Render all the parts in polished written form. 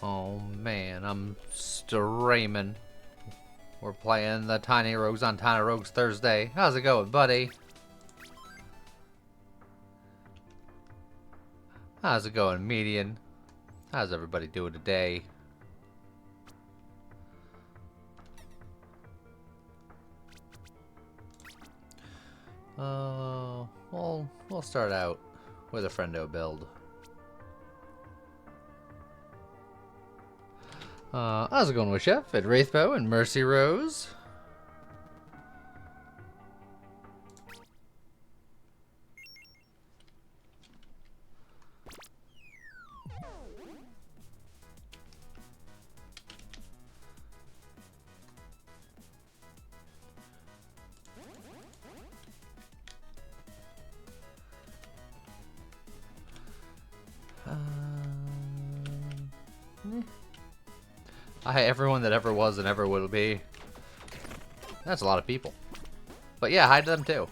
Oh man, I'm streaming. We're playing the Tiny Rogues on Tiny Rogues Thursday. How's it going, buddy? How's it going, Median? How's everybody doing today? Well, we'll start out with a friendo build. How's it going with Chef at Wraithbow and Mercy Rose? Hi, everyone that ever was and ever will be. That's a lot of people. But yeah, hi to them too.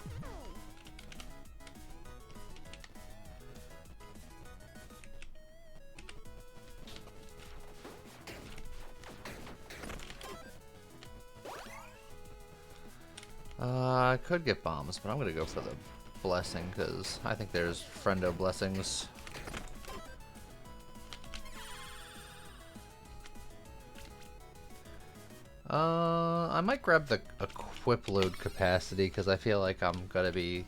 I could get bombs, but I'm gonna go for the blessing because I think there's friendo blessings. I might grab the equip load capacity because I feel like I'm gonna be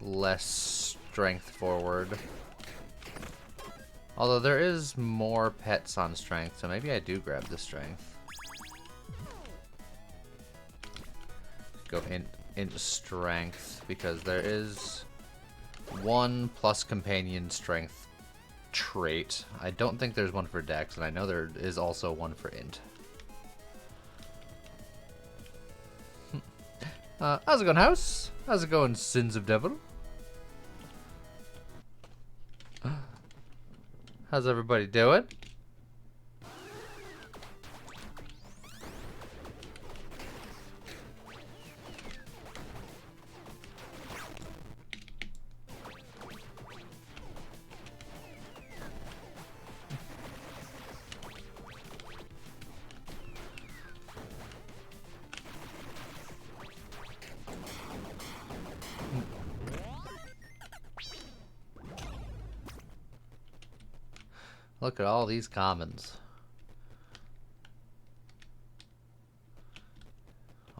less strength forward. Although there is more pets on strength, so maybe I do grab the strength. Go into strength because there is one plus companion strength trait. I don't think there's one for Dex, and I know there is also one for int. How's it going, House? How's it going, Sins of Devil? How's everybody doing? Look at all these commons.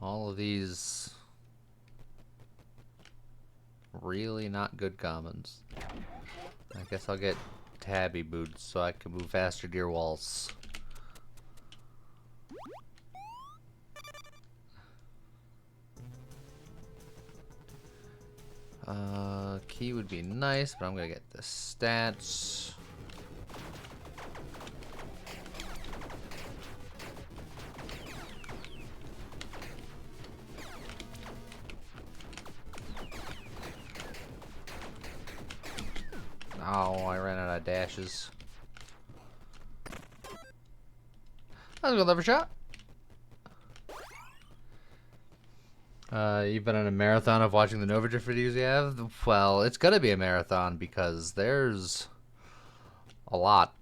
All of these really not good commons. I guess I'll get tabby boots so I can move faster near walls. Key would be nice, but I'm gonna get the stats. Oh, I ran out of dashes. That was a good lever shot. You've been on a marathon of watching the Nova Drift videos you have? Well, it's gonna be a marathon because there's a lot.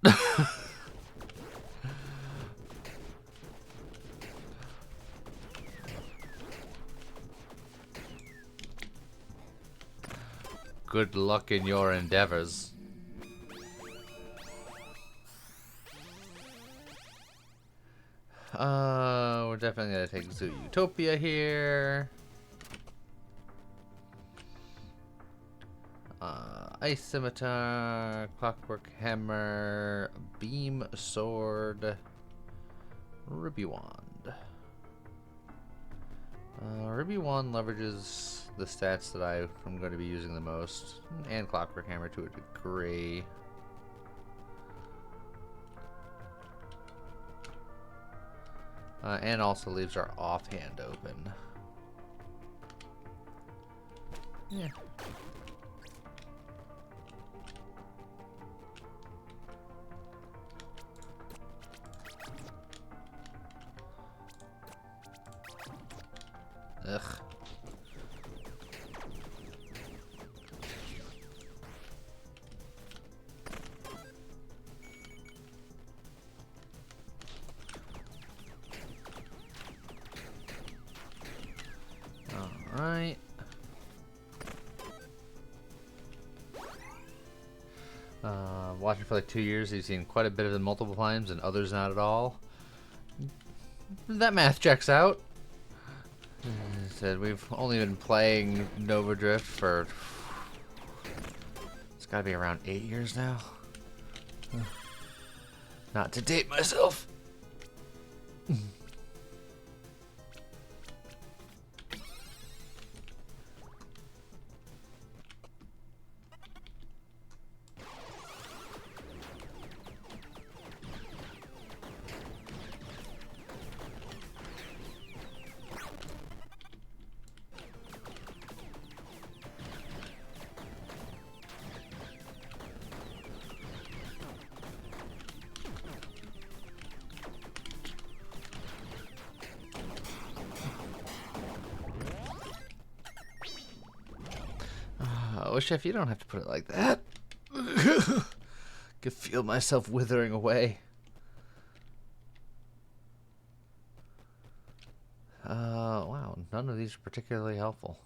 Good luck in your endeavors. We're definitely gonna take Zoo Utopia here. Ice Scimitar, Clockwork Hammer, Beam Sword, Ruby Wand. Ruby Wand leverages the stats that I'm going to be using the most, and Clockwork Hammer to a degree. And also leaves our offhand open. Yeah. Ugh. Watching for like 2 years, he's seen quite a bit of them multiple times and others not at all. That math checks out. He said we've only been playing Nova Drift for... It's gotta be around 8 years now. Not to date myself. Oh, Chef, you don't have to put it like that. Could feel myself withering away. Wow, none of these are particularly helpful.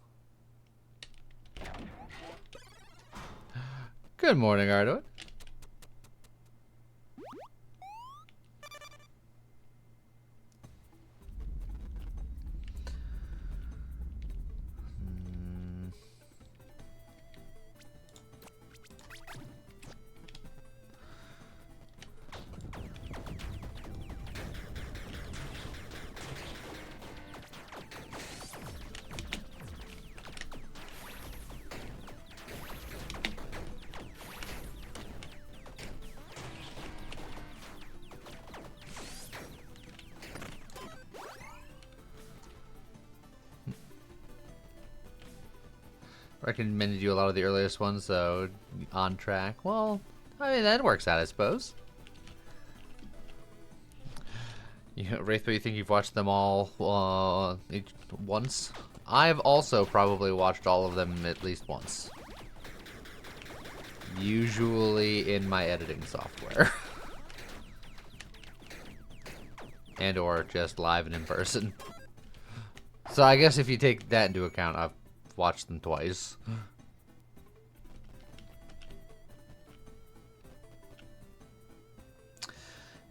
Good morning, Arduin. Recommended you a lot of the earliest ones, so on track. Well, I mean, that works out, I suppose. Wraithbow, you think you've watched them all once? I've also probably watched all of them at least once. Usually in my editing software. And or just live and in person. So I guess if you take that into account, I've watched them twice.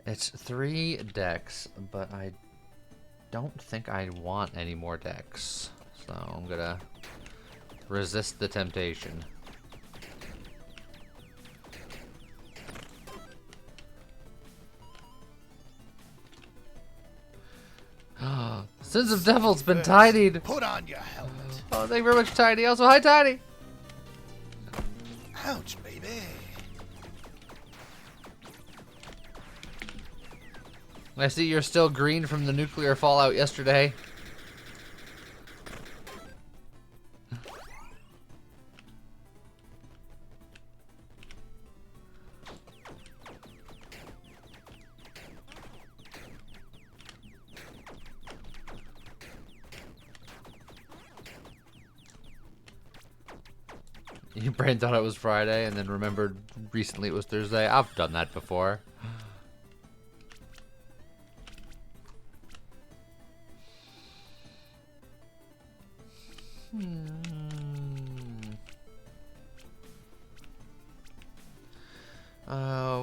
It's 3 decks, but I don't think I want any more decks. So I'm gonna resist the temptation. Sins of Devil's been tidied. Put on your helmet. Oh, thank you very much, Tidy. Also, hi, Tidy. Ouch, baby. I see you're still green from the nuclear fallout yesterday. Your brain thought it was Friday and then remembered recently it was Thursday. I've done that before.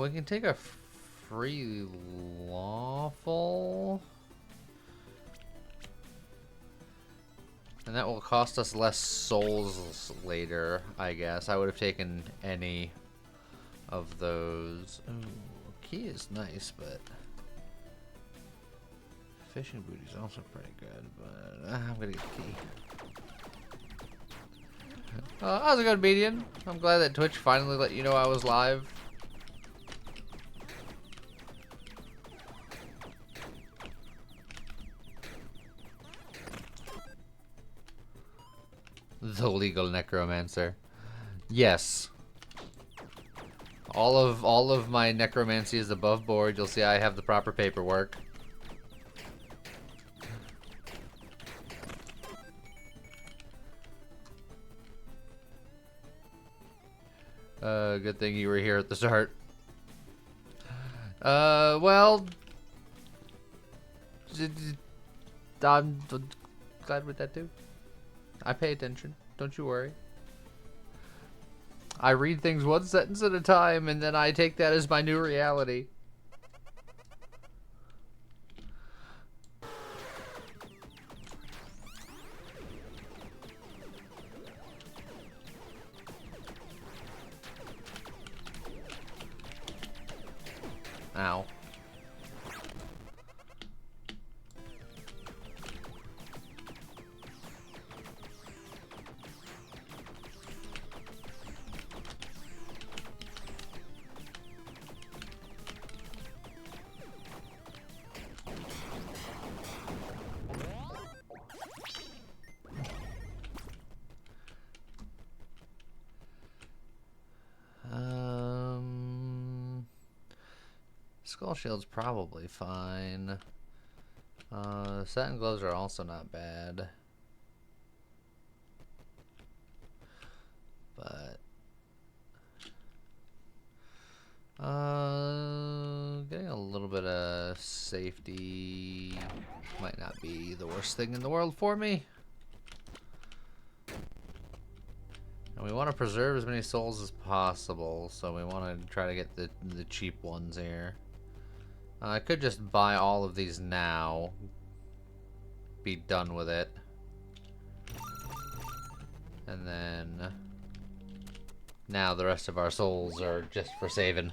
We can take a free lawful. And that will cost us less souls later, I guess. I would have taken any of those. Ooh, key is nice, but fishing booty is also pretty good, but I'm gonna get the key. How's it going, Median? I'm glad that Twitch finally let you know I was live. The legal necromancer. Yes. All of my necromancy is above board. You'll see I have the proper paperwork. Good thing you were here at the start. Well, I'm glad with that too. I pay attention. Don't you worry. I read things one sentence at a time, and then I take that as my new reality. Ow. Skull shield's probably fine. Satin gloves are also not bad. But getting a little bit of safety might not be the worst thing in the world for me. And we want to preserve as many souls as possible, so we want to try to get the cheap ones here. I could just buy all of these now, be done with it, and then now the rest of our souls are just for saving.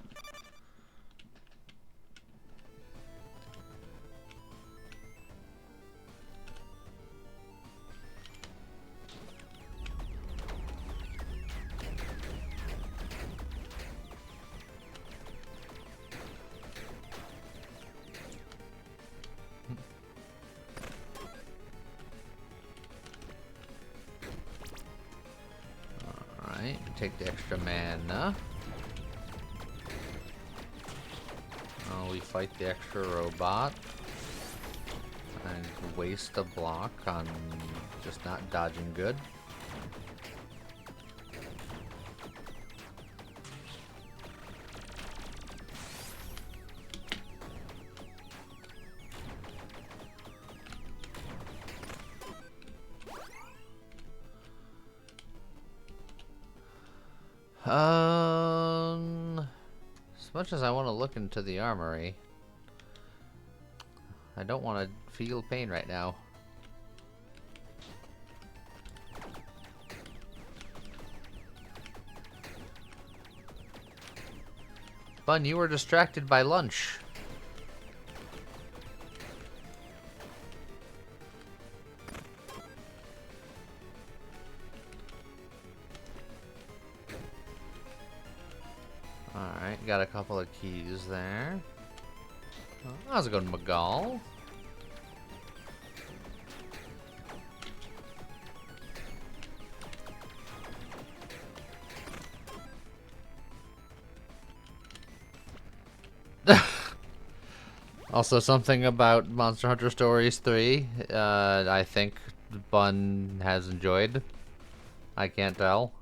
Take the extra mana. We fight the extra robot and waste a block on just not dodging good. As much as I want to look into the armory, I don't want to feel pain right now. Bun, you were distracted by lunch. Alright, got a couple of keys there. How's it going, McGall? Also, something about Monster Hunter Stories 3, I think Bun has enjoyed. I can't tell.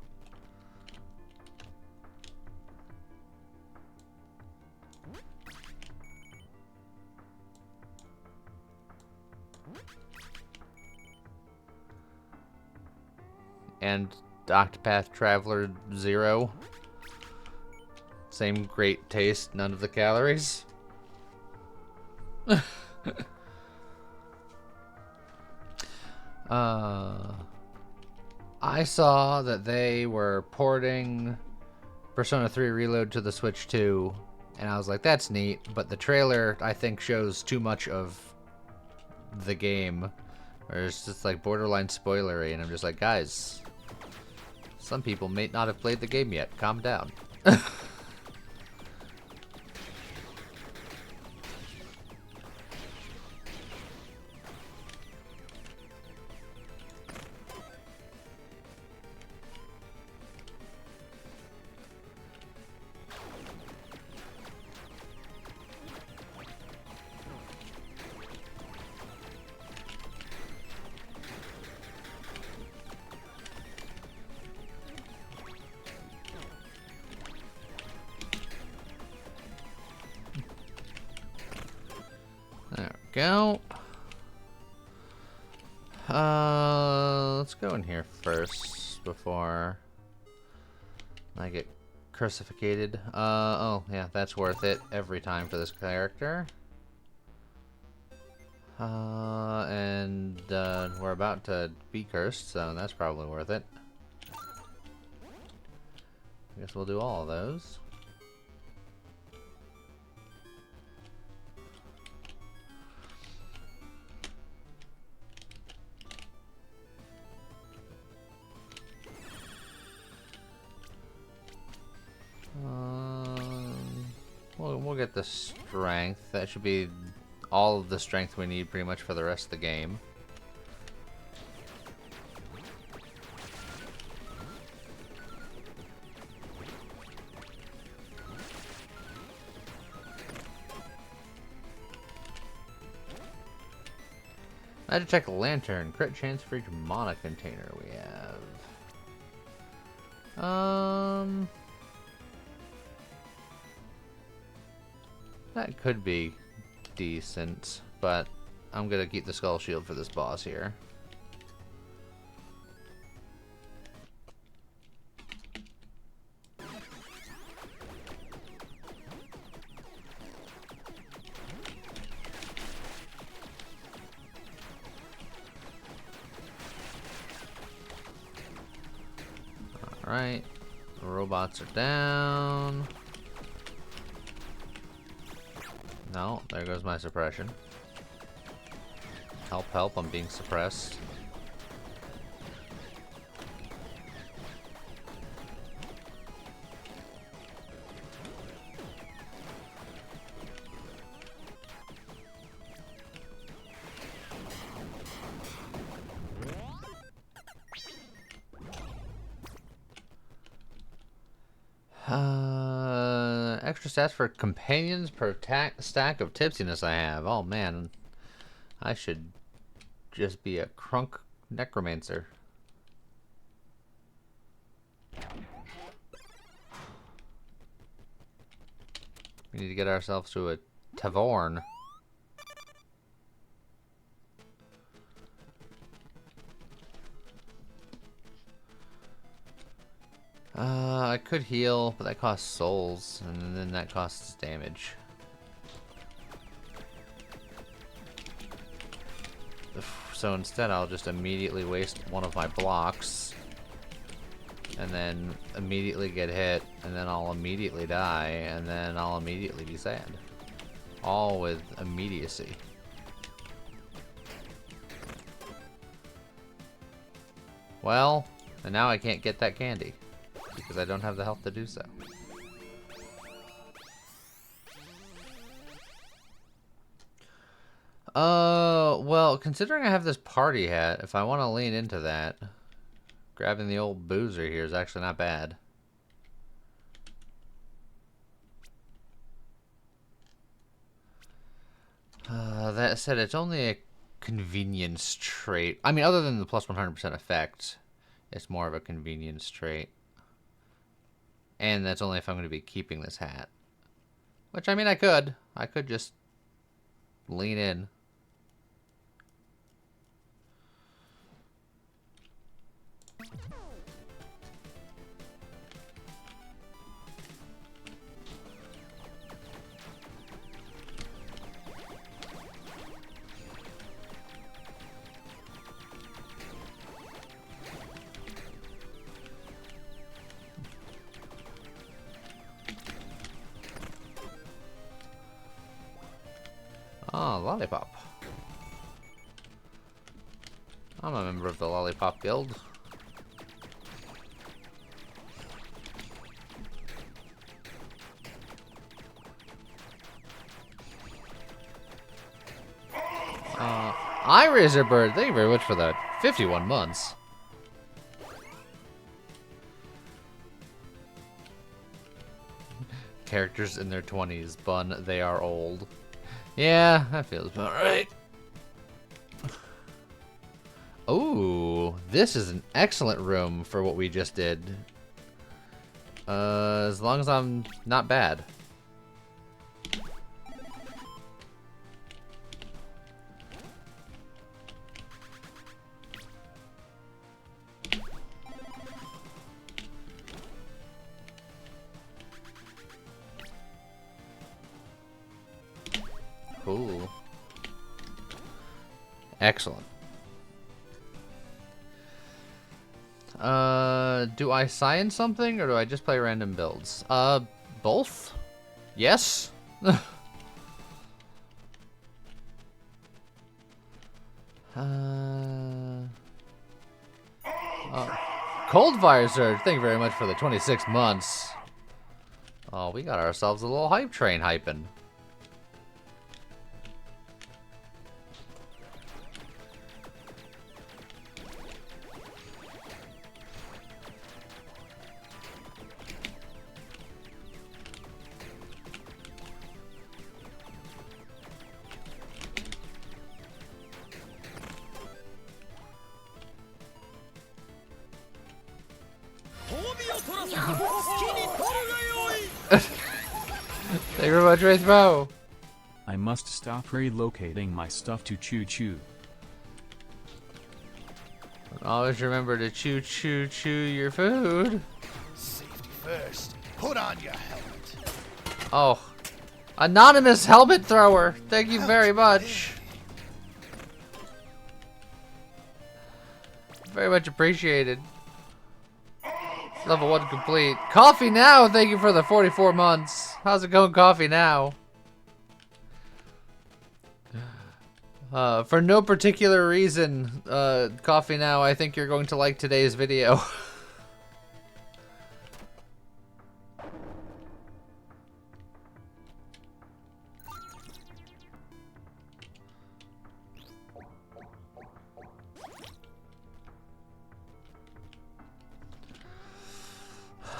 And Octopath Traveler 0. Same great taste, none of the calories. I saw that they were porting Persona 3 Reload to the Switch 2, and I was like, that's neat, but the trailer, I think, shows too much of the game, or it's just like borderline spoilery, and I'm just like, guys, some people may not have played the game yet, calm down. Go. Let's go in here first before I get crucificated. Oh, yeah, that's worth it every time for this character. And we're about to be cursed, so that's probably worth it. I guess we'll do all of those. We'll get the strength. That should be all of the strength we need pretty much for the rest of the game. I had to check a lantern. Crit chance for each mana container we have. That could be decent, but I'm gonna keep the skull shield for this boss here. Alright, the robots are down. No, there goes my suppression. Help, help, I'm being suppressed. Extra stats for companions per stack of tipsiness I have. Oh man, I should just be a crunk necromancer. We need to get ourselves to a Tavern. I could heal, but that costs souls, and then that costs damage. So instead I'll just immediately waste one of my blocks, and then immediately get hit, and then I'll immediately die, and then I'll immediately be sad. All with immediacy. Well, and now I can't get that candy, because I don't have the health to do so. Well, considering I have this party hat, if I want to lean into that, grabbing the old boozer here is actually not bad. That said, it's only a convenience trait. I mean, other than the plus 100% effect, it's more of a convenience trait. And that's only if I'm going to be keeping this hat. Which, I mean, I could. I could just lean in. Oh, lollipop. I'm a member of the Lollipop Guild. iRazor Bird, thank you very much for that. 51 months. Characters in their 20s, bun, they are old. Yeah, that feels about right. Oh, this is an excellent room for what we just did. As long as I'm not bad. Cool. Excellent. Do I science something or do I just play random builds? Both? Yes? Cold Fire Surge, thank you very much for the 26 months. Oh, we got ourselves a little hype train hyping. Thank you very much, Wraith Bro. I must stop relocating my stuff to Choo Choo. Always remember to chew your food. Safety first. Put on your helmet. Oh. Anonymous helmet thrower. Thank you very much. Very much appreciated. Level 1 complete. Coffee Now, thank you for the 44 months. How's it going, Coffee Now? For no particular reason, Coffee Now, I think you're going to like today's video.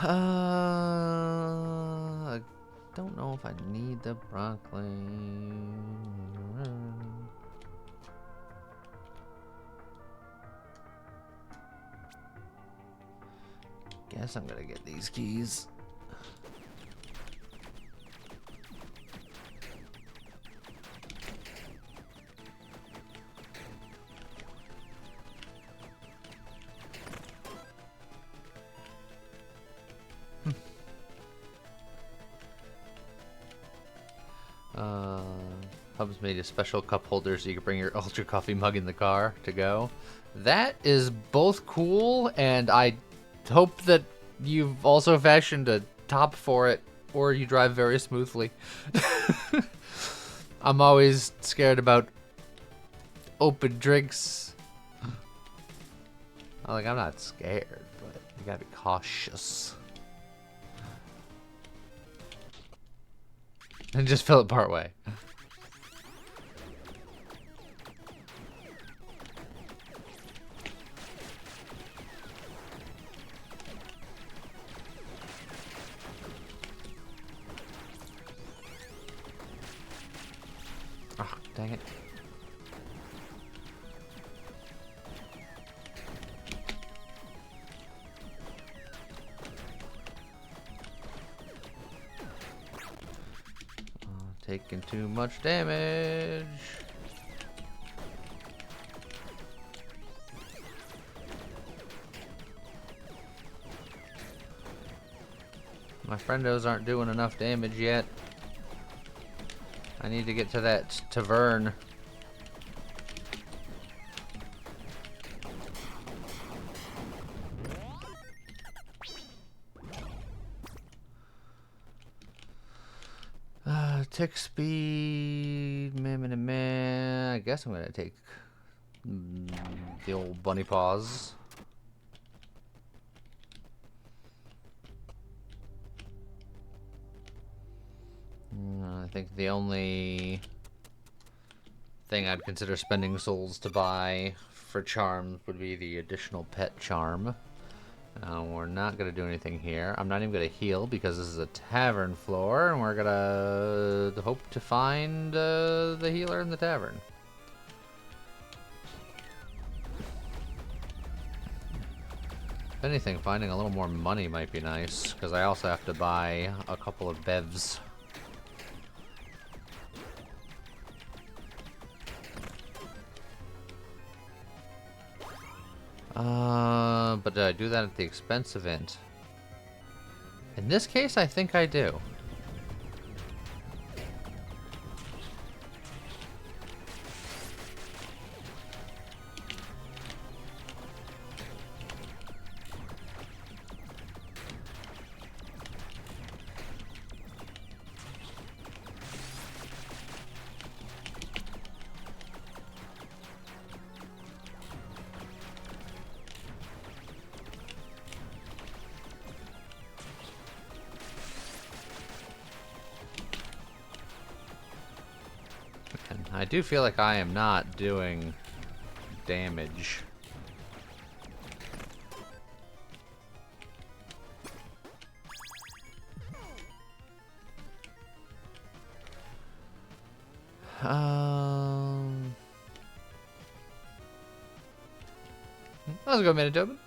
I don't know if I need the broccoli. Guess I'm gonna get these keys. Hubs made a special cup holder so you can bring your ultra coffee mug in the car to go. That is both cool, and I hope that you've also fashioned a top for it, or you drive very smoothly. I'm always scared about open drinks. I'm not scared, but you gotta be cautious. And just fill it part way. Oh, dang it. Taking too much damage. My friendos aren't doing enough damage yet. I need to get to that Tavern. Tick speed, meh. I guess I'm gonna take the old bunny paws. I think the only thing I'd consider spending souls to buy for charms would be the additional pet charm. We're not going to do anything here. I'm not even going to heal because this is a tavern floor, and we're going to hope to find the healer in the tavern. If anything, finding a little more money might be nice, because I also have to buy a couple of bevs. But did I do that at the expense event? In this case, I think I do. And I do feel like I am not doing damage. That was a good minute, Tobin.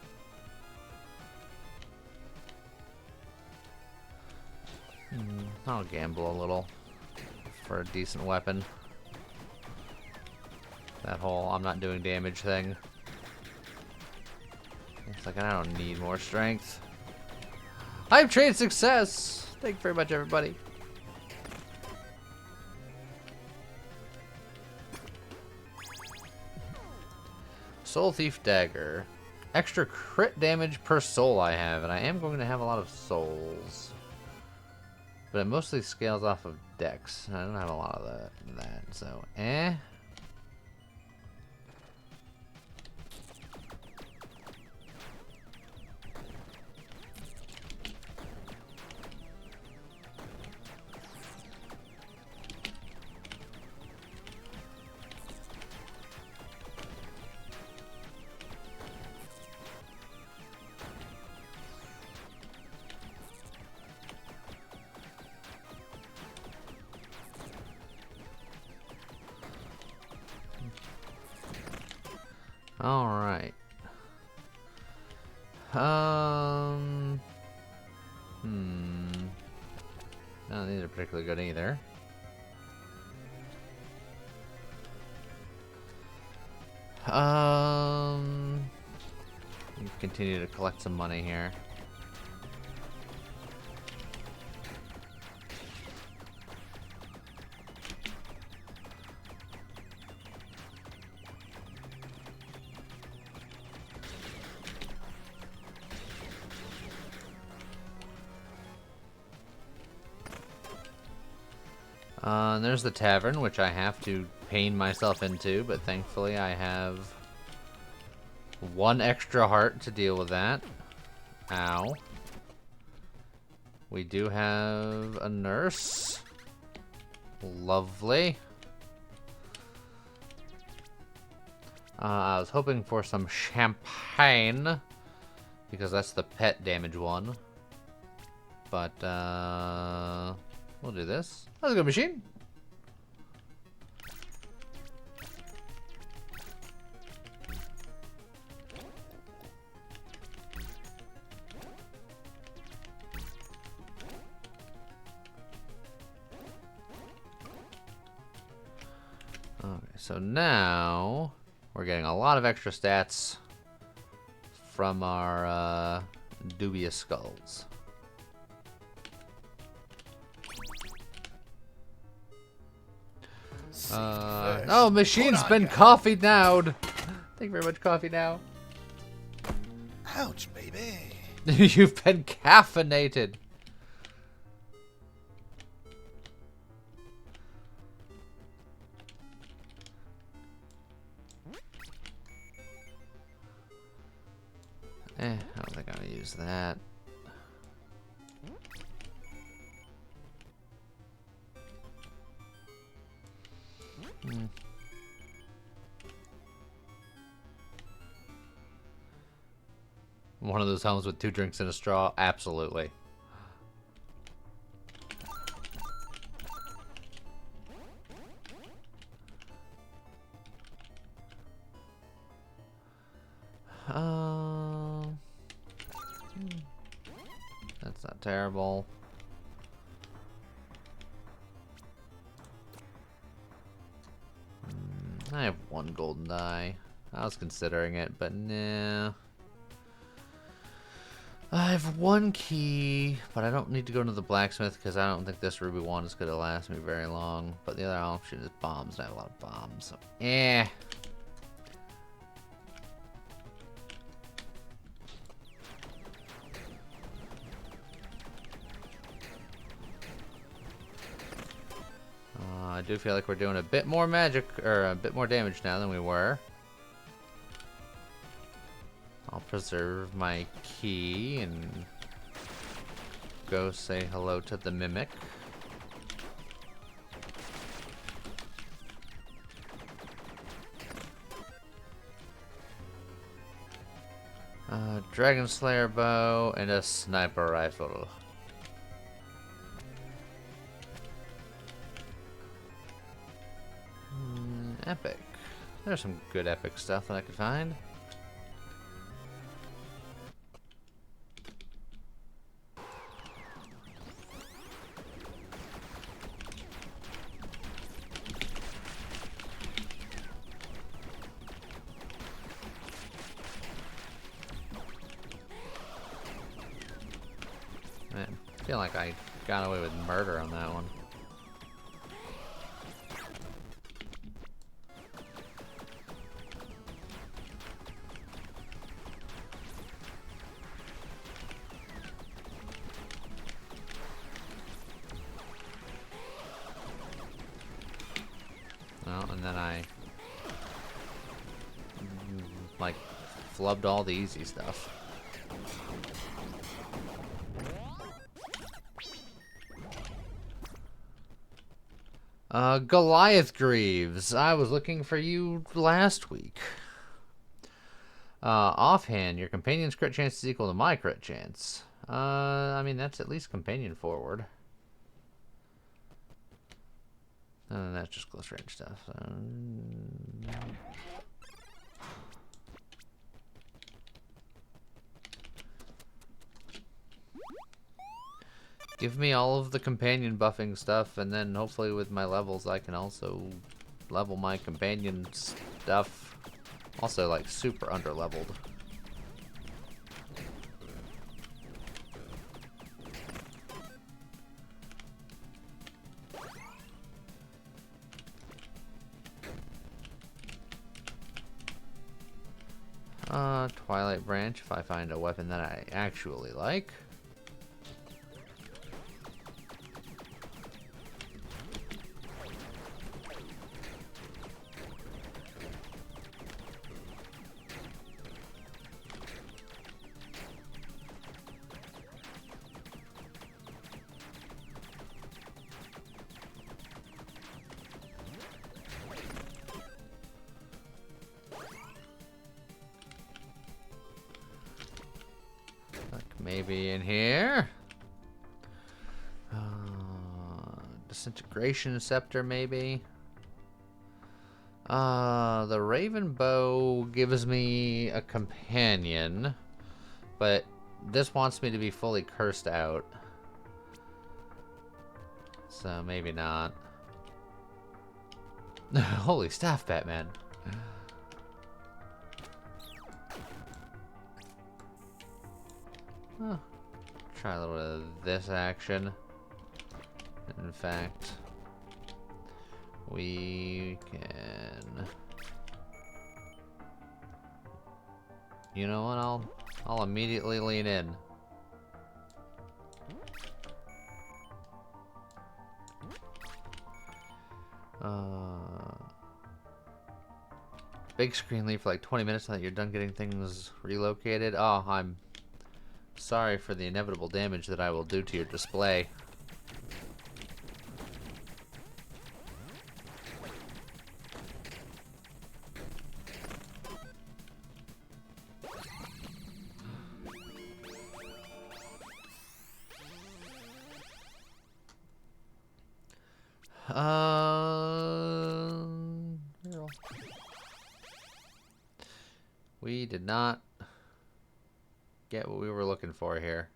I'll gamble a little for a decent weapon. That whole I'm not doing damage thing. It's like I don't need more strength. I've traded success! Thank you very much, everybody. Soul Thief Dagger. Extra crit damage per soul I have, and I am going to have a lot of souls. But it mostly scales off of dex. I don't have a lot of that, so eh. All right. None of these are particularly good either. Continue to collect some money here. And there's the tavern, which I have to pain myself into, but thankfully I have one extra heart to deal with that. Ow. We do have a nurse. Lovely. I was hoping for some champagne, because that's the pet damage one. But, we'll do this. That's a good machine. Okay, so now we're getting a lot of extra stats from our dubious skulls. Oh, machine's been coffeeed now. Thank you very much, Coffee Now. Ouch, baby. You've been caffeinated. I don't think I'm gonna use that. One of those helms with 2 drinks and a straw? Absolutely. That's not terrible. I have 1 golden die. I was considering it, but nah. I have 1 key, but I don't need to go to the blacksmith because I don't think this ruby wand is going to last me very long. But the other option is bombs, and I have a lot of bombs, so eh. I do feel like we're doing a bit more magic, or a bit more damage now than we were. I'll preserve my key and go say hello to the mimic. Dragon Slayer bow and a sniper rifle. Epic. There's some good epic stuff that I could find. Man, I feel like I got away with murder on that one. Well, and then I like flubbed all the easy stuff. Goliath Greaves. I was looking for you last week. Offhand, your companion's crit chance is equal to my crit chance. I mean, that's at least companion forward. And that's just close range stuff. Give me all of the companion buffing stuff, and then hopefully with my levels I can also level my companion stuff. Also, like, super under-leveled. Twilight Branch, if I find a weapon that I actually like. Maybe in here. Disintegration Scepter, maybe. The Raven Bow gives me a companion, but this wants me to be fully cursed out. So maybe not. Holy staff, Batman. Oh, try a little bit of this action. In fact, we can. You know what? I'll immediately lean in. Big screen leave for like 20 minutes so that you're done getting things relocated. Oh, I'm sorry for the inevitable damage that I will do to your display. We did not get what we were looking for here.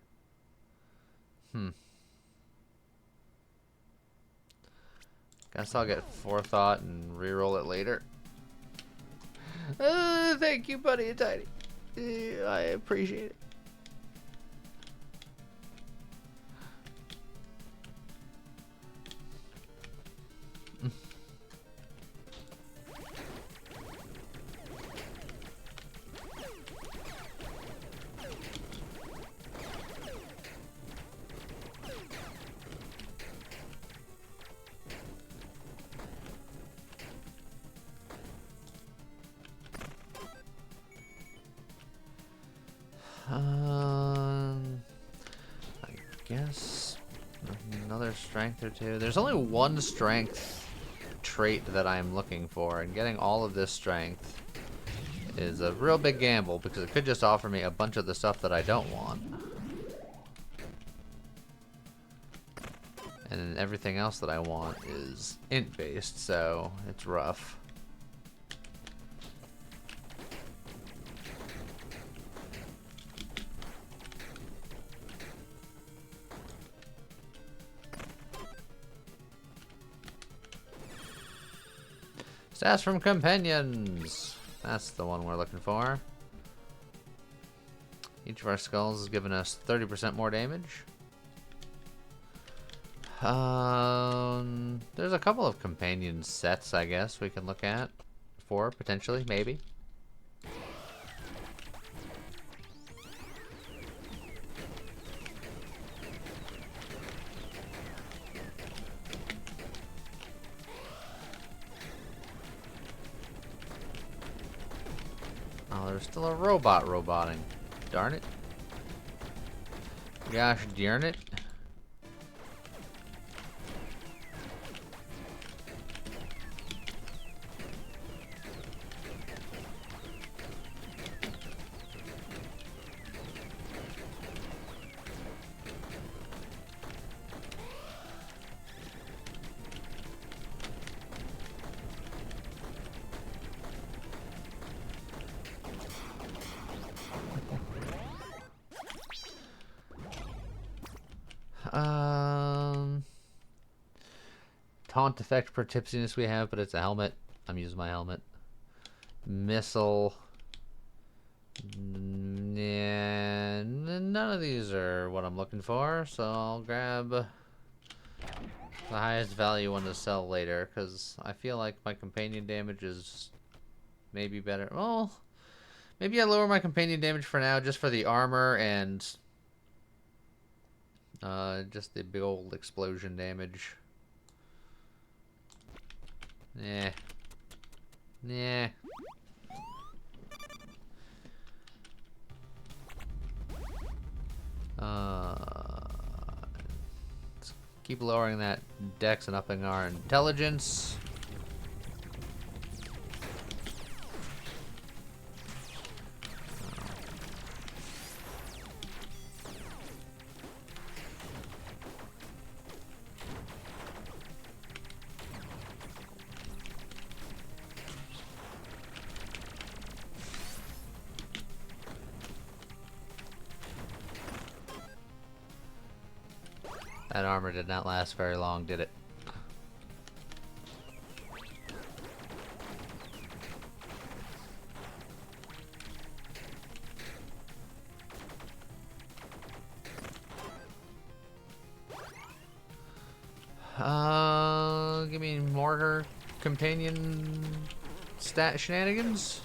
Guess I'll get forethought and reroll it later. Thank you, Buddy and Tiny. I appreciate it. I guess another strength or two. There's only one strength trait that I'm looking for, and getting all of this strength is a real big gamble because it could just offer me a bunch of the stuff that I don't want. And then everything else that I want is int based, so it's rough. Stats from companions. That's the one we're looking for. Each of our skulls has given us 30% more damage. There's a couple of companion sets, I guess, we can look at. For, potentially, maybe. Oh, there's still a robot roboting. Darn it. Gosh darn it. Taunt effect per tipsiness we have, but it's a helmet. I'm using my helmet. Missile. Yeah, none of these are what I'm looking for, so I'll grab the highest value one to sell later, because I feel like my companion damage is maybe better. Well, maybe I lower my companion damage for now, just for the armor and just the big old explosion damage. Yeah. Yeah. Let's keep lowering that dex and upping our intelligence. That armor did not last very long, did it? Give me more companion stat shenanigans.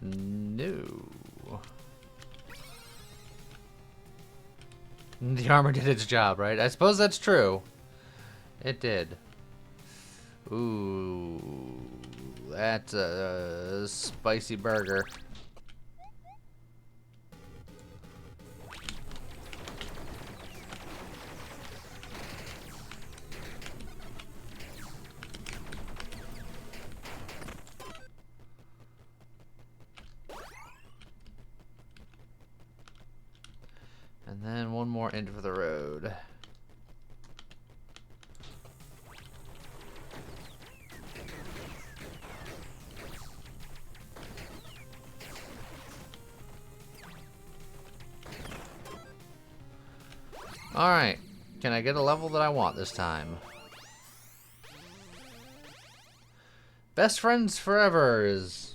No. The armor did its job, right? I suppose that's true. It did. Ooh, that's a spicy burger. And then one more end for the road. Alright, can I get a level that I want this time? Best friends forever is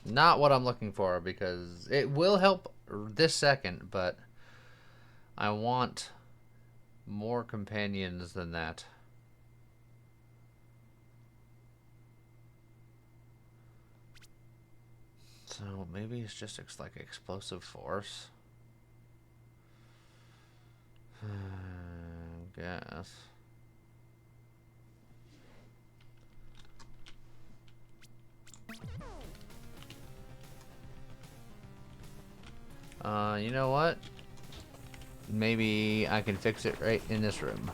not what I'm looking for, because it will help this second, but I want more companions than that. So maybe it's just like explosive force. Guess. You know what? maybe I can fix it right in this room.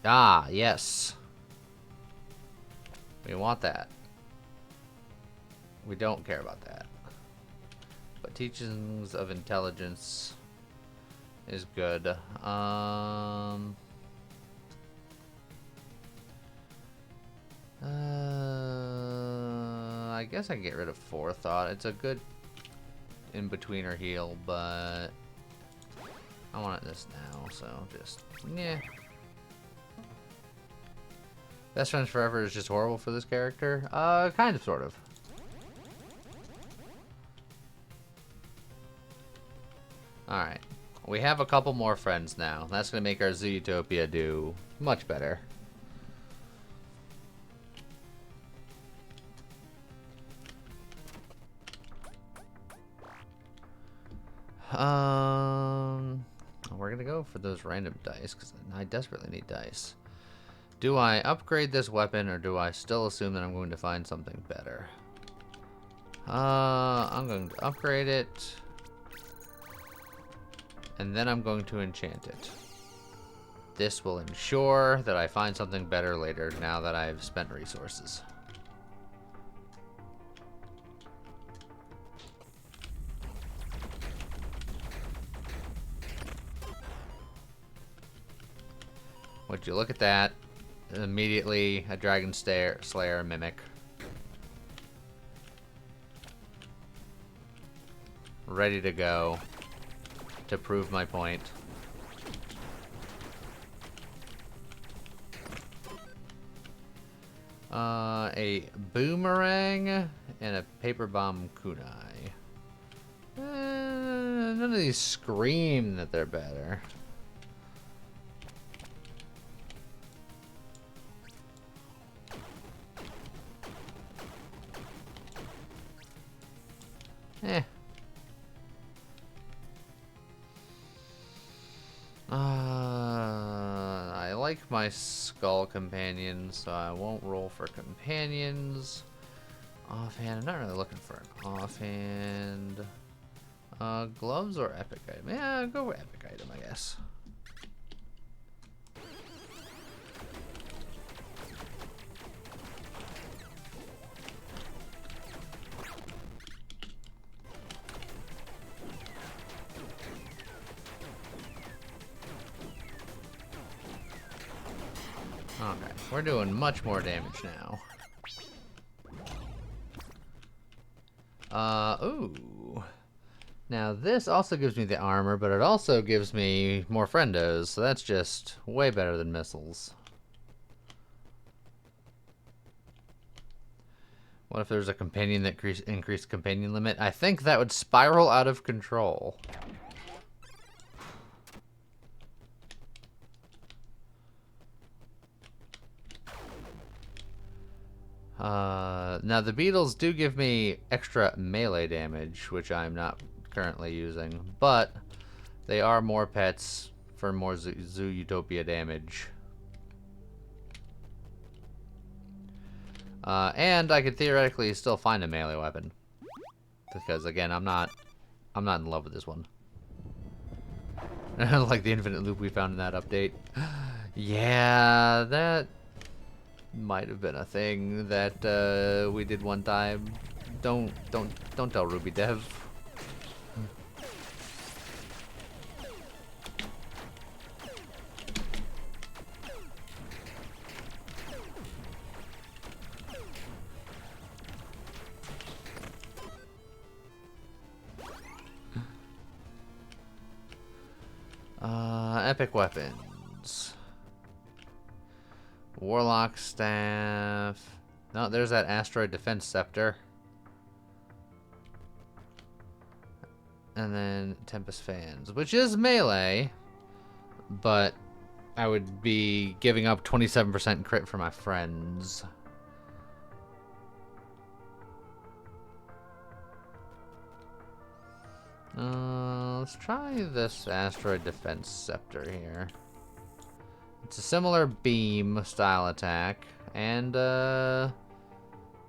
Ah, yes. We want that. We don't care about that. But teachings of intelligence is good. I guess I can get rid of forethought. It's a good in-betweener heal, but I want this now, so just, yeah. Best friends forever is just horrible for this character. Kind of, sort of. Alright. We have a couple more friends now. That's going to make our Zootopia do much better. We're going to go for those random dice, because I desperately need dice. Do I upgrade this weapon, or do I still assume that I'm going to find something better? I'm going to upgrade it. And then I'm going to enchant it. This will ensure that I find something better later, now that I've spent resources. Would you look at that? Immediately a Dragon Slayer mimic. Ready to go to prove my point. A boomerang and a paper bomb kunai. None of these scream that they're better. Eh. I like my skull companions, so I won't roll for companions. Offhand, I'm not really looking for an offhand. Gloves or epic item? Yeah, go with epic item, I guess. Okay, we're doing much more damage now. Ooh. Now this also gives me the armor, but it also gives me more friendos, so that's just way better than missiles. What if there's a companion that increased companion limit? I think that would spiral out of control. Now the beetles do give me extra melee damage, which I'm not currently using, but they are more pets for more Zootopia damage. And I could theoretically still find a melee weapon, because again, I'm not in love with this one. Like the infinite loop we found in that update. Yeah, that might have been a thing that we did one time. Don't tell Ruby Dev. Epic weapons. Warlock staff. No, there's that asteroid defense scepter. And then Tempest fans, which is melee, but I would be giving up 27% crit for my friends. Let's try this asteroid defense scepter here. It's a similar beam style attack, and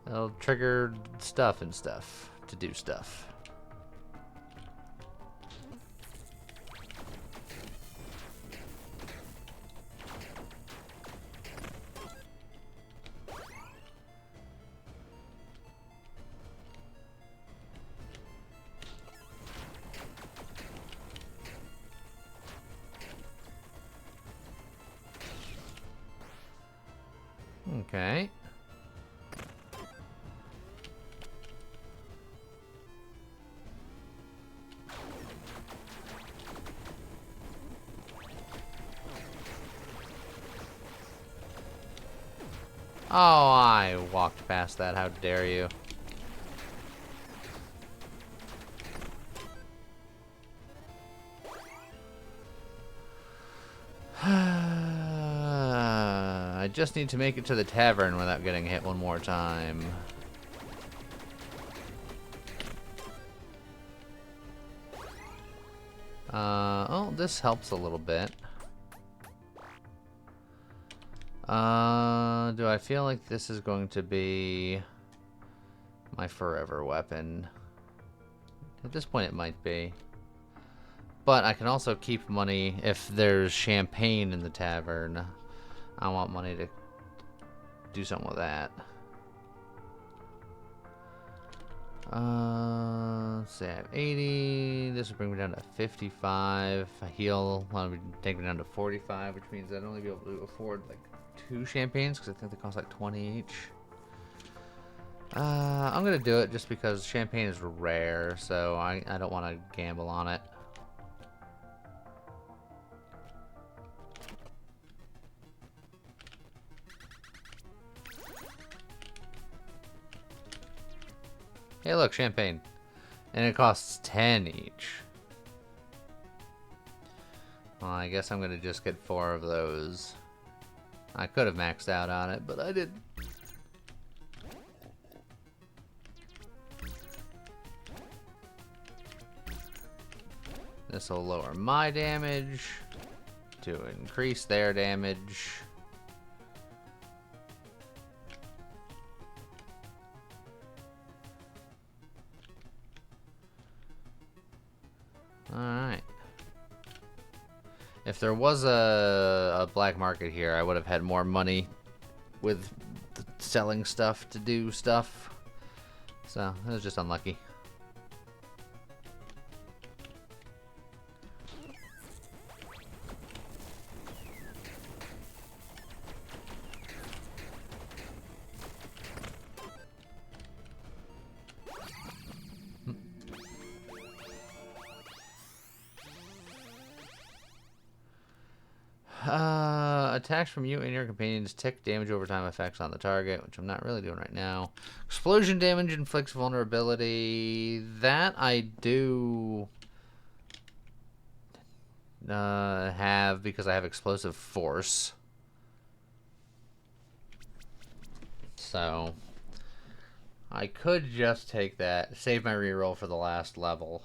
It'll trigger stuff and stuff to do stuff. Okay. Oh, I walked past that. How dare you? I just need to make it to the tavern without getting hit one more time. Oh, this helps a little bit. Do I feel like this is going to be my forever weapon? At this point, it might be. But I can also keep money if there's champagne in the tavern. I want money to do something with that. Let's see, I have 80. This will bring me down to 55. I heal, well, would take me down to 45, which means I'd only be able to afford like 2 champagnes because I think they cost like 20 each. I'm gonna do it just because champagne is rare, so I don't want to gamble on it. Hey, look, champagne. And it costs 10 each. Well, I guess I'm going to just get 4 of those. I could have maxed out on it, but I didn't. This will lower my damage to increase their damage. Alright. If there was a black market here, I would have had more money with selling stuff to do stuff. So, it was just unlucky. Attacks from you and your companions tick damage over time effects on the target, which I'm not really doing right now. Explosion damage inflicts vulnerability. That I do have because I have explosive force. So I could just take that, save my reroll for the last level.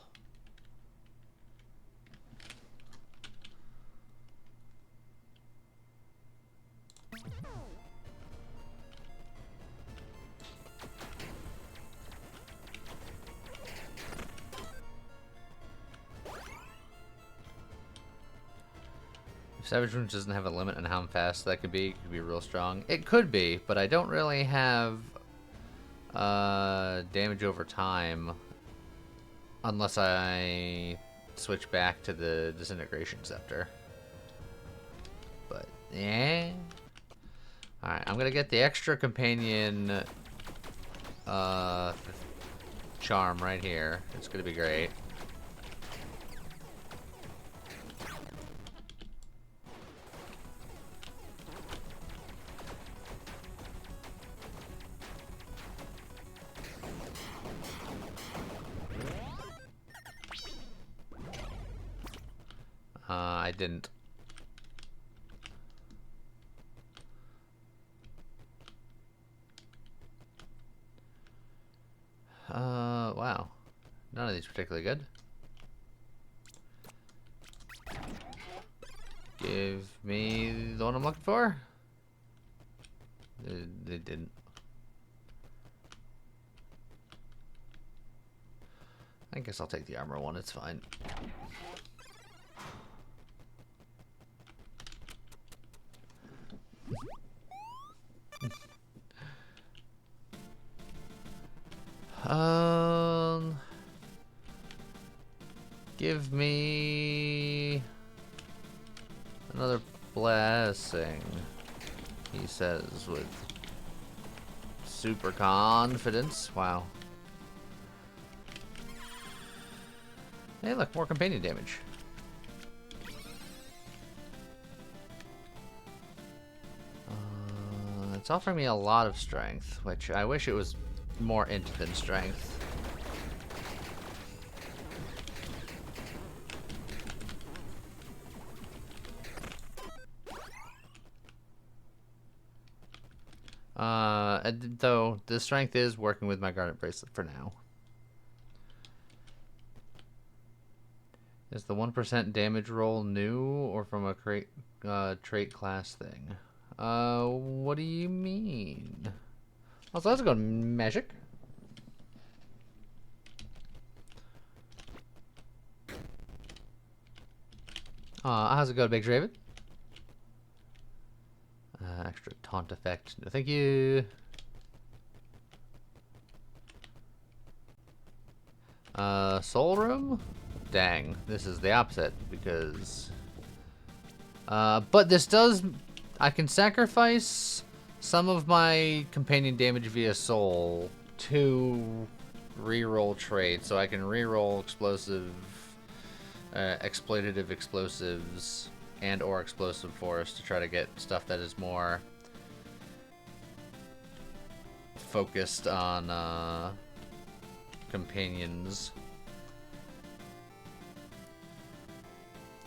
Savage Wounds doesn't have a limit on how fast that could be. It could be real strong. It could be, but I don't really have damage over time unless I switch back to the Disintegration Scepter. But, yeah. Alright, I'm going to get the extra companion charm right here. It's going to be great. I didn't. Wow. None of these particularly good. Give me the one I'm looking for. They didn't. I guess I'll take the armor one, it's fine. Give me another blessing, he says with super confidence. Wow. Hey, look, more companion damage. It's offering me a lot of strength, which I wish it was more int than strength. Though the strength is working with my garnet bracelet for now. Is the 1% damage roll new or from a trait class thing? What do you mean? Oh, so let's go magic. How's it going, Big Draven? Extra taunt effect. No, thank you. Soul room? Dang, this is the opposite because... but this does... I can sacrifice some of my companion damage via soul to reroll trade, so I can reroll explosive, exploitative explosives and or explosive force to try to get stuff that is more focused on companions.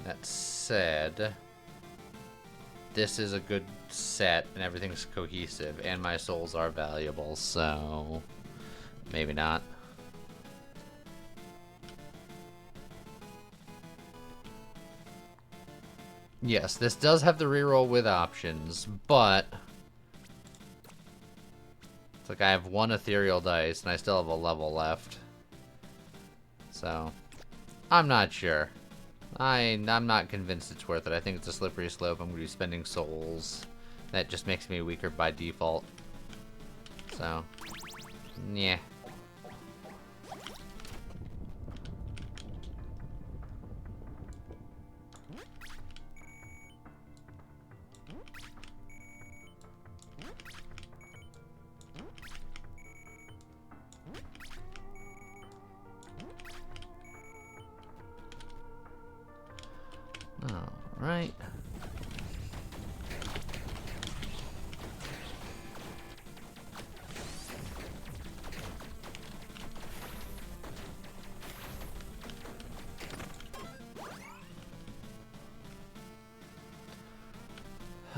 That said, this is a good set and everything's cohesive and my souls are valuable, so maybe not. Yes, this does have the reroll with options, but it's like I have one ethereal dice and I still have a level left. So, I'm not sure. I'm not convinced it's worth it. I think it's a slippery slope. I'm going to be spending souls. That just makes me weaker by default. So, yeah. Alright.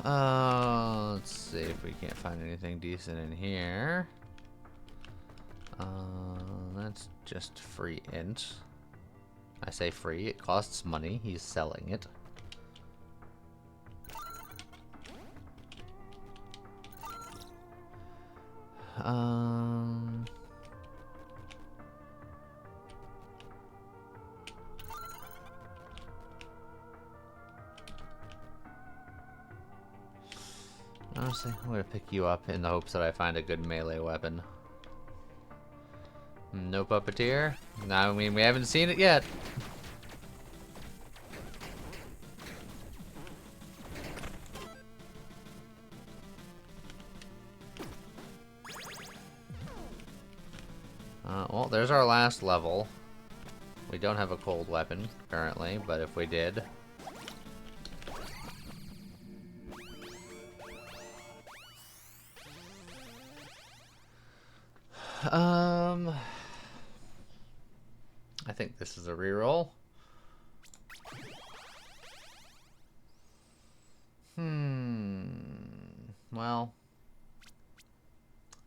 Let's see if we can't find anything decent in here. That's just free int. I say free, it costs money. He's selling it. Honestly, I'm gonna pick you up in the hopes that I find a good melee weapon. No puppeteer? No, I mean, we haven't seen it yet. Well, there's our last level. We don't have a cold weapon currently, but if we did... I think this is a reroll. Well,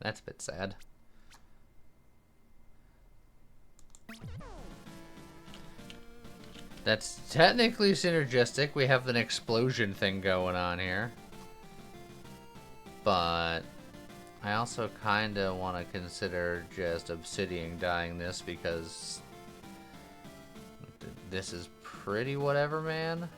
that's a bit sad. That's technically synergistic. We have an explosion thing going on here. But I also kind of want to consider just obsidian dyeing this because this is pretty whatever, man.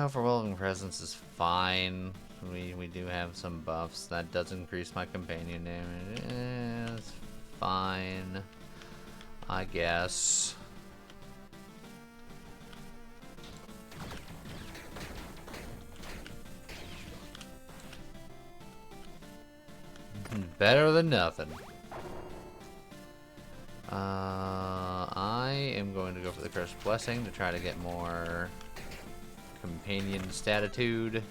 Overwhelming presence is fine. We do have some buffs. That does increase my companion damage. It's fine, I guess. Better than nothing. I am going to go for the Cursed Blessing to try to get more companion statitude.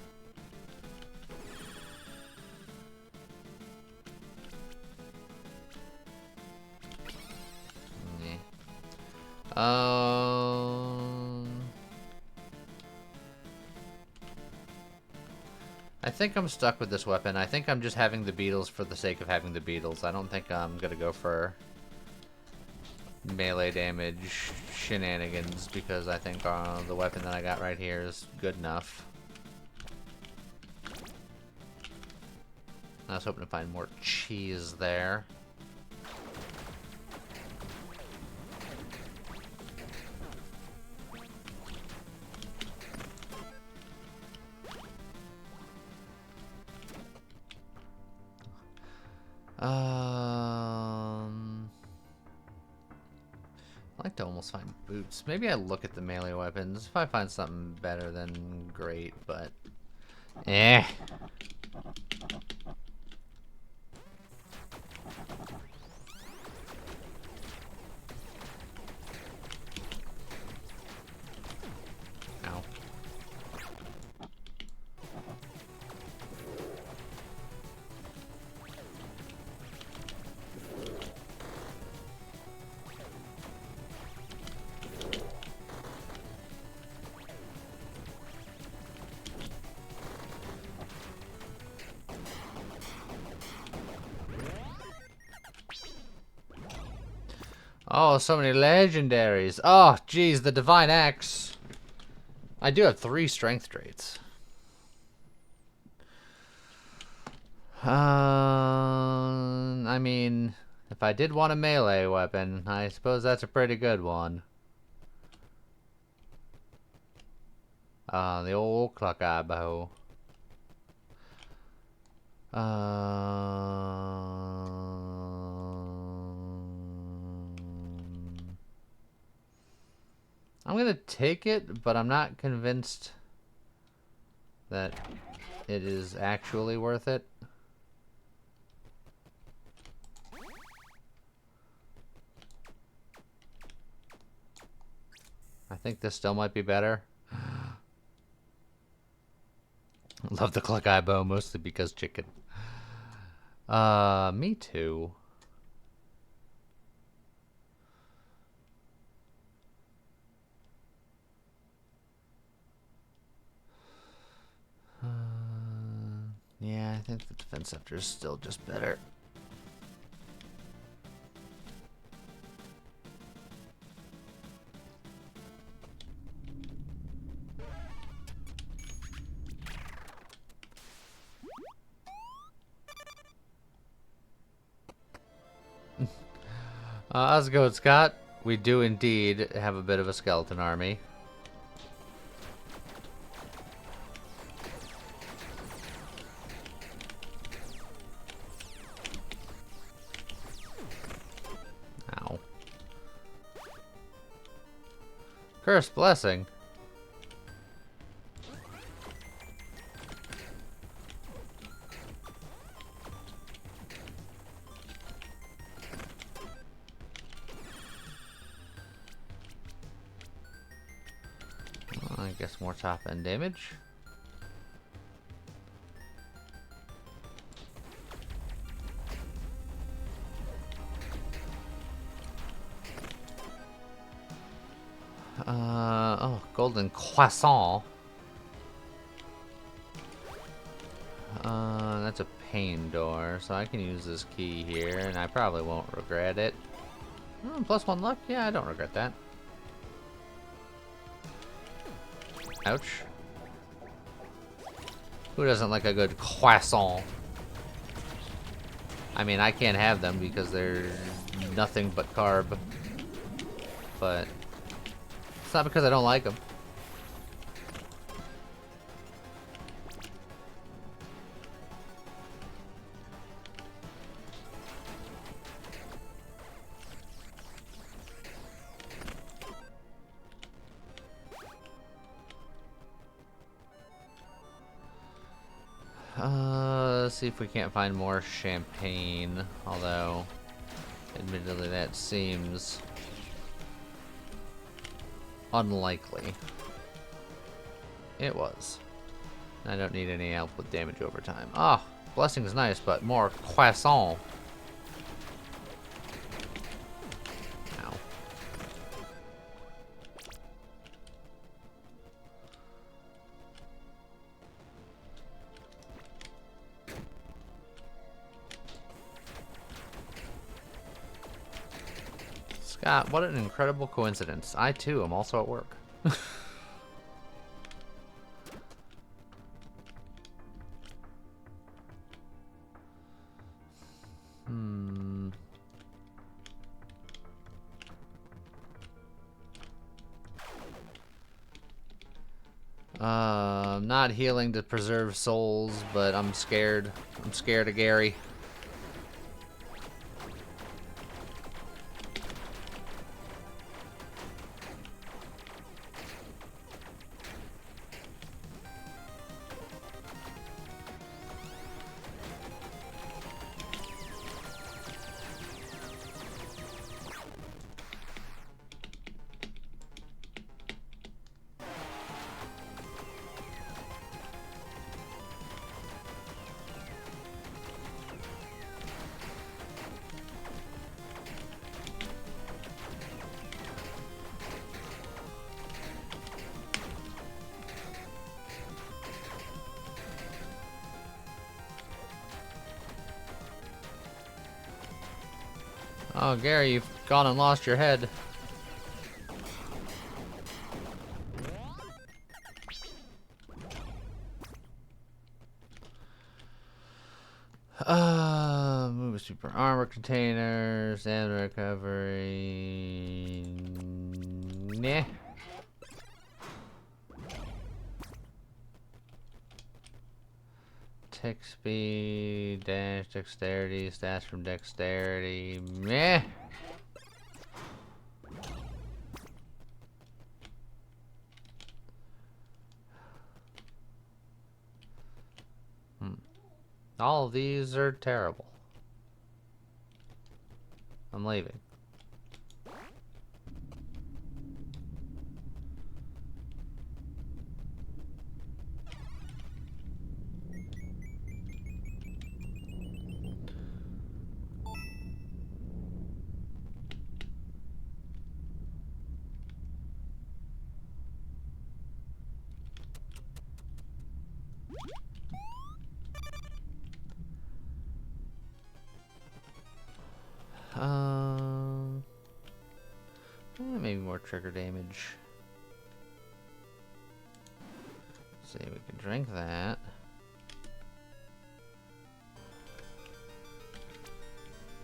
I think I'm stuck with this weapon. I think I'm just having the beetles for the sake of having the beetles. I don't think I'm gonna go for melee damage shenanigans because I think the weapon that I got right here is good enough. I was hoping to find more cheese there. I like to almost find boots. Maybe I look at the melee weapons. If I find something better, then great, but eh. Ow. Oh, so many legendaries. Oh, geez, the Divine Axe. I do have 3 strength traits. I mean, if I did want a melee weapon, I suppose that's a pretty good one. The old Cluck-Eye bow. I'm gonna take it, but I'm not convinced that it is actually worth it. I think this still might be better. Love the Cluck-Eye bow, mostly because chicken. Me too. Yeah, I think the defense scepter is still just better. How's it going, Scott? We do indeed have a bit of a skeleton army. Ow. Cursed Blessing. I guess more top end damage. Oh, golden croissant. it's a pain door, so I can use this key here, and I probably won't regret it. +1 luck? Yeah, I don't regret that. Ouch. Who doesn't like a good croissant? I mean, I can't have them because they're nothing but carb. But it's not because I don't like them. Let's see if we can't find more champagne, although admittedly that seems unlikely. It was. I don't need any help with damage over time. Ah, blessing is nice, but more croissant. Ow. Scott, what an incredible coincidence. I too am also at work. I'm not healing to preserve souls, but I'm scared. I'm scared of Gary. Oh, Gary, you've gone and lost your head. Move super armor containers and recovery. Nah. Tech speed, dash, dexterity, stats from dexterity. Meh. All of these are terrible. I'm leaving. Maybe more trigger damage. Let's see, we can drink that.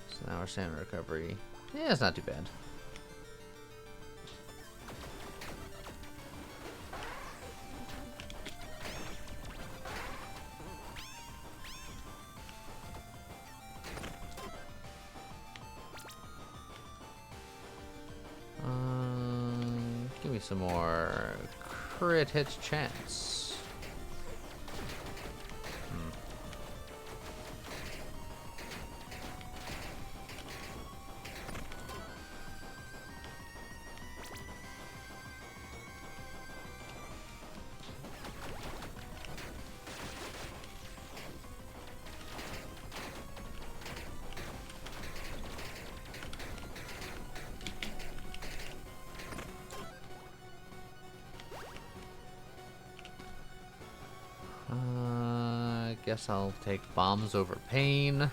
So now we're stamina recovery. Yeah, it's not too bad. Give me some more crit hits chance. guess I'll take bombs over pain.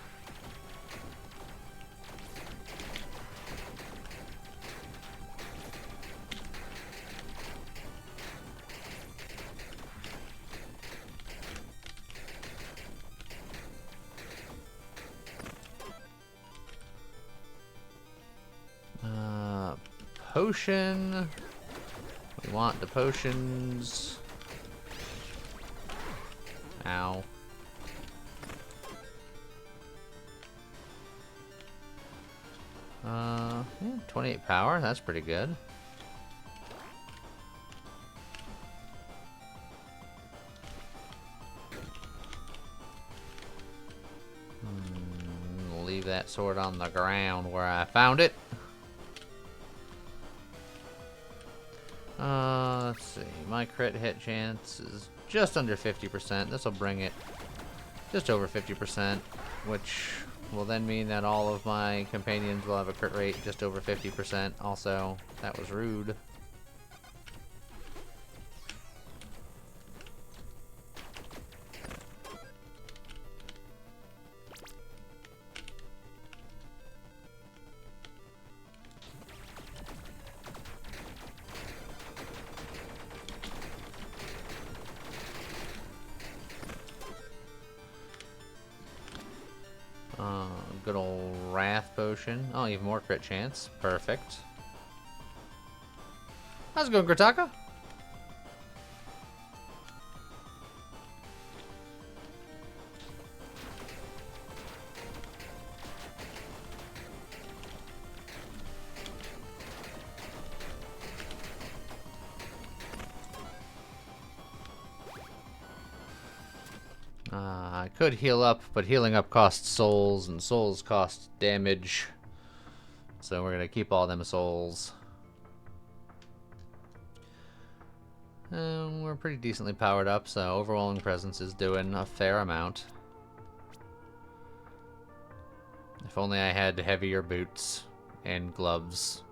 Potion. We want the potions. Ow. Yeah, 28 power, that's pretty good. Leave that sword on the ground where I found it. Let's see. My crit hit chance is just under 50%. This will bring it just over 50%, which will then mean that all of my companions will have a crit rate just over 50%. Also, that was rude. Good old Wrath Potion. Oh, even more crit chance. Perfect. How's it going, Grataka? I could heal up, but healing up costs souls, and souls cost damage. So we're going to keep all them souls. We're pretty decently powered up, so Overwhelming Presence is doing a fair amount. If only I had heavier boots and gloves.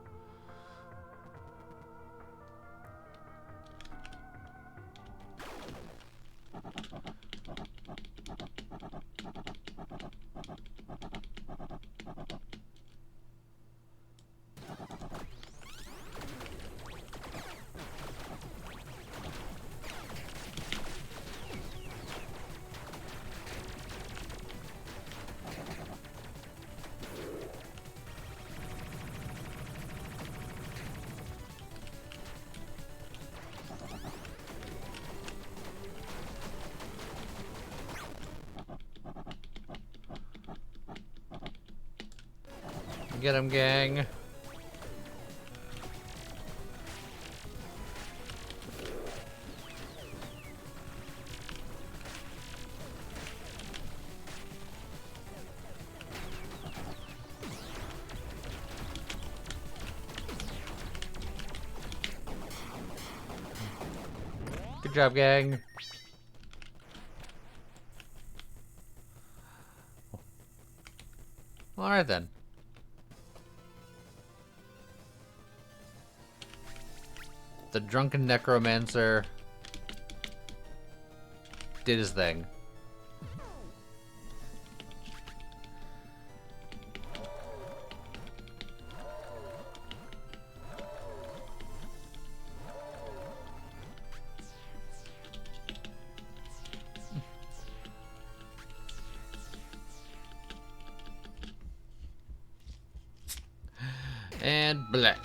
Get him, gang. Good job, gang. All right then. The drunken necromancer did his thing. And bleh.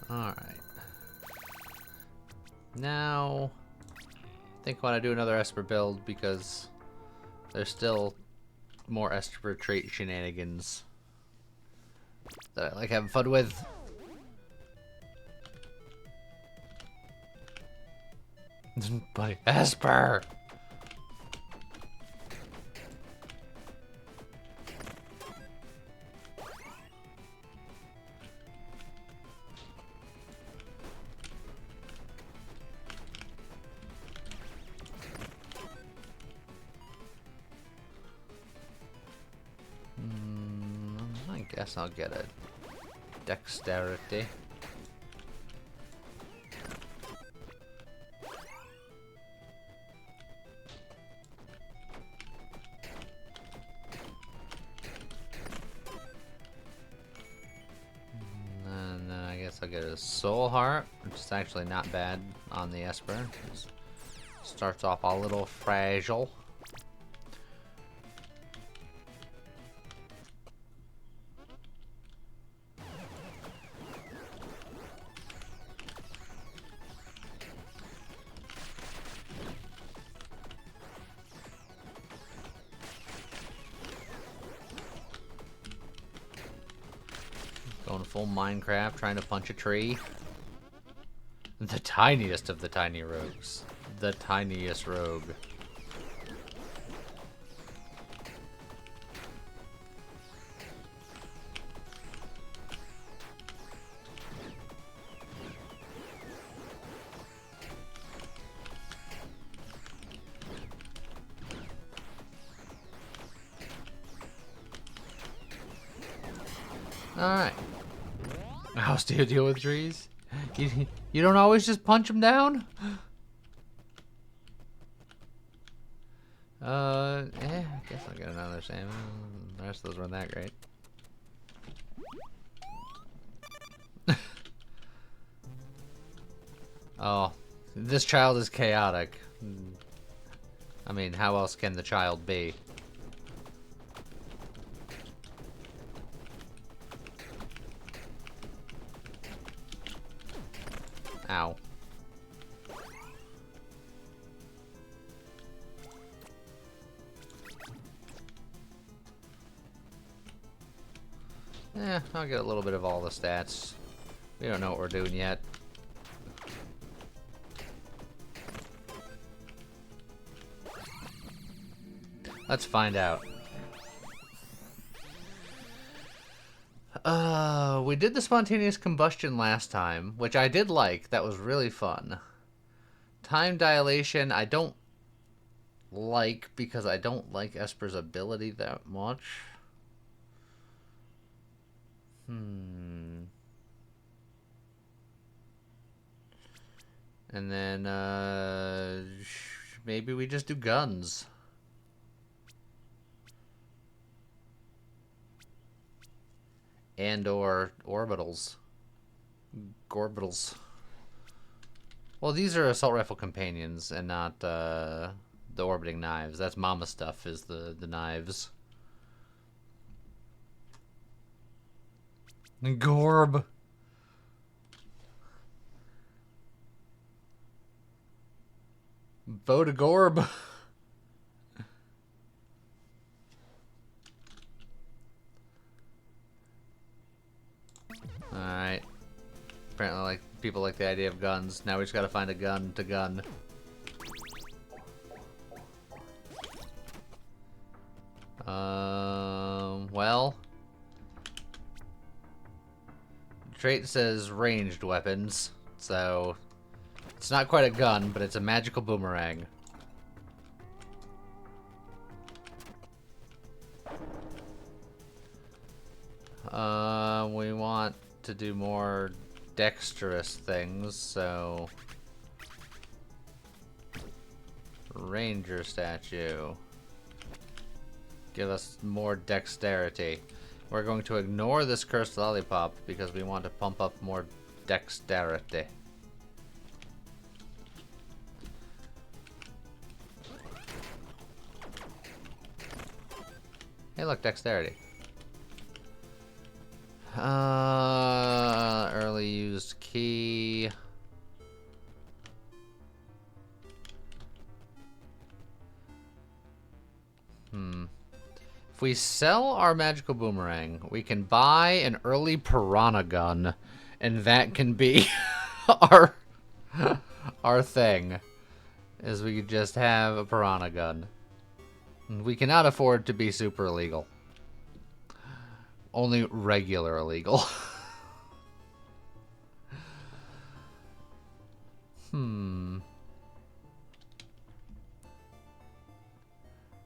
Alright. Now, I think I want to do another Esper build because there's still more Esper trait shenanigans that I like having fun with. Buddy, Esper! guess I'll get a dexterity. And then I guess I'll get a soul heart, which is actually not bad on the Esper. It starts off a little fragile. Going full Minecraft, trying to punch a tree. The tiniest of the tiny rogues. The tiniest rogue. Alright. How else do you deal with trees? You don't always just punch them down? I guess I'll get another salmon. The rest of those weren't that great. Oh, this child is chaotic. I mean, how else can the child be? Ow. I'll get a little bit of all the stats. We don't know what we're doing yet. Let's find out. We did the spontaneous combustion last time, which I did like. That was really fun. Time dilation, I don't like because I don't like Esper's ability that much. And then, maybe we just do guns. And or orbitals. Gorbitals. Well, these are assault rifle companions and not the orbiting knives. That's mama stuff is the knives. Gorb. Vote a Gorb. Alright. Apparently like people like the idea of guns. Now we just gotta find a gun to gun. Well. Trait says ranged weapons, so it's not quite a gun, but it's a magical boomerang. We want to do more dexterous things, so ranger statue. Give us more dexterity. We're going to ignore this cursed lollipop because we want to pump up more dexterity. Hey, look, dexterity. Early used key. If we sell our magical boomerang, we can buy an early piranha gun, and that can be our thing. Is we could just have a piranha gun. We cannot afford to be super illegal. Only regular illegal.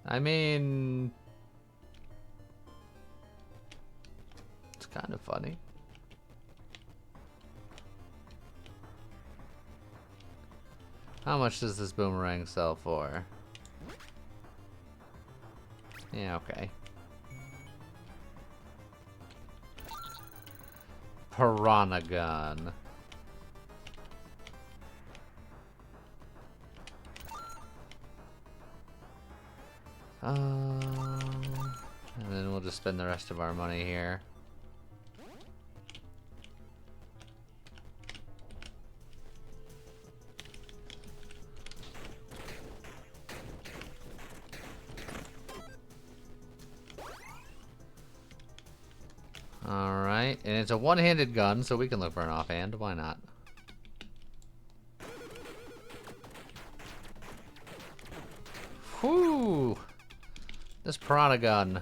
I mean, kind of funny. How much does this boomerang sell for? Yeah, okay. Piranha gun. And then we'll just spend the rest of our money here. Alright, and it's a one-handed gun, so we can look for an offhand. Why not? Whew! This piranha gun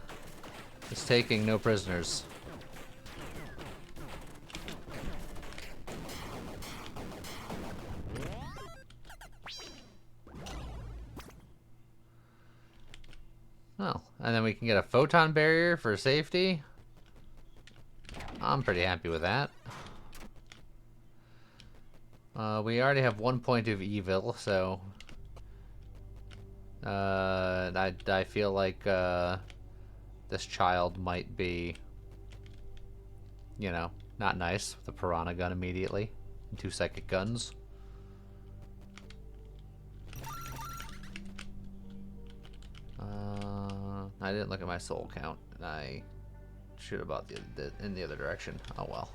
is taking no prisoners. Oh, and then we can get a photon barrier for safety. I'm pretty happy with that. We already have 1 point of evil, so I feel like this child might be, you know, not nice with a piranha gun immediately and 2 psychic guns. I didn't look at my soul count. I should have bought in the other direction. Oh well.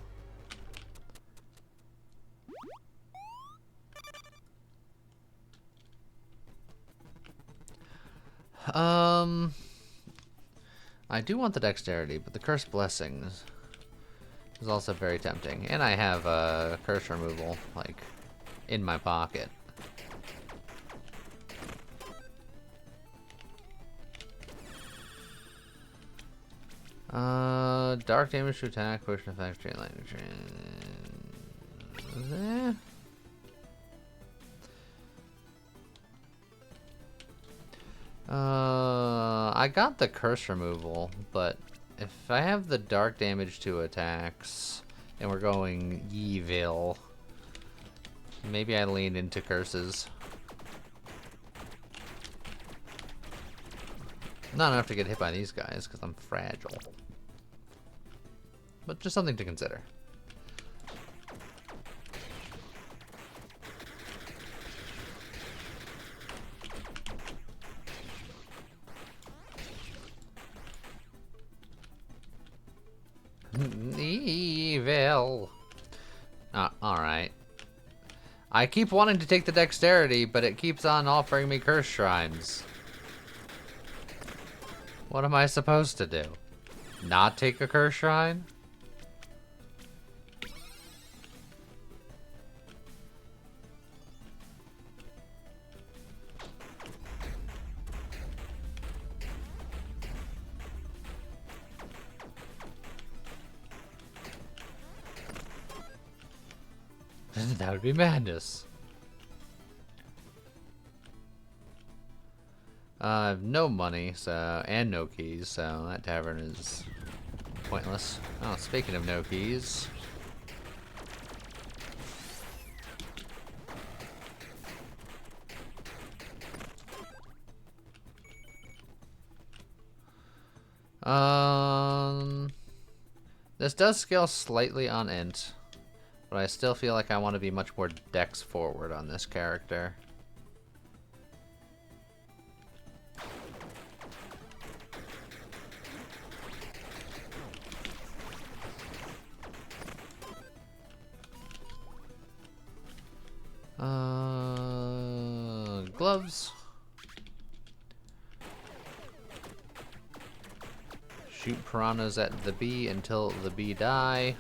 I do want the dexterity, but the curse blessings is also very tempting, and I have curse removal like in my pocket. Dark damage to attack, potion effects, chain lightning, chain. I got the curse removal, but if I have the dark damage to attacks, and we're going evil, maybe I lean into curses. Not enough to get hit by these guys, because I'm fragile. But just something to consider. Evil. Alright. I keep wanting to take the dexterity, but it keeps on offering me curse shrines. What am I supposed to do? Not take a curse shrine? That would be madness. I have no money, so, and no keys, so that tavern is pointless. Oh, speaking of no keys. This does scale slightly on int, but I still feel like I want to be much more dex forward on this character. Gloves. Shoot piranhas at the bee until the bee die.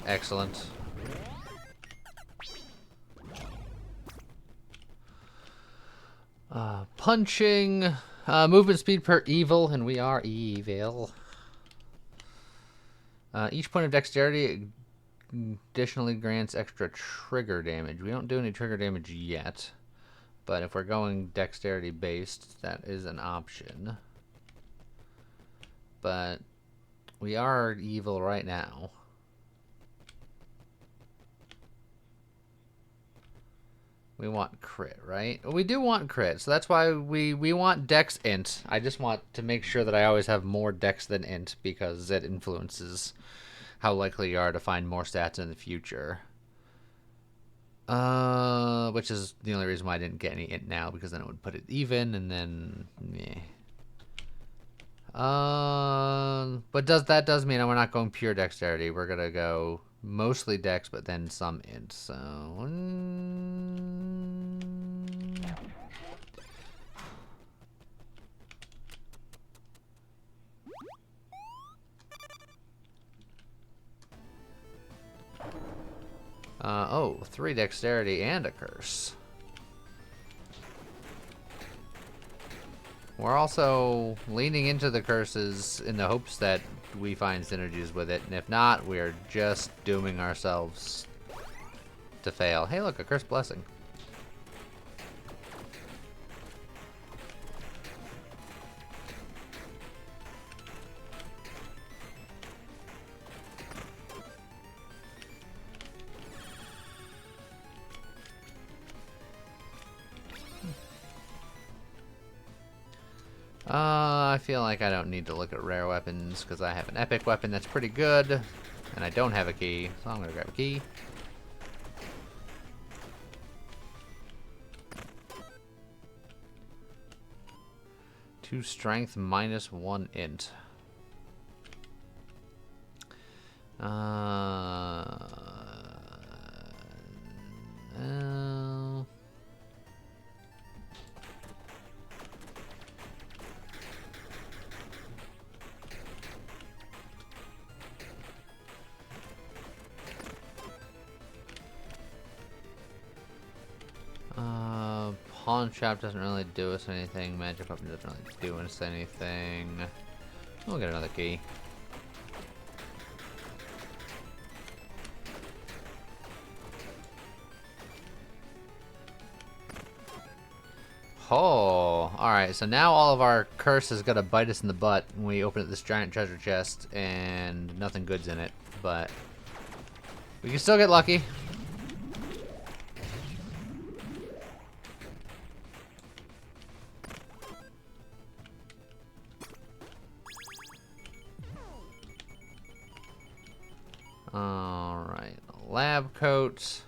Excellent. Punching. Movement speed per evil, and we are evil. Each point of dexterity additionally grants extra trigger damage. We don't do any trigger damage yet, but if we're going dexterity based, that is an option. But we are evil right now. We want crit, right? We do want crit, so that's why we want dex int. I just want to make sure that I always have more dex than int, because it influences how likely you are to find more stats in the future. Which is the only reason why I didn't get any int now, because then it would put it even, and then meh. But that does mean we're not going pure dexterity. We're gonna go mostly dex, but then some int. So oh, 3 dexterity and a curse. We're also leaning into the curses in the hopes that we find synergies with it, and if not, we're just dooming ourselves to fail. Hey, look, a cursed blessing. I feel like I don't need to look at rare weapons because I have an epic weapon that's pretty good, and I don't have a key, so I'm gonna grab a key. Two strength minus 1 int. Pawn trap doesn't really do us anything. Magic weapon doesn't really do us anything. We'll get another key. Oh, alright, so now all of our curse is gonna bite us in the butt when we open up this giant treasure chest, and nothing good's in it, but we can still get lucky. Alright, lab coat,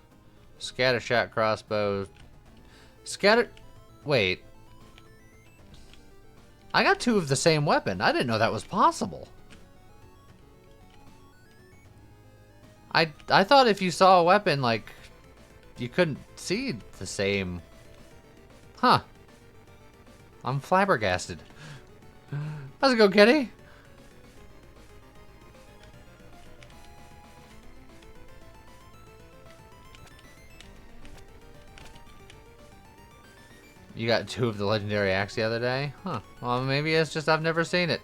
scatter shot crossbow, wait. I got 2 of the same weapon. I didn't know that was possible. I thought if you saw a weapon, like, you couldn't see the same. Huh. I'm flabbergasted. How's it go, Kitty? You got 2 of the legendary axe the other day? Huh. Well, maybe it's just I've never seen it.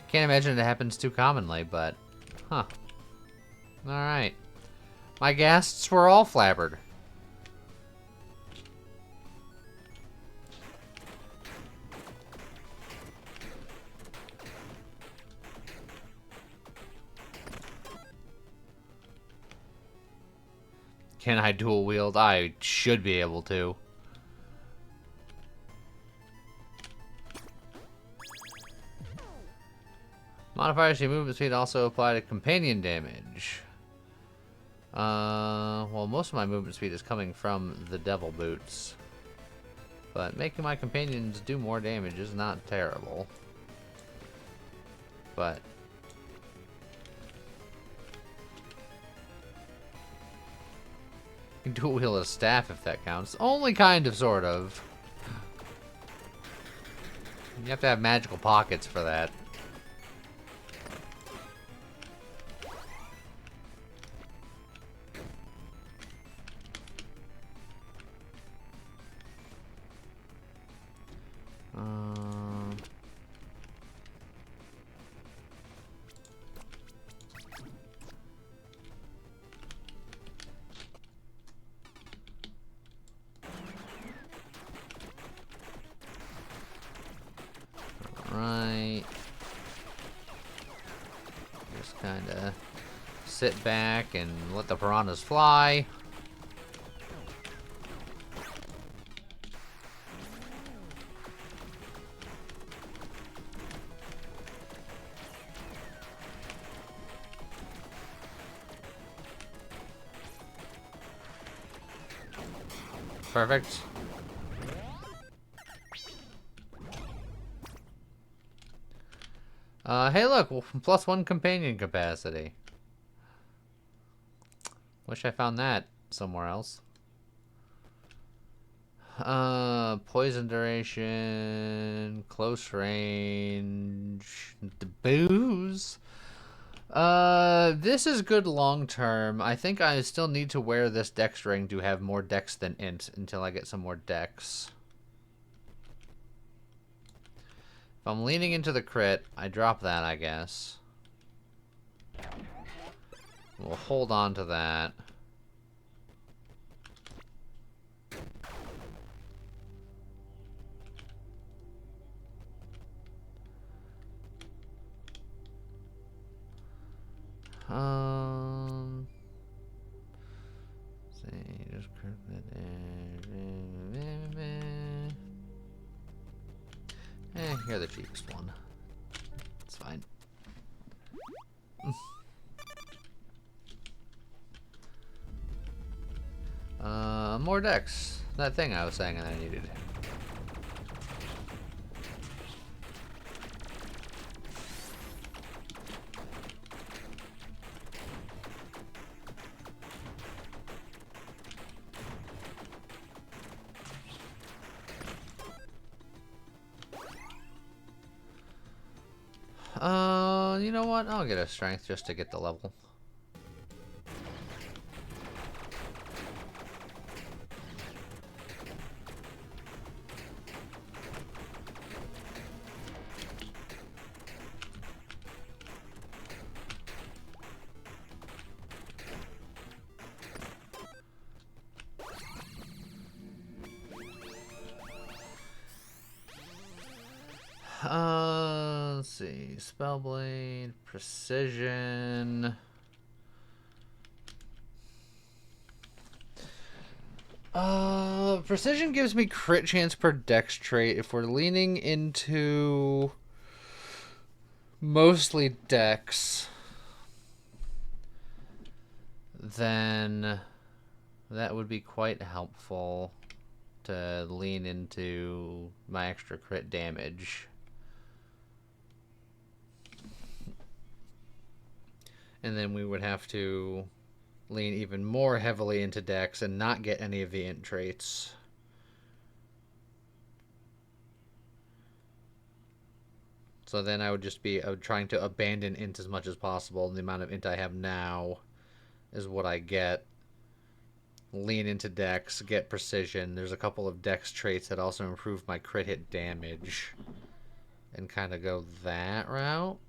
Can't imagine it happens too commonly, but... Huh. Alright. My ghasts were all flabbered. Can I dual wield? I should be able to. Modifiers to your movement speed also apply to companion damage. Well, most of my movement speed is coming from the devil boots. But making my companions do more damage is not terrible. But... you can dual wield a staff if that counts. Only kind of, sort of. You have to have magical pockets for that. kind of sit back and let the piranhas fly. Perfect. Hey look, +1 companion capacity. Wish I found that somewhere else. Poison duration, close range, the booze. This is good long term. I think I still need to wear this dex ring to have more dex than int until I get some more dex. If I'm leaning into the crit, I drop that, I guess. We'll hold on to that. See, just you're the cheapest one. It's fine. More dex. That thing I was saying I needed. You know what? I'll get a strength just to get the level. Let's see. Spellblade, precision. Precision gives me crit chance per dex trait. If we're leaning into mostly dex, then that would be quite helpful to lean into my extra crit damage. And then we would have to lean even more heavily into dex and not get any of the int traits. So then I would just be trying to abandon int as much as possible, and the amount of int I have now is what I get. Lean into dex, get precision. There's a couple of dex traits that also improve my crit hit damage, and kind of go that route.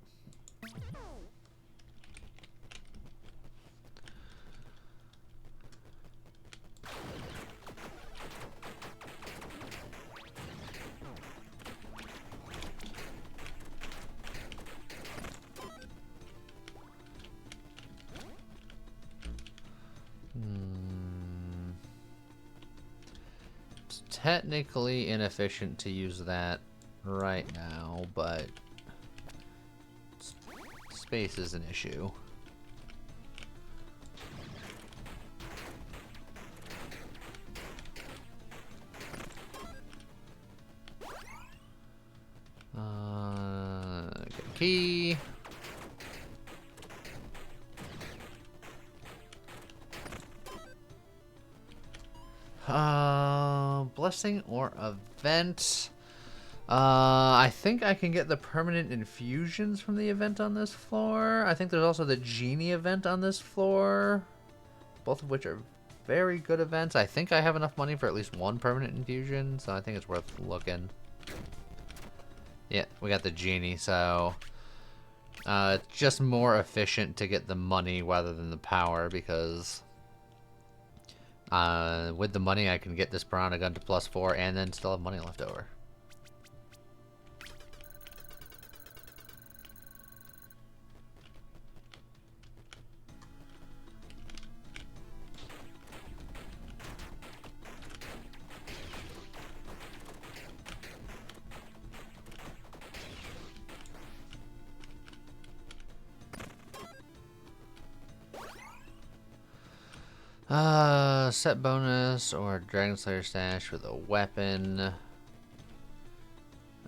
It's technically inefficient to use that right now, but space is an issue. Get a key. Blessing or event. I think I can get the permanent infusions from the event on this floor. I think there's also the genie event on this floor, both of which are very good events. I think I have enough money for at least one permanent infusion, so I think it's worth looking. Yeah, we got the genie, so it's just more efficient to get the money rather than the power, because with the money I can get this piranha gun to +4 and then still have money left over. Set bonus or Dragon Slayer stash with a weapon.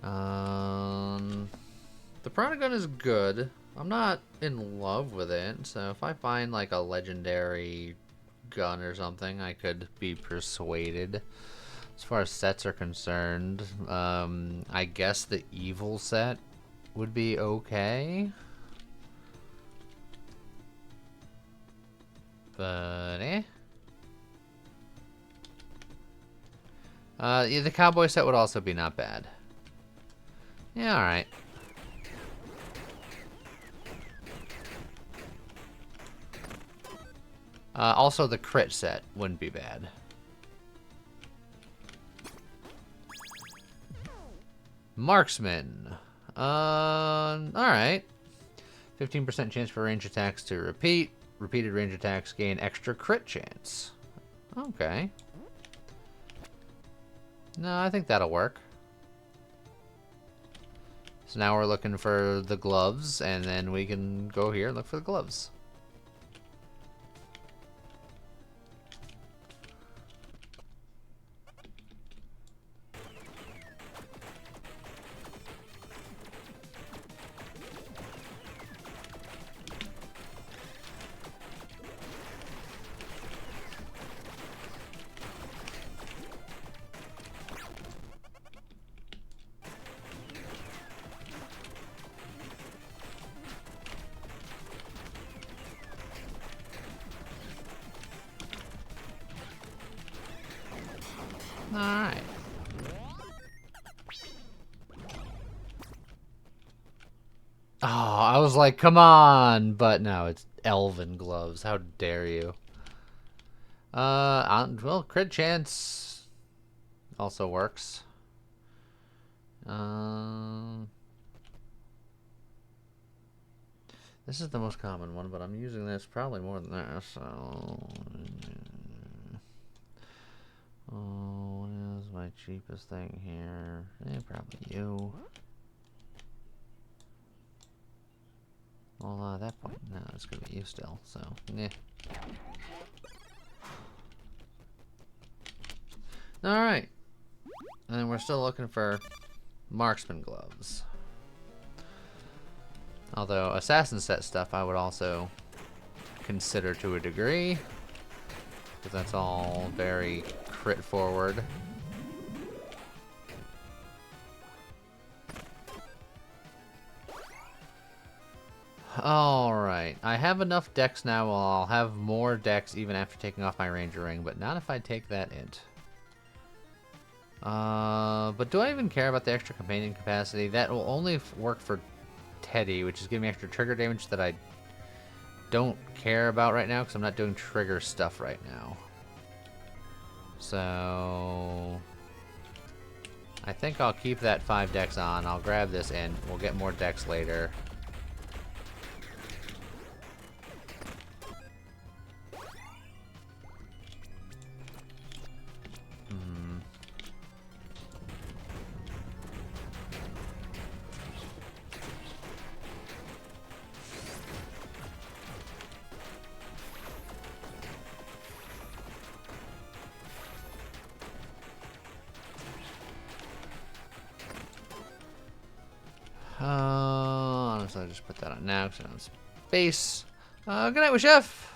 The Piranha Gun is good. I'm not in love with it, so if I find like a legendary gun or something, I could be persuaded. As far as sets are concerned, I guess the evil set would be okay. But yeah, the cowboy set would also be not bad. Yeah, alright. Also, the crit set wouldn't be bad. Marksman. Alright. 15% chance for range attacks to repeat. Repeated range attacks gain extra crit chance. Okay. No, I think that'll work. So now we're looking for the gloves, and then we can go here and look for the gloves. Alright. Oh, I was like, come on! But no, it's elven gloves. How dare you? Well, crit chance also works. This is the most common one, but I'm using this probably more than this, so... Oh, what is my cheapest thing here? Probably you. Well, at that point, no, it's gonna be you still, so, yeah. Alright. And we're still looking for marksman gloves. Although, assassin set stuff I would also consider to a degree. Because that's all very crit forward. Alright, I have enough decks now. Well, I'll have more decks even after taking off my ranger ring, but not if I take that int. But do I even care about the extra companion capacity? That will only work for Teddy, which is giving me extra trigger damage that I don't care about right now because I'm not doing trigger stuff right now. So I think I'll keep that 5 decks on. I'll grab this and we'll get more decks later. Honestly, I'll just put that on now because I don't have space. Good night, chef.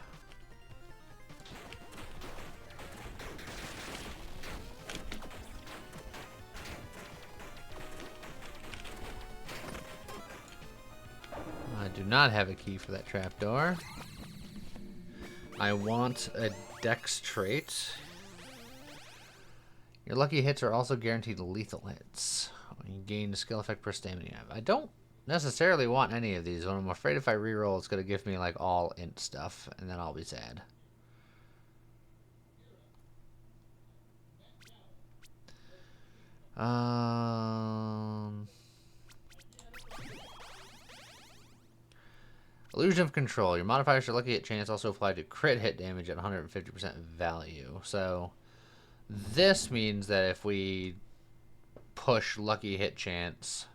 I do not have a key for that trapdoor. I want a dex trait. Your lucky hits are also guaranteed lethal hits. You gain a skill effect per stamina you have. I don't necessarily want any of these, but I'm afraid if I reroll, it's going to give me like all int stuff, and then I'll be sad. Illusion of control. Your modifiers for lucky hit chance also apply to crit hit damage at 150% value. So this means that if we push lucky hit chance,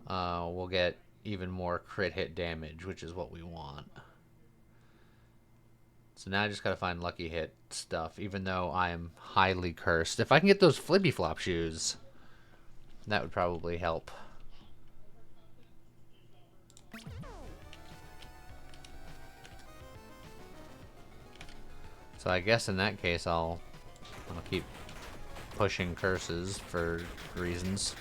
we'll get even more crit hit damage, which is what we want. So now I just gotta find lucky hit stuff, even though I am highly cursed. If I can get those flippy flop shoes, that would probably help. So I guess in that case I'll keep pushing curses for reasons.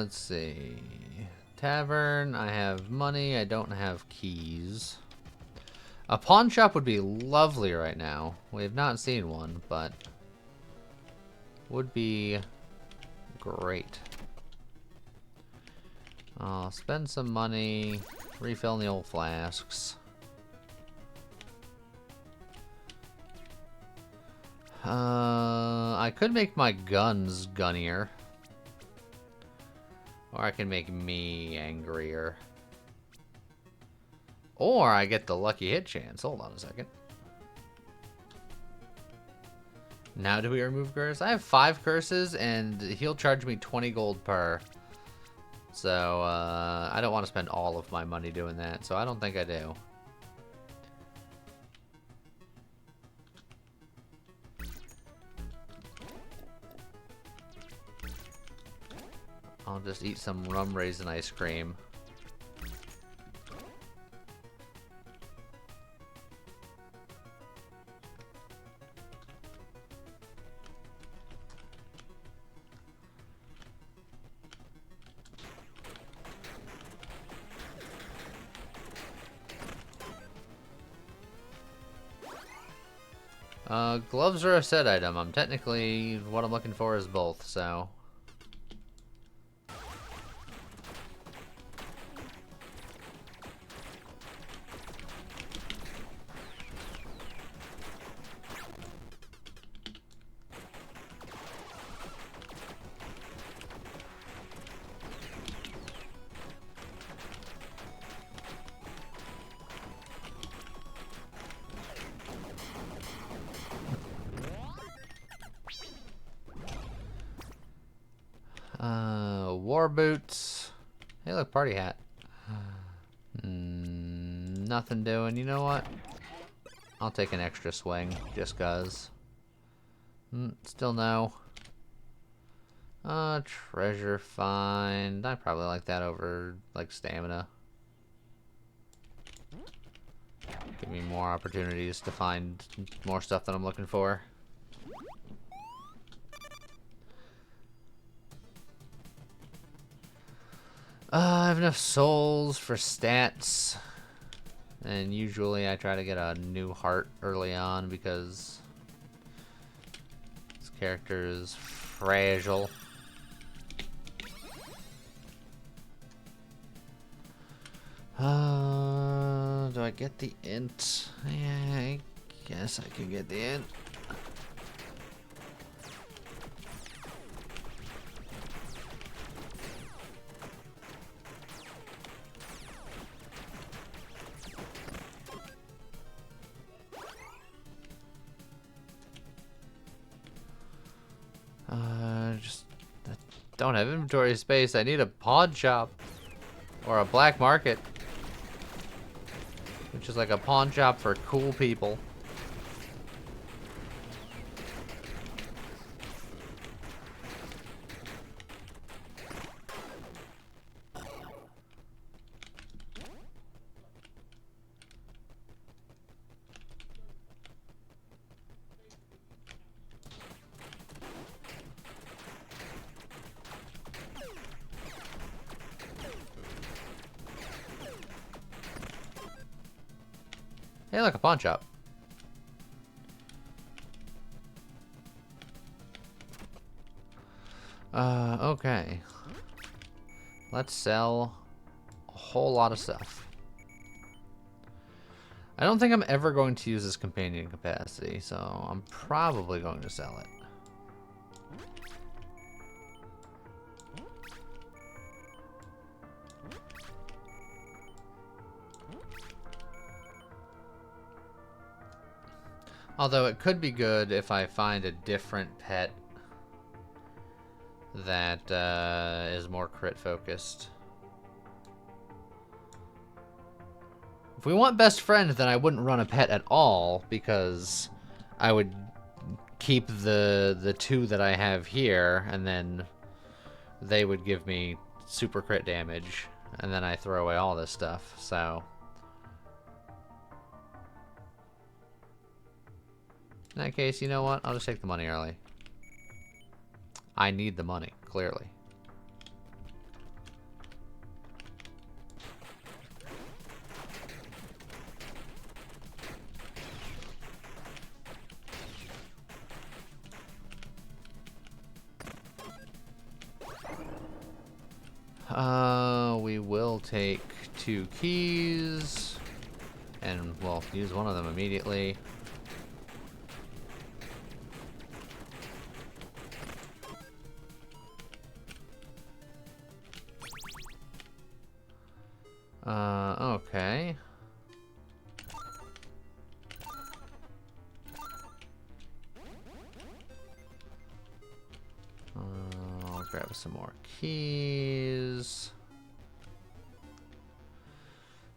Let's see. Tavern, I have money, I don't have keys. A pawn shop would be lovely right now. We have not seen one, but would be great. I'll spend some money, refilling the old flasks. I could make my guns gunnier. Or I can make me angrier. Or I get the lucky hit chance. Hold on a second. Now do we remove curse? I have 5 curses and he'll charge me 20 gold per. So I don't want to spend all of my money doing that. So I don't think I do. I'll just eat some rum raisin ice cream. Gloves are a set item. I'm technically, what I'm looking for is both, so. War boots. Hey, look, party hat. Nothing doing. You know what? I'll take an extra swing, just cause. Still no. Treasure find. I probably like that over, like, stamina. Give me more opportunities to find more stuff that I'm looking for. I have enough souls for stats. And usually I try to get a new heart early on because this character is fragile. Do I get the int? Yeah, I guess I can get the int. Just I don't have inventory space. I need a pawn shop or a black market, which is like a pawn shop for cool people. Hey, look, a pawn shop. Okay. Let's sell a whole lot of stuff. I don't think I'm ever going to use this companion capacity, so I'm probably going to sell it. Although it could be good if I find a different pet that is more crit focused. If we want best friend, then I wouldn't run a pet at all, because I would keep the two that I have here, and then they would give me super crit damage, and then I throw away all this stuff, so... In that case, you know what? I'll just take the money early. I need the money, clearly. We will take 2 keys, and we'll use one of them immediately. Okay. I'll grab some more keys.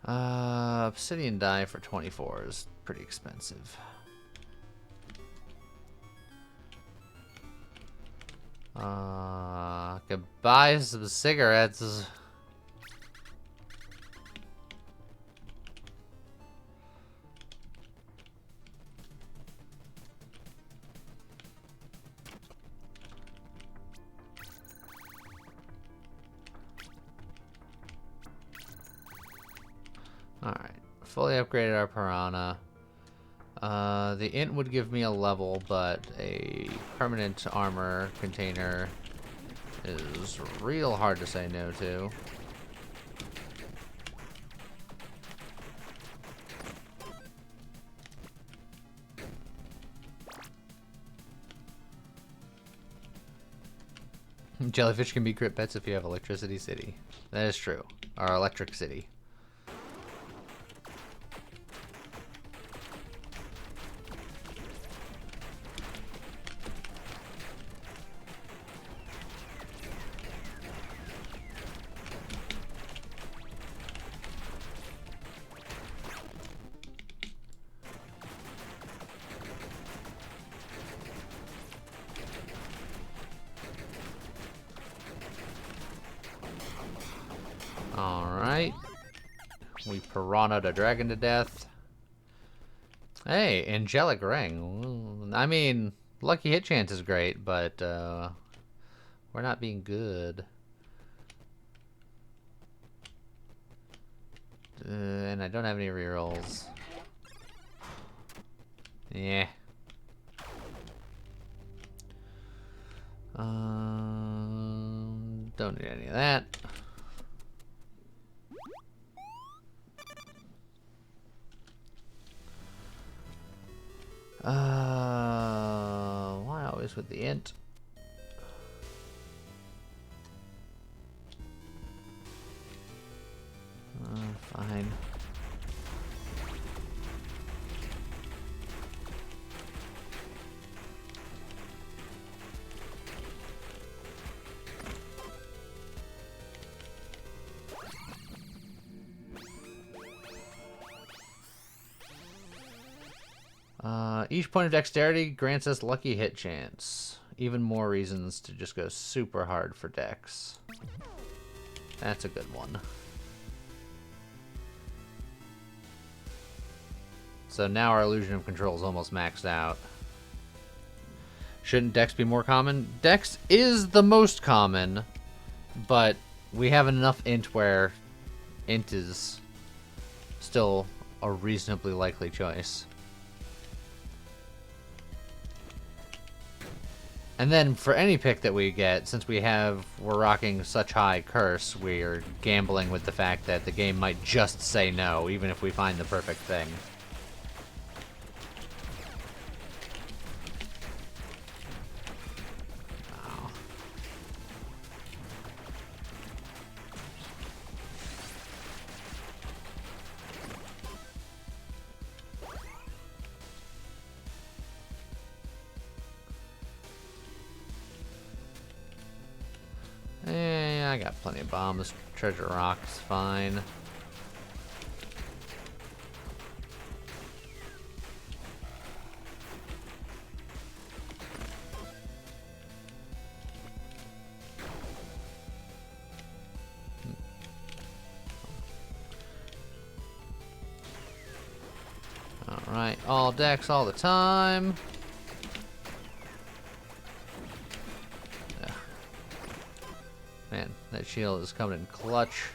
Obsidian dye for 24 is pretty expensive. Could buy some cigarettes. Alright, fully upgraded our piranha. The int would give me a level, but a permanent armor container is real hard to say no to. Jellyfish can be crit pets if you have Electricity City. That is true. Or Electric City. Alright. We piranha'd a dragon to death. Hey, angelic ring. I mean, lucky hit chance is great, but we're not being good. And I don't have any rerolls. Yeah. Don't need any of that. Why always with the int? Fine. Each point of dexterity grants us lucky hit chance. Even more reasons to just go super hard for dex. That's a good one. So now our illusion of control is almost maxed out. Shouldn't dex be more common? Dex is the most common, but we have enough int where int is still a reasonably likely choice. And then for any pick that we get, since we're rocking such high curse, we're gambling with the fact that the game might just say no, even if we find the perfect thing. I got plenty of bombs. Treasure rock's fine. Alright, all decks all the time. Ugh. Man, that shield is coming in clutch.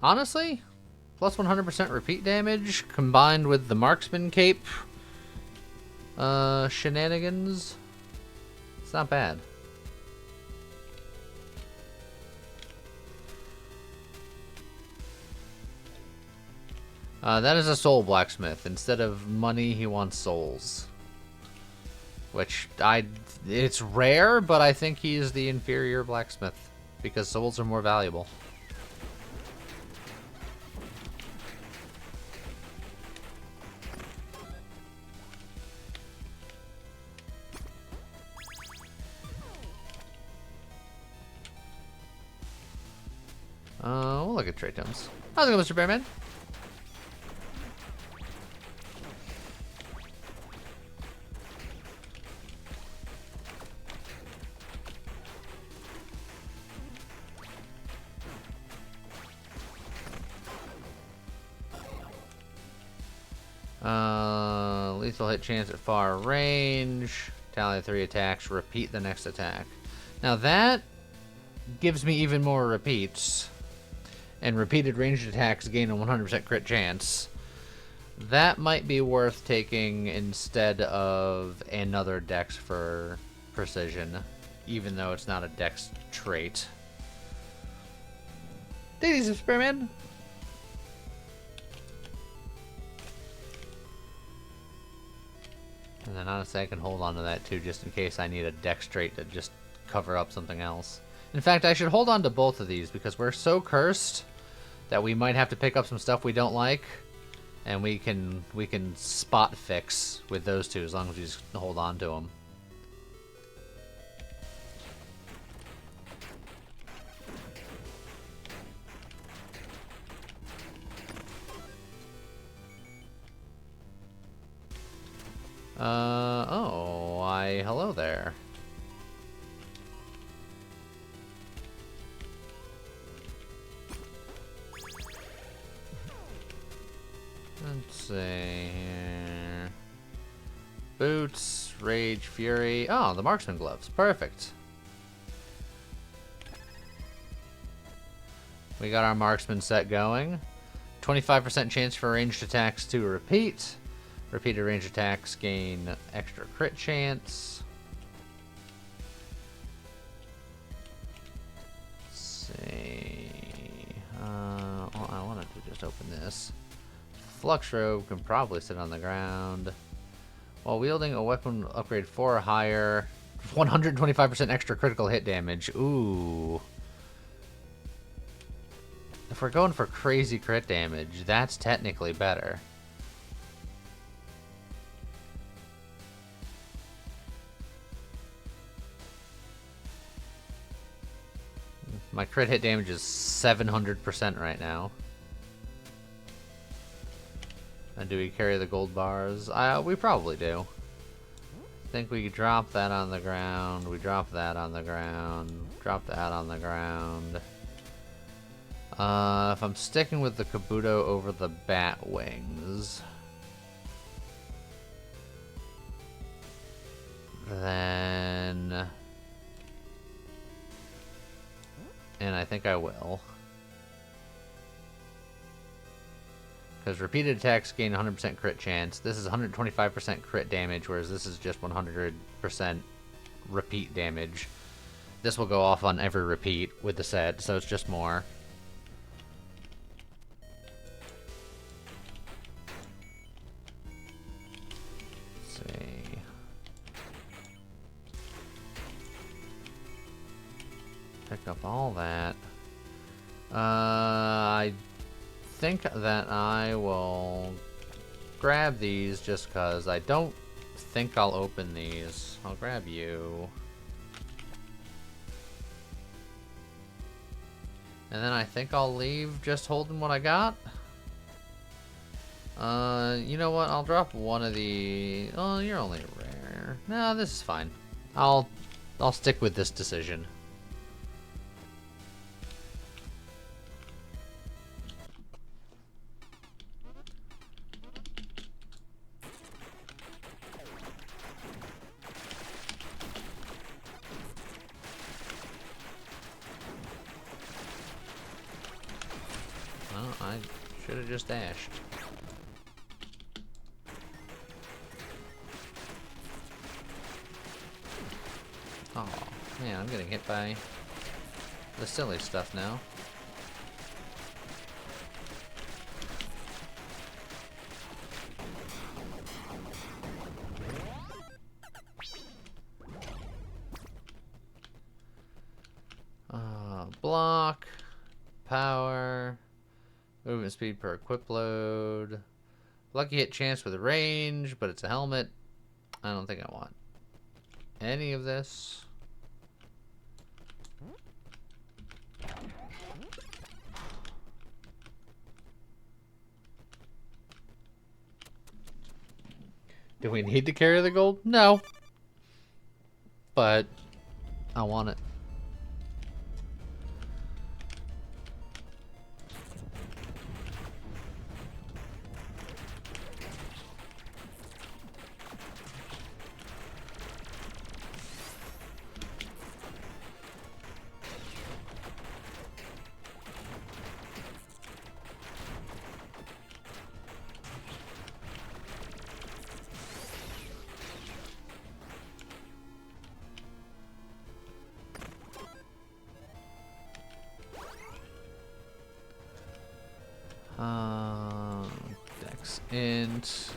Honestly, plus 100% repeat damage combined with the marksman cape shenanigans. It's not bad. That is a soul blacksmith. Instead of money, he wants souls. Which, it's rare, but I think he is the inferior blacksmith. Because souls are more valuable. We'll look at trade tomes. How's it going, Mr. Bearman? Lethal hit chance at far range. Tally 3 attacks. Repeat the next attack. Now that gives me even more repeats. And repeated ranged attacks gain a 100% crit chance. That might be worth taking instead of another dex for precision. Even though it's not a dex trait. Daisies of Spearman! And then honestly I can hold on to that too just in case I need a dex trait to just cover up something else. In fact, I should hold on to both of these because we're so cursed that we might have to pick up some stuff we don't like, and we can spot fix with those two as long as we just hold on to them. Oh, why, hello there. Let's see here. Boots, Rage, Fury. Oh, the marksman gloves. Perfect. We got our marksman set going. 25% chance for ranged attacks to repeat. Repeated ranged attacks gain extra crit chance. Let's see. Well, I wanted to just open this. Flux Robe can probably sit on the ground. While wielding a weapon upgrade 4 or higher, 125% extra critical hit damage. Ooh. If we're going for crazy crit damage, that's technically better. My crit hit damage is 700% right now. And do we carry the gold bars? We probably do. I think we drop that on the ground. We drop that on the ground. Drop that on the ground. If I'm sticking with the Kabuto over the bat wings, then... And I think I will. Because repeated attacks gain 100% crit chance. This is 125% crit damage, whereas this is just 100% repeat damage. This will go off on every repeat with the set, so it's just more. Let's see. pick up all that. I think that I will grab these just because I don't think I'll open these. I'll grab you. And then I think I'll leave just holding what I got. You know what? I'll drop one of the... Oh, you're only rare. No, this is fine. I'll stick with this decision. Well, I should have just dashed. Oh, man, I'm getting hit by the silly stuff now. Block, power, movement speed per equip load, lucky hit chance with range, but it's a helmet. I don't think I want any of this. Do we need to carry the gold? No. But I want it. Dex int.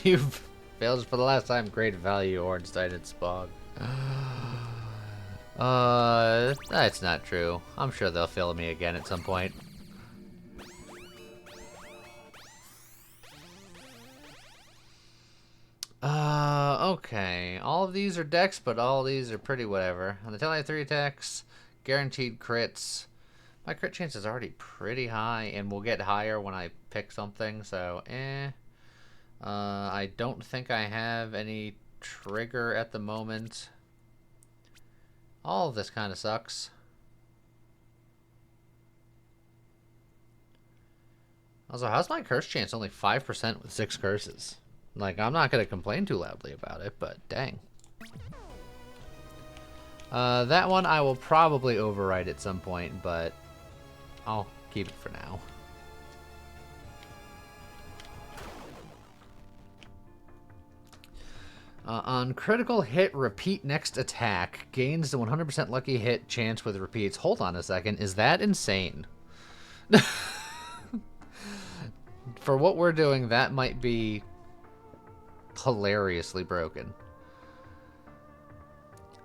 You've failed for the last time. Great value, orange-sided spog. That's not true. I'm sure they'll fail me again at some point. Okay. All of these are dex, but all of these are pretty whatever. On the tail, I have 3 attacks, guaranteed crits. My crit chance is already pretty high, and will get higher when I pick something, so I don't think I have any trigger at the moment. All of this kind of sucks. Also, how's my curse chance only 5% with 6 curses? Like, I'm not going to complain too loudly about it, but dang. That one I will probably overwrite at some point, but I'll keep it for now. On critical hit, repeat next attack. Gains the 100% lucky hit chance with repeats. Hold on a second. Is that insane? For what we're doing, that might be hilariously broken.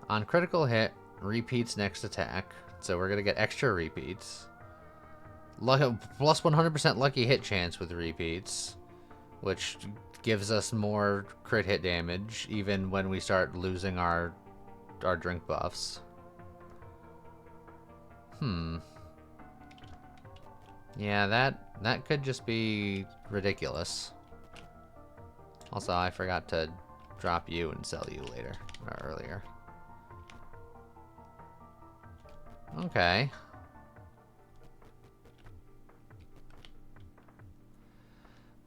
On critical hit, repeats next attack. So we're going to get extra repeats. Plus 100% lucky hit chance with repeats, which gives us more crit hit damage even when we start losing our drink buffs. Yeah, that could just be ridiculous. Also, I forgot to drop you and sell you later or earlier. Okay.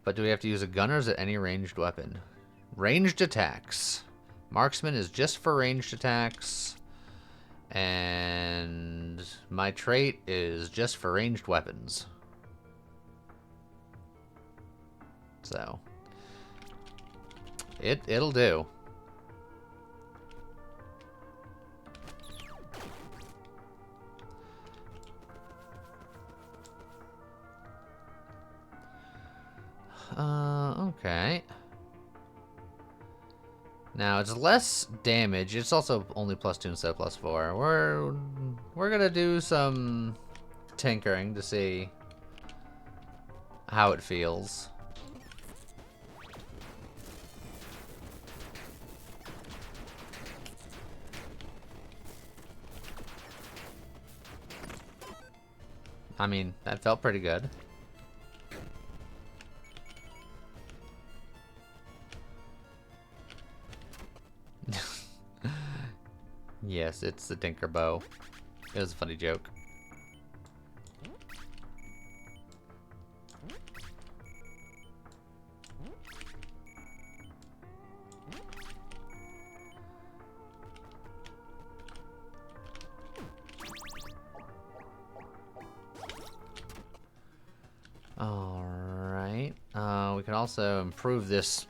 But do we have to use a gun, or is it any ranged weapon? Ranged attacks. Marksman is just for ranged attacks. And my trait is just for ranged weapons. So it'll do. Now it's less damage. It's also only +2 instead of +4. We're gonna do some tinkering to see how it feels. I mean, that felt pretty good. Yes, it's the Tinker Bow. It was a funny joke. Alright. We can also improve this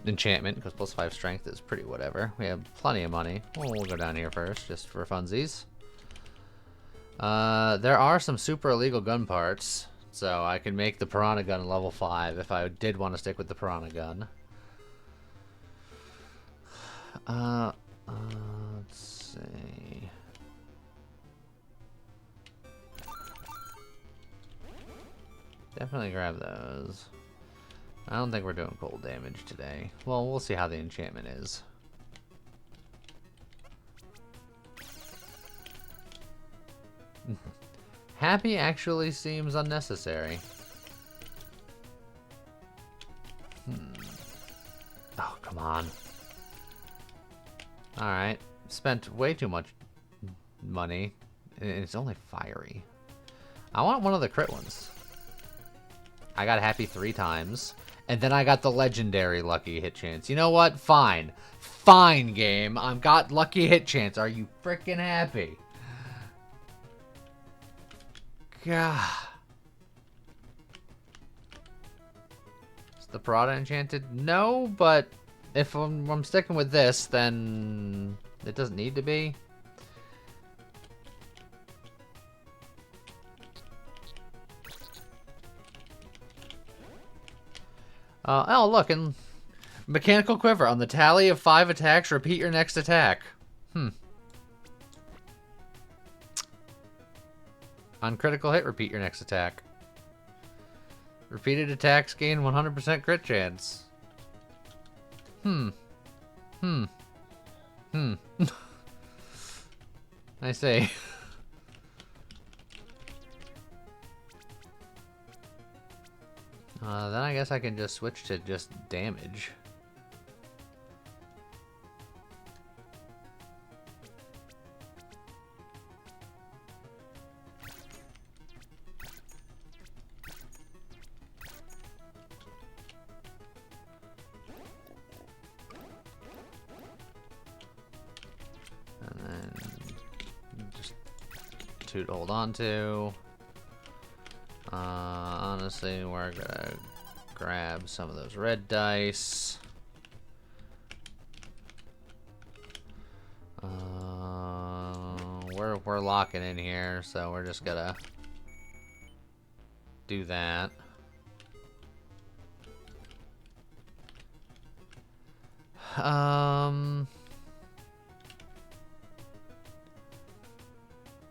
enchantment, because +5 strength is pretty whatever. We have plenty of money. Well, we'll go down here first, just for funsies. There are some super illegal gun parts, so I can make the piranha gun level 5 if I did want to stick with the piranha gun. Let's see. Definitely grab those. I don't think we're doing cold damage today. Well, we'll see how the enchantment is. Happy actually seems unnecessary. Oh, come on. Alright. Spent way too much money. And it's only fiery. I want one of the crit ones. I got happy 3 times. And then I got the legendary lucky hit chance. You know what? Fine. Fine, game. I've got lucky hit chance. Are you freaking happy? God. Is the Prada enchanted? No, but if I'm sticking with this, then it doesn't need to be. Oh, look, and mechanical quiver. On the tally of 5 attacks, repeat your next attack. On critical hit, repeat your next attack. Repeated attacks gain 100% crit chance. I see. Then I guess I can just switch to just damage. And then just 2 to hold on to. Honestly, we're gonna grab some of those red dice. We're locking in here, so we're just gonna do that.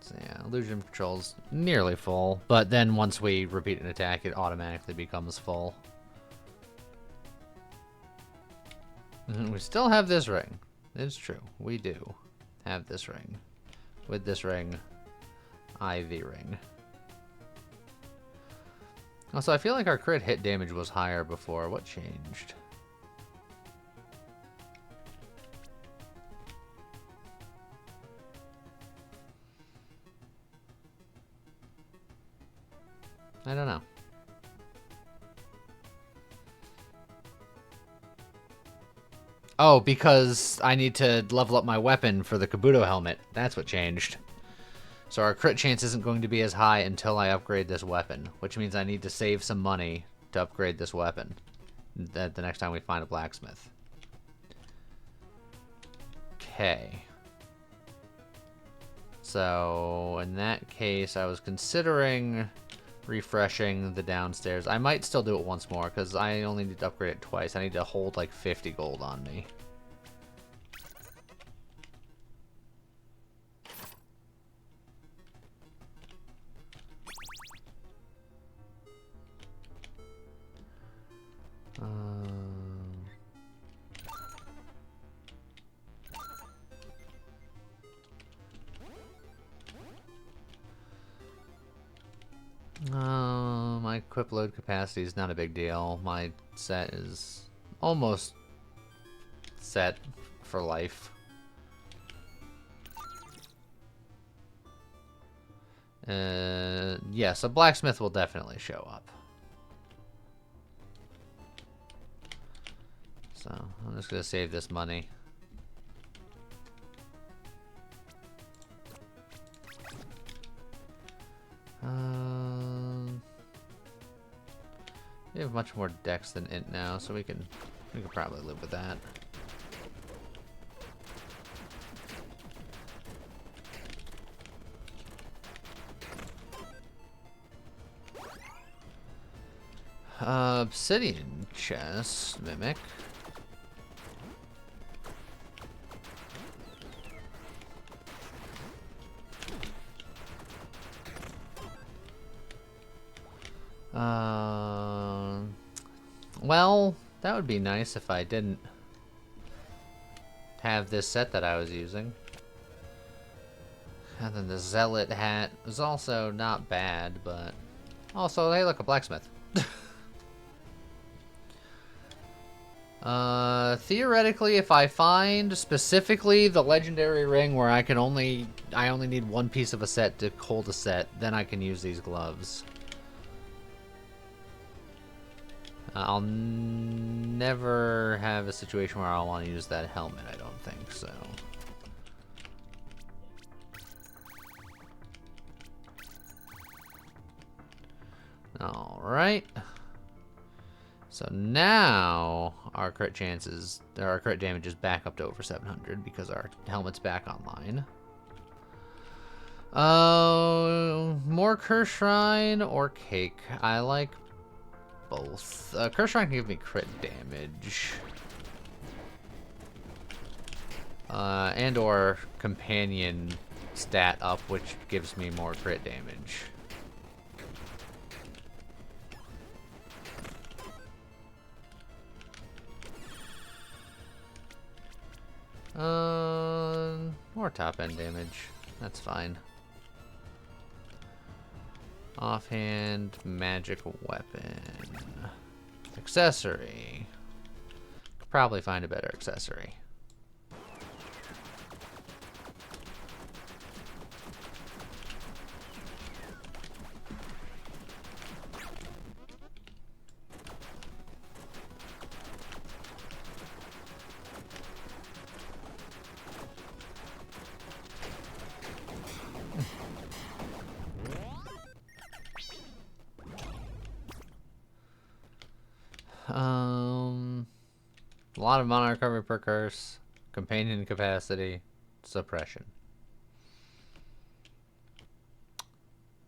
So yeah, illusion control's nearly full, but then once we repeat an attack, it automatically becomes full. We still have this ring. It's true, we do have this ring. With this ring, Ivy ring. Also, I feel like our crit hit damage was higher before. What changed? I don't know. Oh, because I need to level up my weapon for the Kabuto helmet. That's what changed. So our crit chance isn't going to be as high until I upgrade this weapon, which means I need to save some money to upgrade this weapon the next time we find a blacksmith. Okay. So in that case, I was considering refreshing the downstairs. I might still do it once more because I only need to upgrade it twice. I need to hold like 50 gold on me. My equip load capacity is not a big deal. My set is almost set for life. Yes, a blacksmith will definitely show up. So, I'm just going to save this money. We have much more dex than int now, so we can probably live with that. Obsidian chest, mimic. Well, that would be nice if I didn't have this set that I was using. And then the zealot hat is also not bad, but also, hey, look, a blacksmith. Theoretically, if I find specifically the legendary ring where I only need one piece of a set to hold a set, then I can use these gloves. I'll never have a situation where I'll want to use that helmet, I don't think, so. Alright. So now our crit chances, or our crit damage is back up to over 700 because our helmet's back online. More Curse Shrine or Cake? I like both. Curse Shrine can give me crit damage. And or companion stat up, which gives me more crit damage. More top end damage. That's fine. Offhand magic weapon. Accessory. Could probably find a better accessory. A lot of mana recovery per curse, companion capacity, suppression.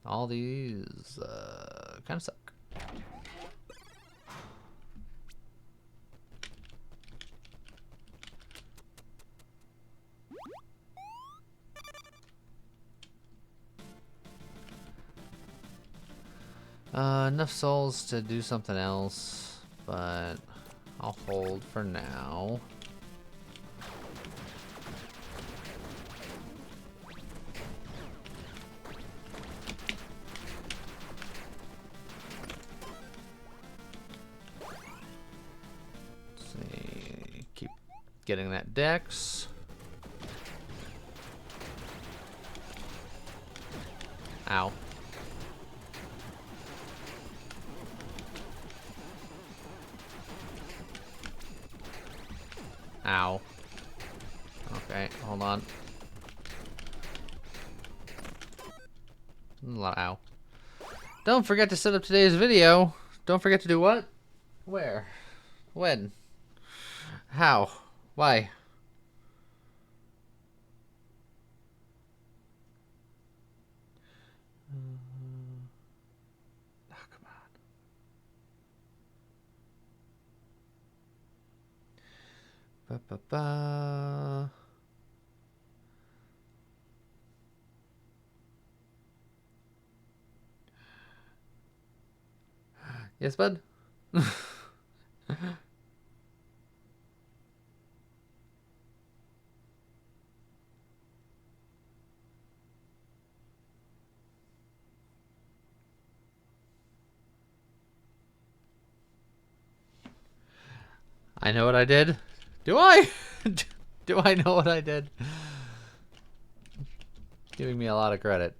All these kind of suck. Enough souls to do something else, but I'll hold for now. Let's see, keep getting that dex. Ow. Ow. Okay, hold on. A lot of ow. Don't forget to set up today's video. Don't forget to do what? Where? When? How? Why? Ba-ba-ba. Yes, bud? I know what I did. Do I? Do I know what I did? Giving me a lot of credit.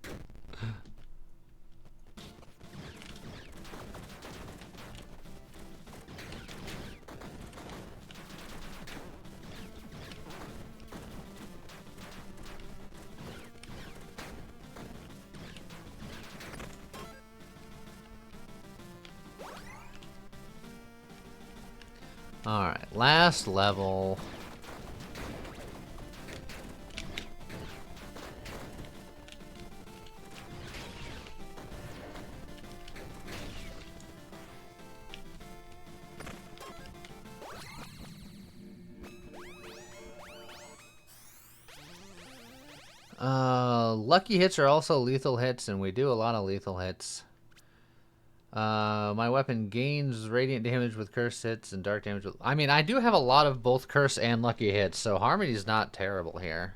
Alright, last level. Lucky hits are also lethal hits, and we do a lot of lethal hits. My weapon gains radiant damage with curse hits and dark damage with... I mean, I do have a lot of both curse and lucky hits, so Harmony's not terrible here.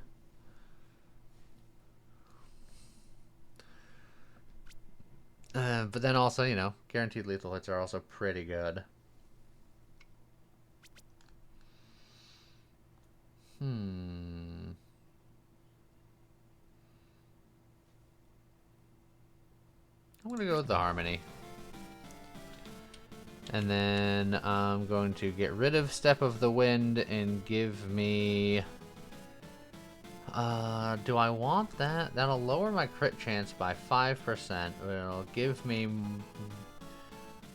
But then also, you know, guaranteed lethal hits are also pretty good. I'm going to go with the Harmony. And then I'm going to get rid of Step of the Wind and give me... do I want that? That'll lower my crit chance by 5%, but it'll give me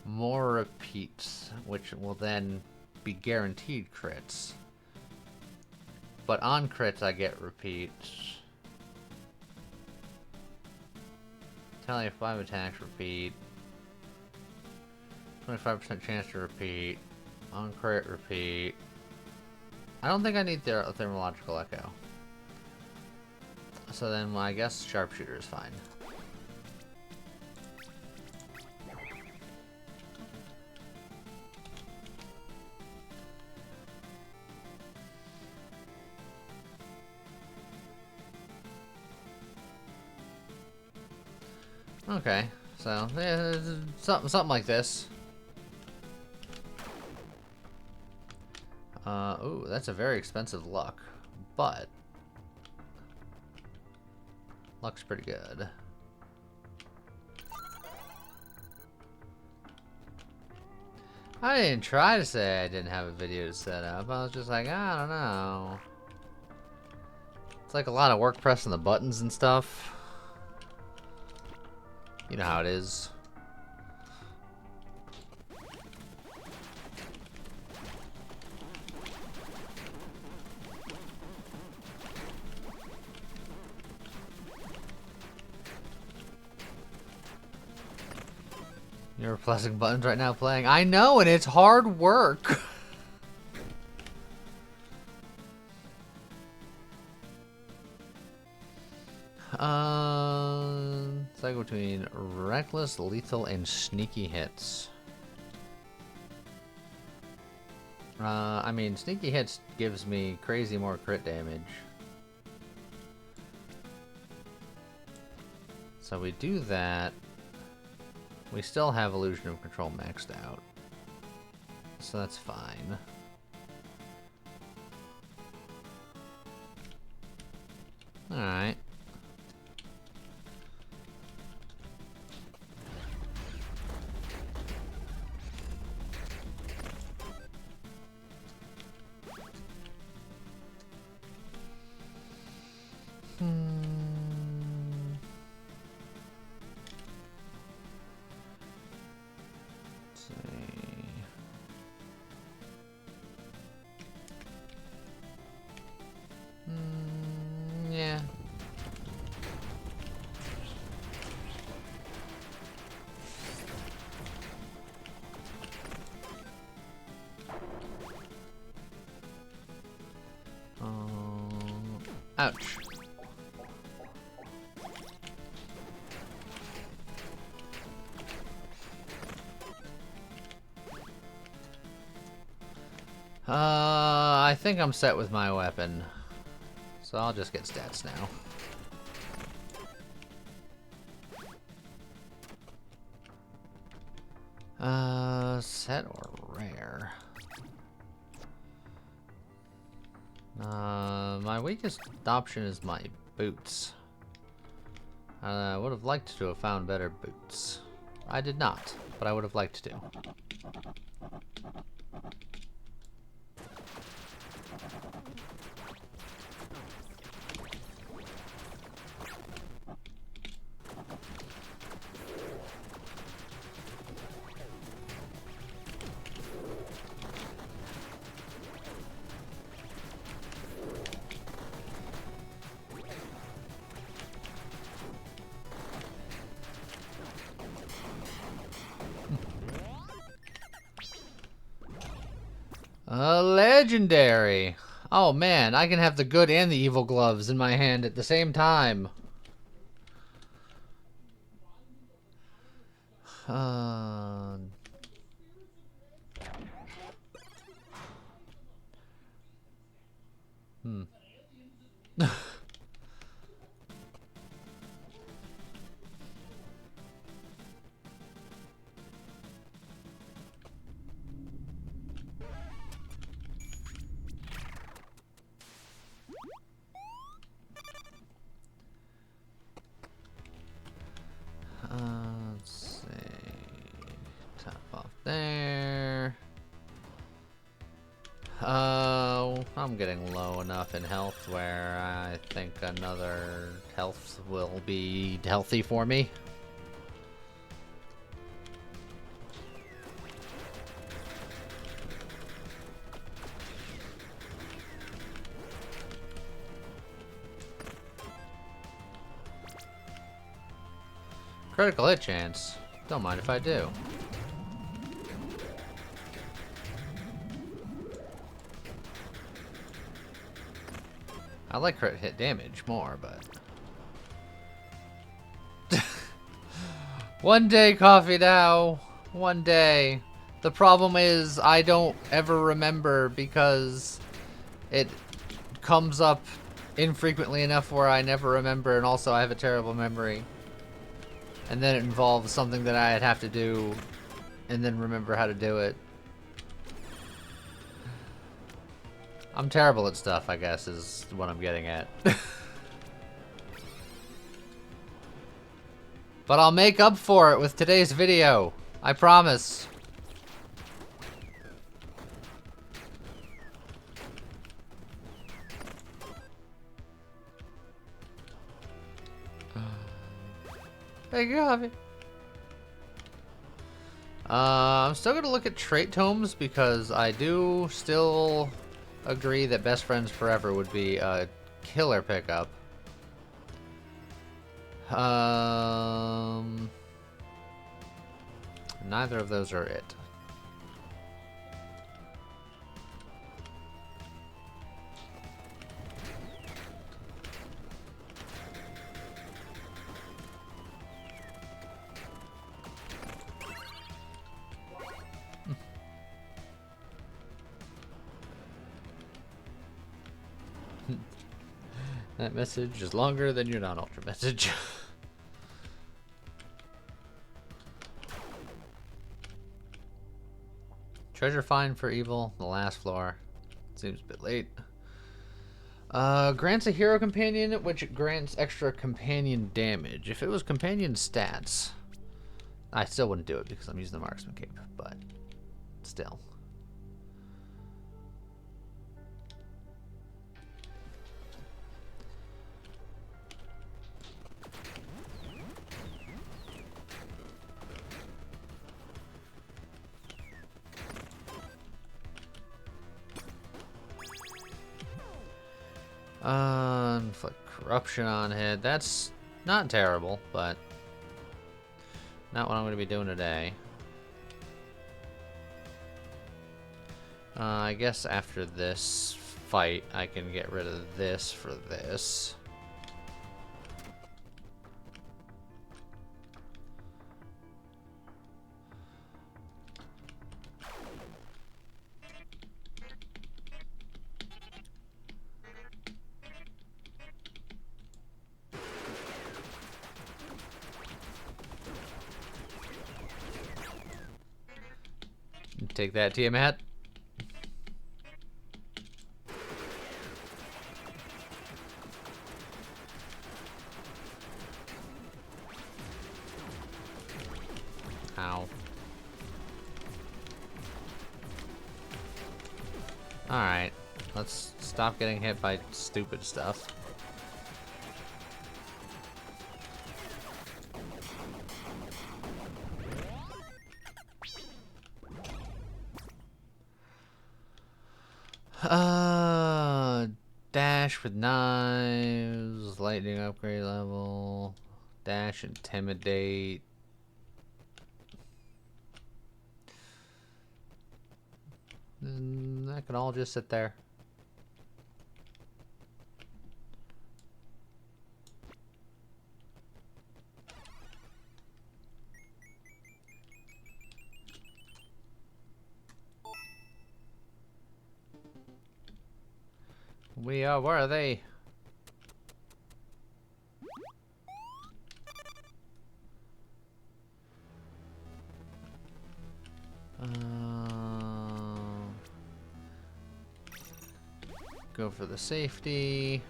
more repeats, which will then be guaranteed crits. But on crits, I get repeats. Tally of 5 attacks, repeat. 25% chance to repeat. On crit, repeat. I don't think I need the thermological echo. So then, well, I guess sharpshooter is fine. Okay, so yeah, something like this. Ooh, that's a very expensive luck, but luck's pretty good. I didn't try to say I didn't have a video to set up. I was just like, I don't know. It's like a lot of work pressing the buttons and stuff. You know how it is. You're pressing buttons right now playing. I know, and it's hard work. Cycle between reckless, lethal, and sneaky hits. I mean, sneaky hits gives me crazy more crit damage. So we do that. We still have Illusion of Control maxed out. So that's fine. Alright. Yeah. Ouch. I think I'm set with my weapon. So I'll just get stats now. Set or rare? My weakest option is my boots. I would have liked to have found better boots. I did not, but I would have liked to. Legendary. Oh man, I can have the good and the evil gloves in my hand at the same time. Let's see. Top off there. I'm getting low enough in health where I think another health will be healthy for me. Critical hit chance. Don't mind if I do. I like crit hit damage more, but... One day, Coffee Now. One day. The problem is I don't ever remember because it comes up infrequently enough where I never remember, and also I have a terrible memory. And then it involves something that I'd have to do and then remember how to do it. I'm terrible at stuff, I guess, is what I'm getting at. But I'll make up for it with today's video. I promise. Thank you, Javi. I'm still gonna look at trait tomes because I do still agree that Best Friends Forever would be a killer pickup. Neither of those are it. That message is longer than your non-ultra message. Treasure find for evil, the last floor. Seems a bit late. Grants a hero companion, which grants extra companion damage. If it was companion stats, I still wouldn't do it because I'm using the marksman cape, but still. Inflict corruption on hit. That's not terrible, but not what I'm going to be doing today. I guess after this fight, I can get rid of this for this. Take that, Tiamat. Ow. Alright. Let's stop getting hit by stupid stuff. Dash with knives, lightning upgrade level, dash intimidate. That can all just sit there. Where are they? Go for the safety.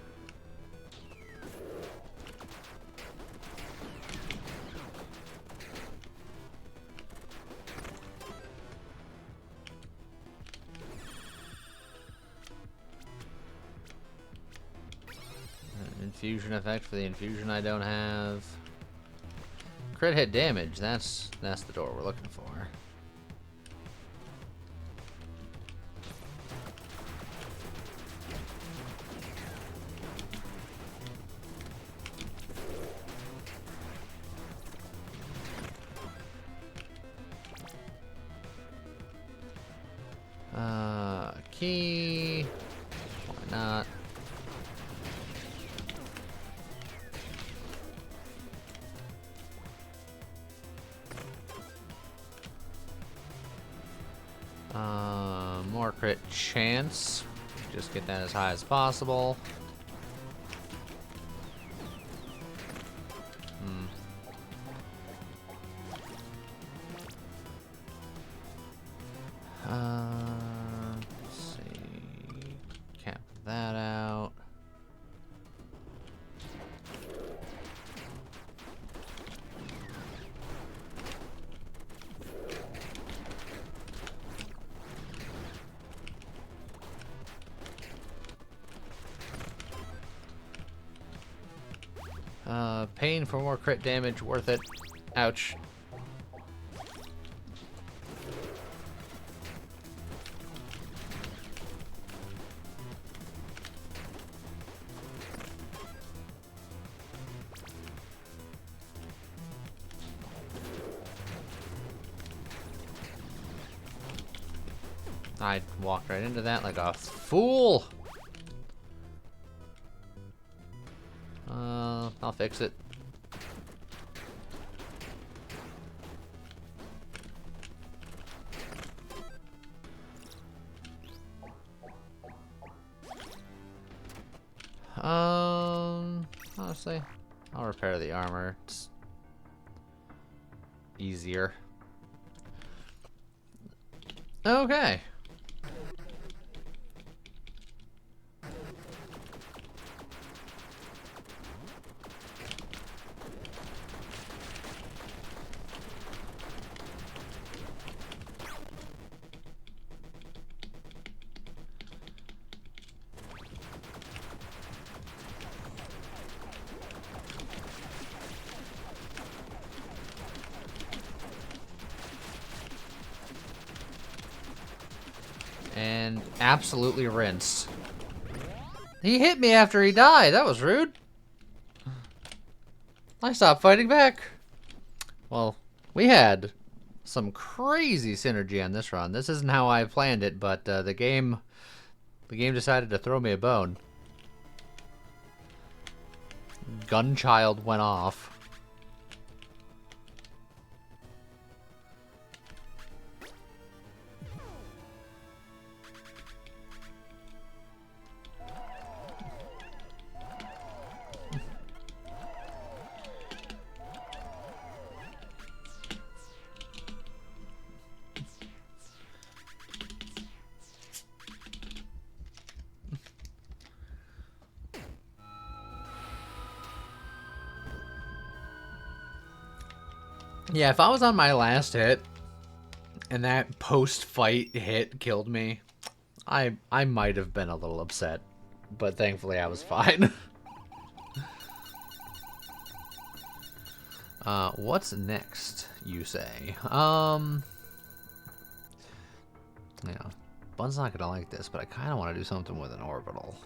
Infusion effect for the infusion I don't have. Crit hit damage, that's the door we're looking for. Key. Why not? More crit chance. Just get that as high as possible. Let's see. Cap that out. Paying for more crit damage, worth it. Ouch. I walked right into that like a fool. I'll fix it. Honestly, I'll repair the armor. It's easier. Okay. And absolutely rinsed. He hit me after he died. That was rude. I stopped fighting back. Well, we had some crazy synergy on this run. This isn't how I planned it, but the game The game decided to throw me a bone. Gunchild went off. Yeah, if I was on my last hit and that post-fight hit killed me, I might have been a little upset. But thankfully I was fine. What's next, you say? Yeah, Bun's not gonna like this, but I kind of want to do something with an orbital.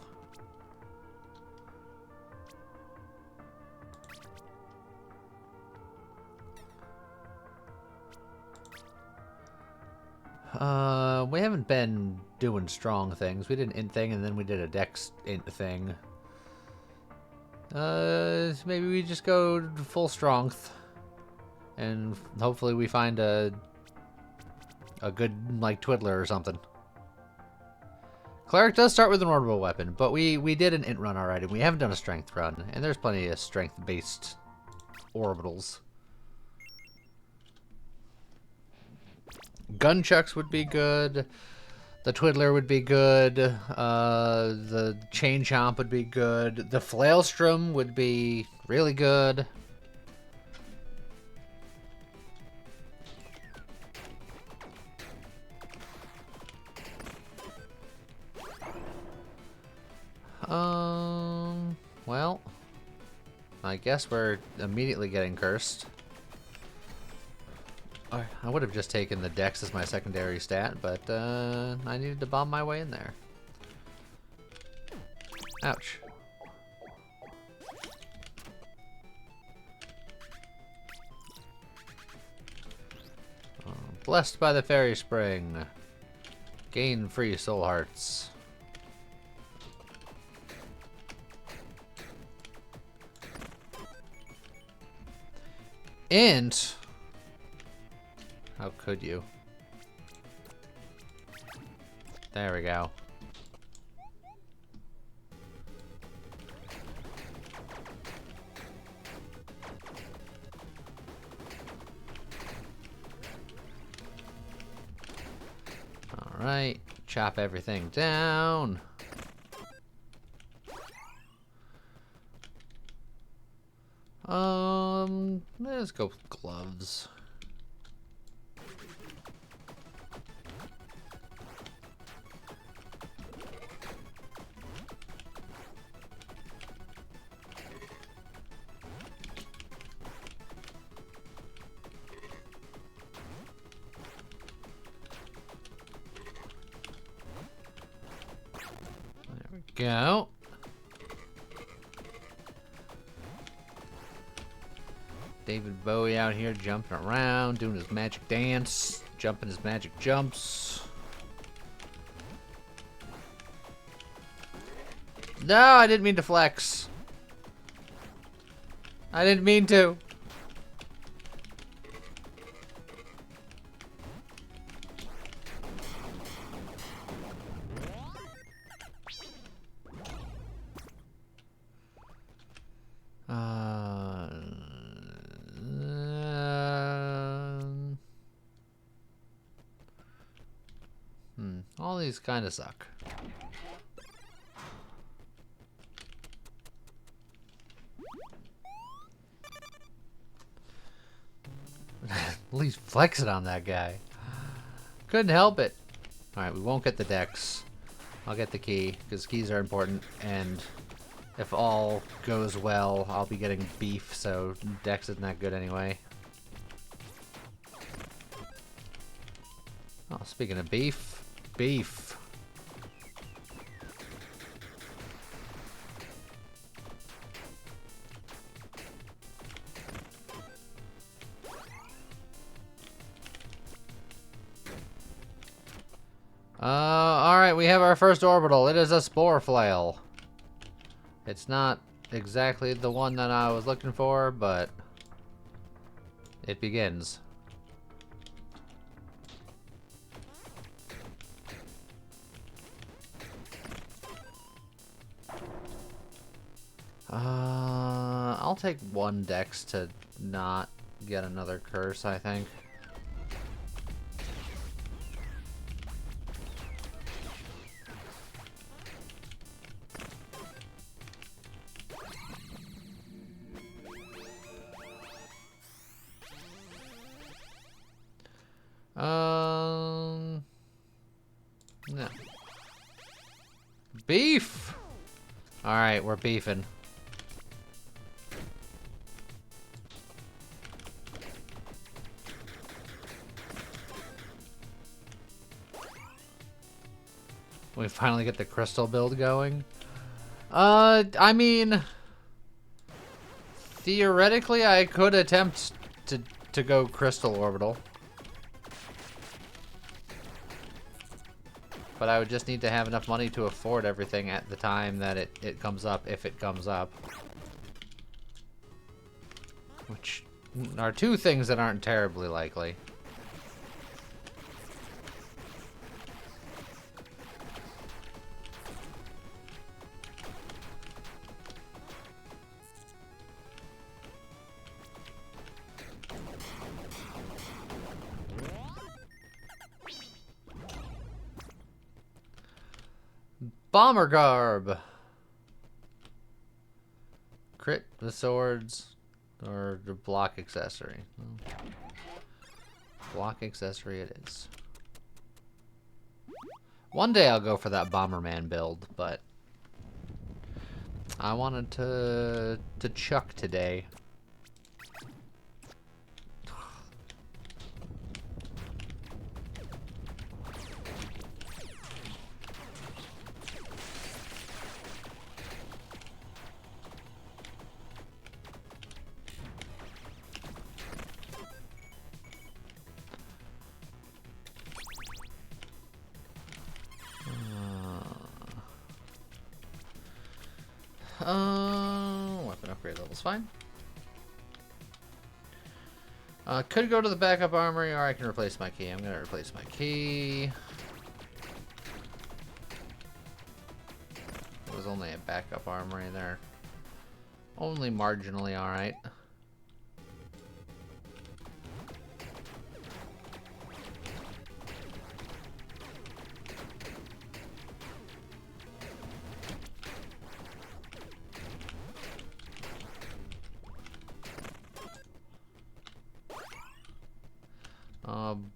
We haven't been doing strong things. We did an int thing, and then we did a dex int thing. Maybe we just go full strength, and hopefully we find a good, like, twiddler or something. Cleric does start with an orbital weapon, but we did an int run already. We haven't done a strength run, and there's plenty of strength-based orbitals. Gunchucks would be good. The Twiddler would be good. The Chain Chomp would be good. The Flailstrom would be really good. Well, I guess we're immediately getting cursed. I would have just taken the dex as my secondary stat, but I needed to bomb my way in there. Ouch. Blessed by the fairy spring. Gain free soul hearts. Int. How could you? There we go. All right, chop everything down. Let's go with gloves. Go. David Bowie out here jumping around, doing his magic dance, jumping his magic jumps. No, I didn't mean to flex. I didn't mean to. All these kind of suck. At least flex it on that guy. Couldn't help it. Alright, we won't get the dex. I'll get the key, because keys are important, and if all goes well, I'll be getting beef, so dex isn't that good anyway. Oh, speaking of beef, beef. Alright, Alright, we have our first orbital. It is a spore flail. It's not exactly the one that I was looking for, but it begins. I'll take 1 dex to not get another curse, I think. No. Beef! Alright, we're beefing. We finally get the crystal build going. I mean, theoretically, I could attempt to go crystal orbital. But I would just need to have enough money to afford everything at the time that it comes up, if it comes up. Which are 2 things that aren't terribly likely. Bomber garb. Crit the swords or the block accessory. Block accessory it is. One day I'll go for that Bomberman build, but I wanted to chuck today. Weapon upgrade level's fine. Could go to the backup armory, or I can replace my key. I'm gonna replace my key. It was only a backup armory there. Only marginally alright.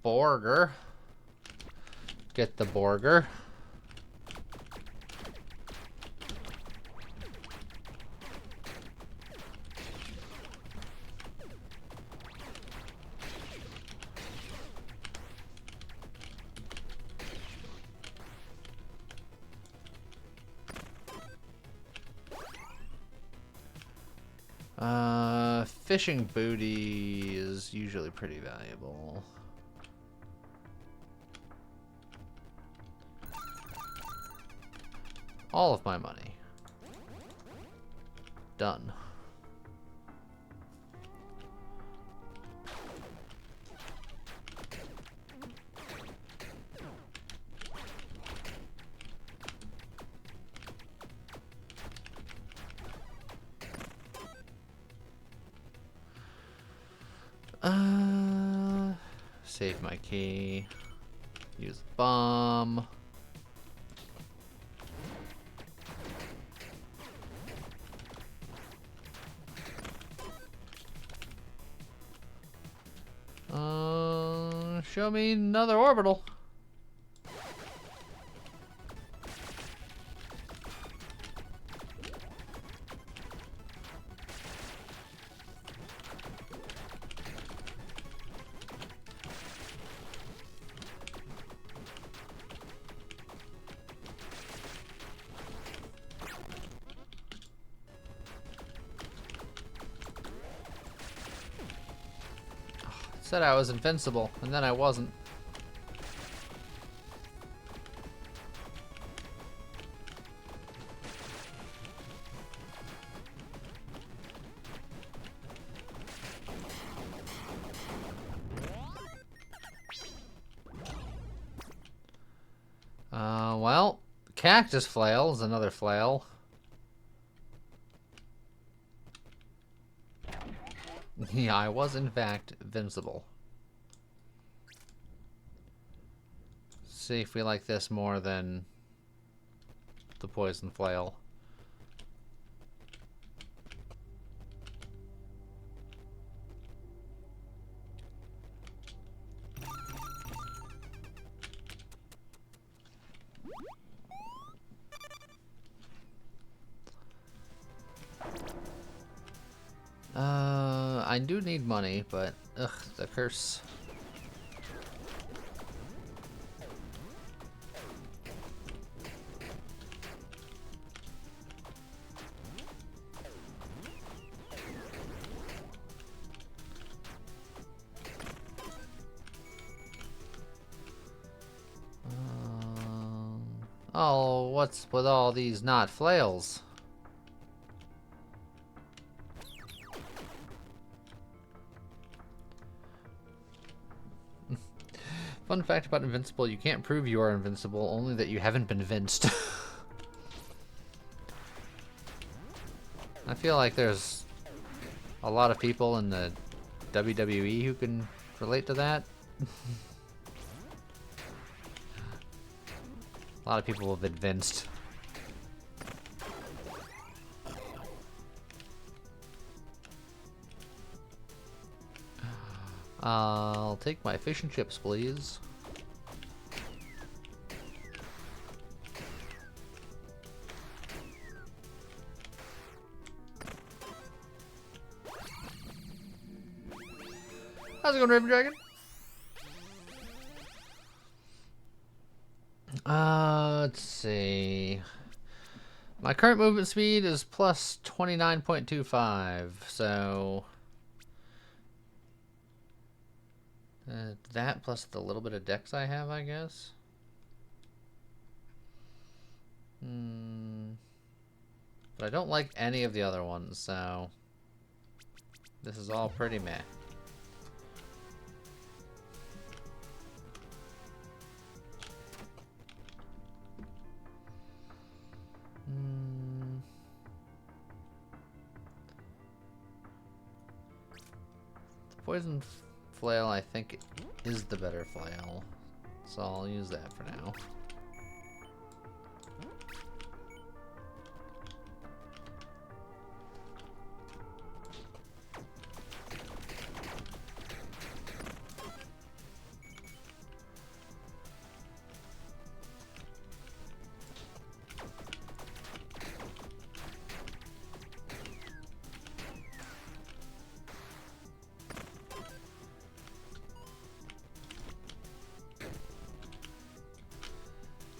Borger. Get the Borger. Fishing booty is usually pretty valuable. All of my money. Done. Save my key. Use the bomb. Show me another orbital. Said I was invincible, and then I wasn't. Well, cactus flail is another flail. Yeah, I was in fact invincible. See if we like this more than the poison flail. I do need money, but ugh, the curse. Oh, what's with all these not flails? Fun fact about invincible, you can't prove you are invincible, only that you haven't been vinced. I feel like there's a lot of people in the WWE who can relate to that. A lot of people have been vinced. I'll take my fish and chips, please. How's it going, Raven Dragon? Let's see. My current movement speed is plus 29.25, so that plus the little bit of dex I have, I guess. But I don't like any of the other ones, so this is all pretty meh. The poison flail, I think, is the better flail, so I'll use that for now.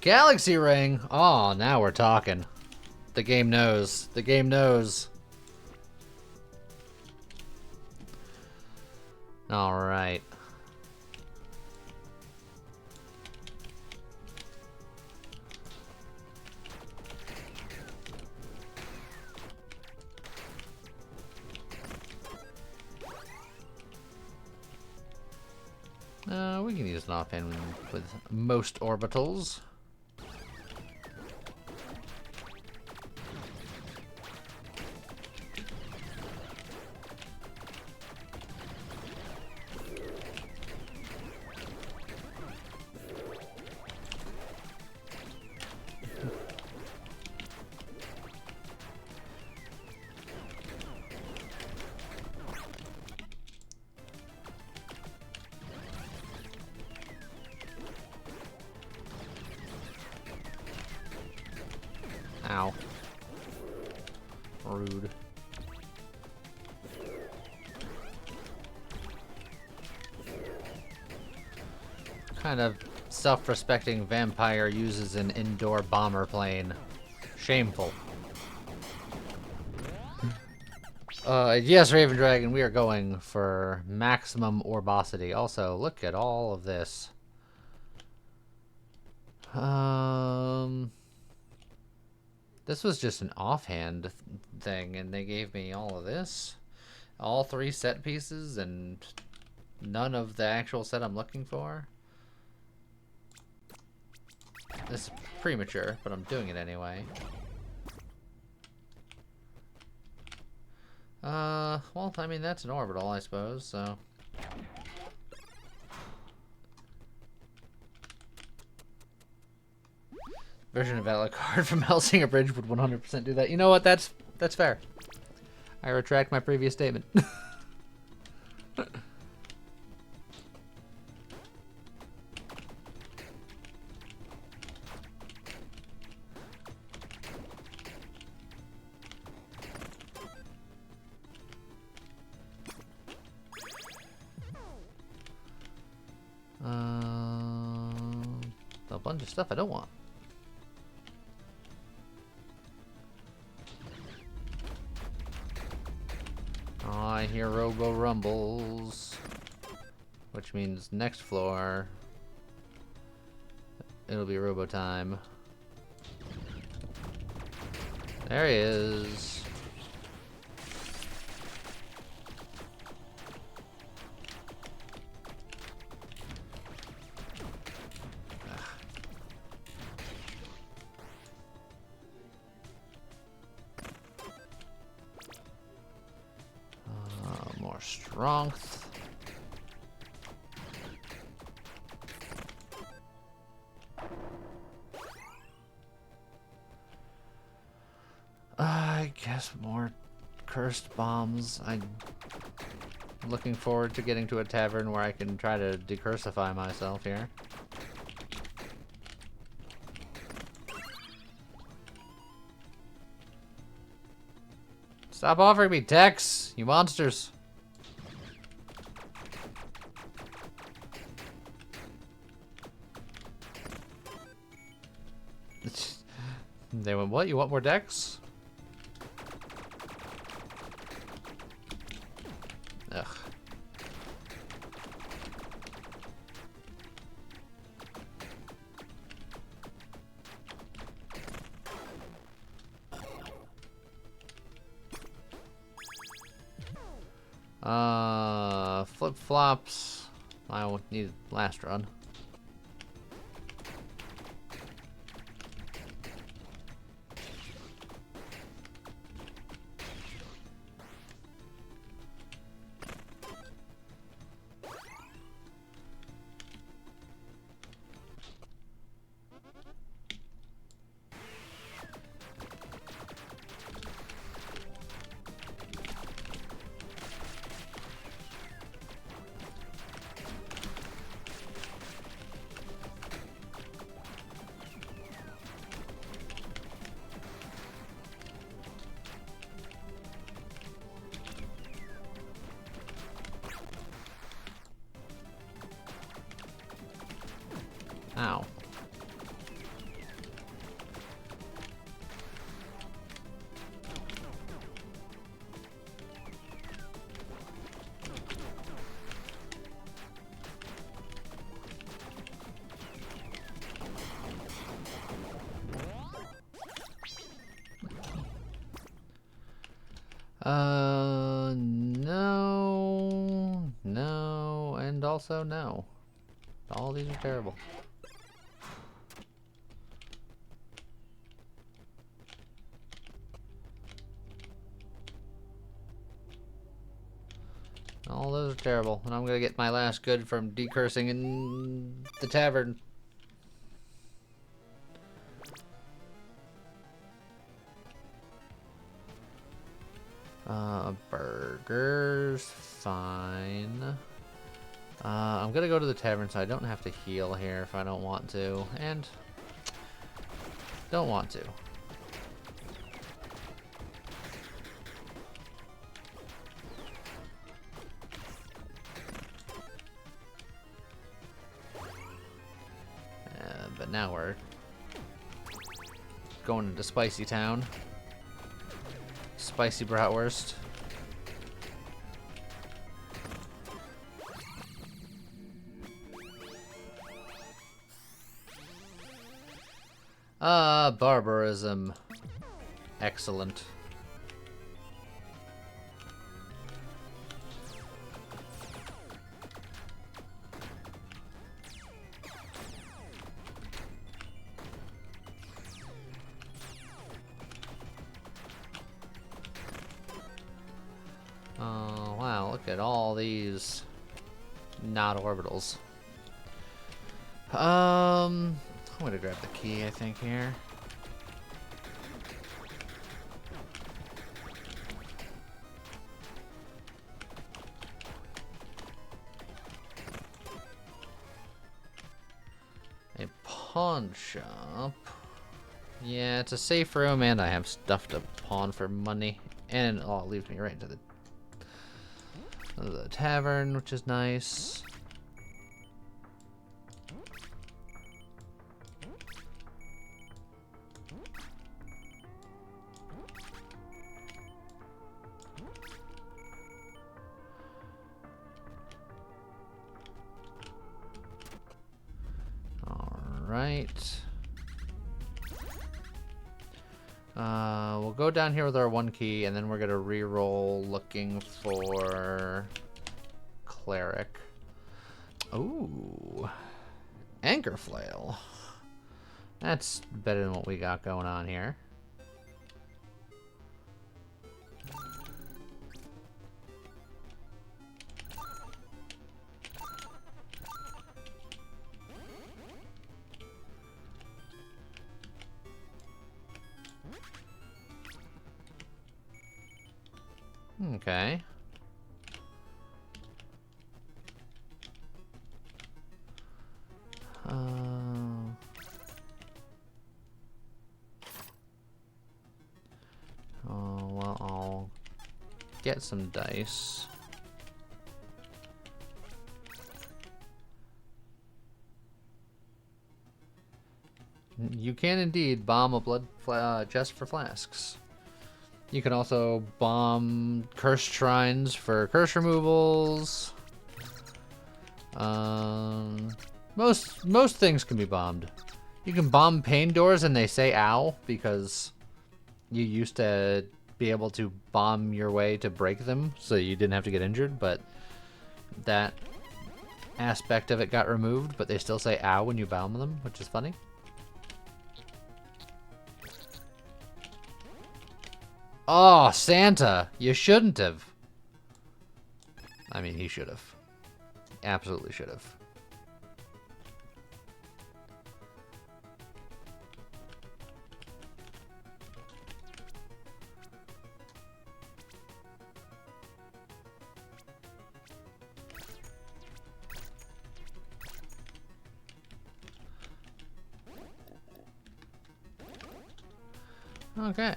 Galaxy ring! Oh, now we're talking. The game knows. The game knows. Alright. We can use an offhand with most orbitals. Ow. Rude. Kind of self-respecting vampire uses an indoor bomber plane. Shameful. Yes, Raven Dragon, we are going for maximum orbosity. Also, look at all of this. This was just an offhand thing, and they gave me all of this. All 3 set pieces, and none of the actual set I'm looking for. This premature, but I'm doing it anyway. Well, I mean, that's an orbital, I suppose, so... Version of Alucard from Hellsinger Bridge would 100% do that. You know what? That's fair. I retract my previous statement. A bunch of stuff I don't want. Oh, I hear Robo Rumbles, which means next floor it'll be Robo time. There he is. More strength. I guess more cursed bombs. I'm looking forward to getting to a tavern where I can try to decursify myself here. Stop offering me decks, you monsters. They went, what? You want more decks? Ugh. Flip-flops. I will need last run. Ow. No, and also no. All these are terrible. All those are terrible, and I'm gonna get my last good from decursing in the tavern. Burgers, fine. I'm gonna go to the tavern so I don't have to heal here if I don't want to, and don't want to. But now we're going into Spicy Town. Spicy bratwurst. Barbarism. Excellent. get all these not orbitals. I'm gonna grab the key, I think, here. A pawn shop. Yeah, it's a safe room, and I have stuff to pawn for money. And, oh, it leads me right into the tavern, which is nice. Alright. We'll go down here with our one key, and then we're gonna re-roll looking for cleric. Ooh, anchor flail. That's better than what we got going on here. Okay. Oh, well, I'll get some dice. You can indeed bomb a blood chest for flasks. You can also bomb cursed shrines for curse removals. Most things can be bombed. You can bomb pain doors and they say ow because you used to be able to bomb your way to break them so you didn't have to get injured, but that aspect of it got removed, but they still say ow when you bomb them, which is funny. Oh, Santa, you shouldn't have. I mean, he should have. Absolutely should have. Okay.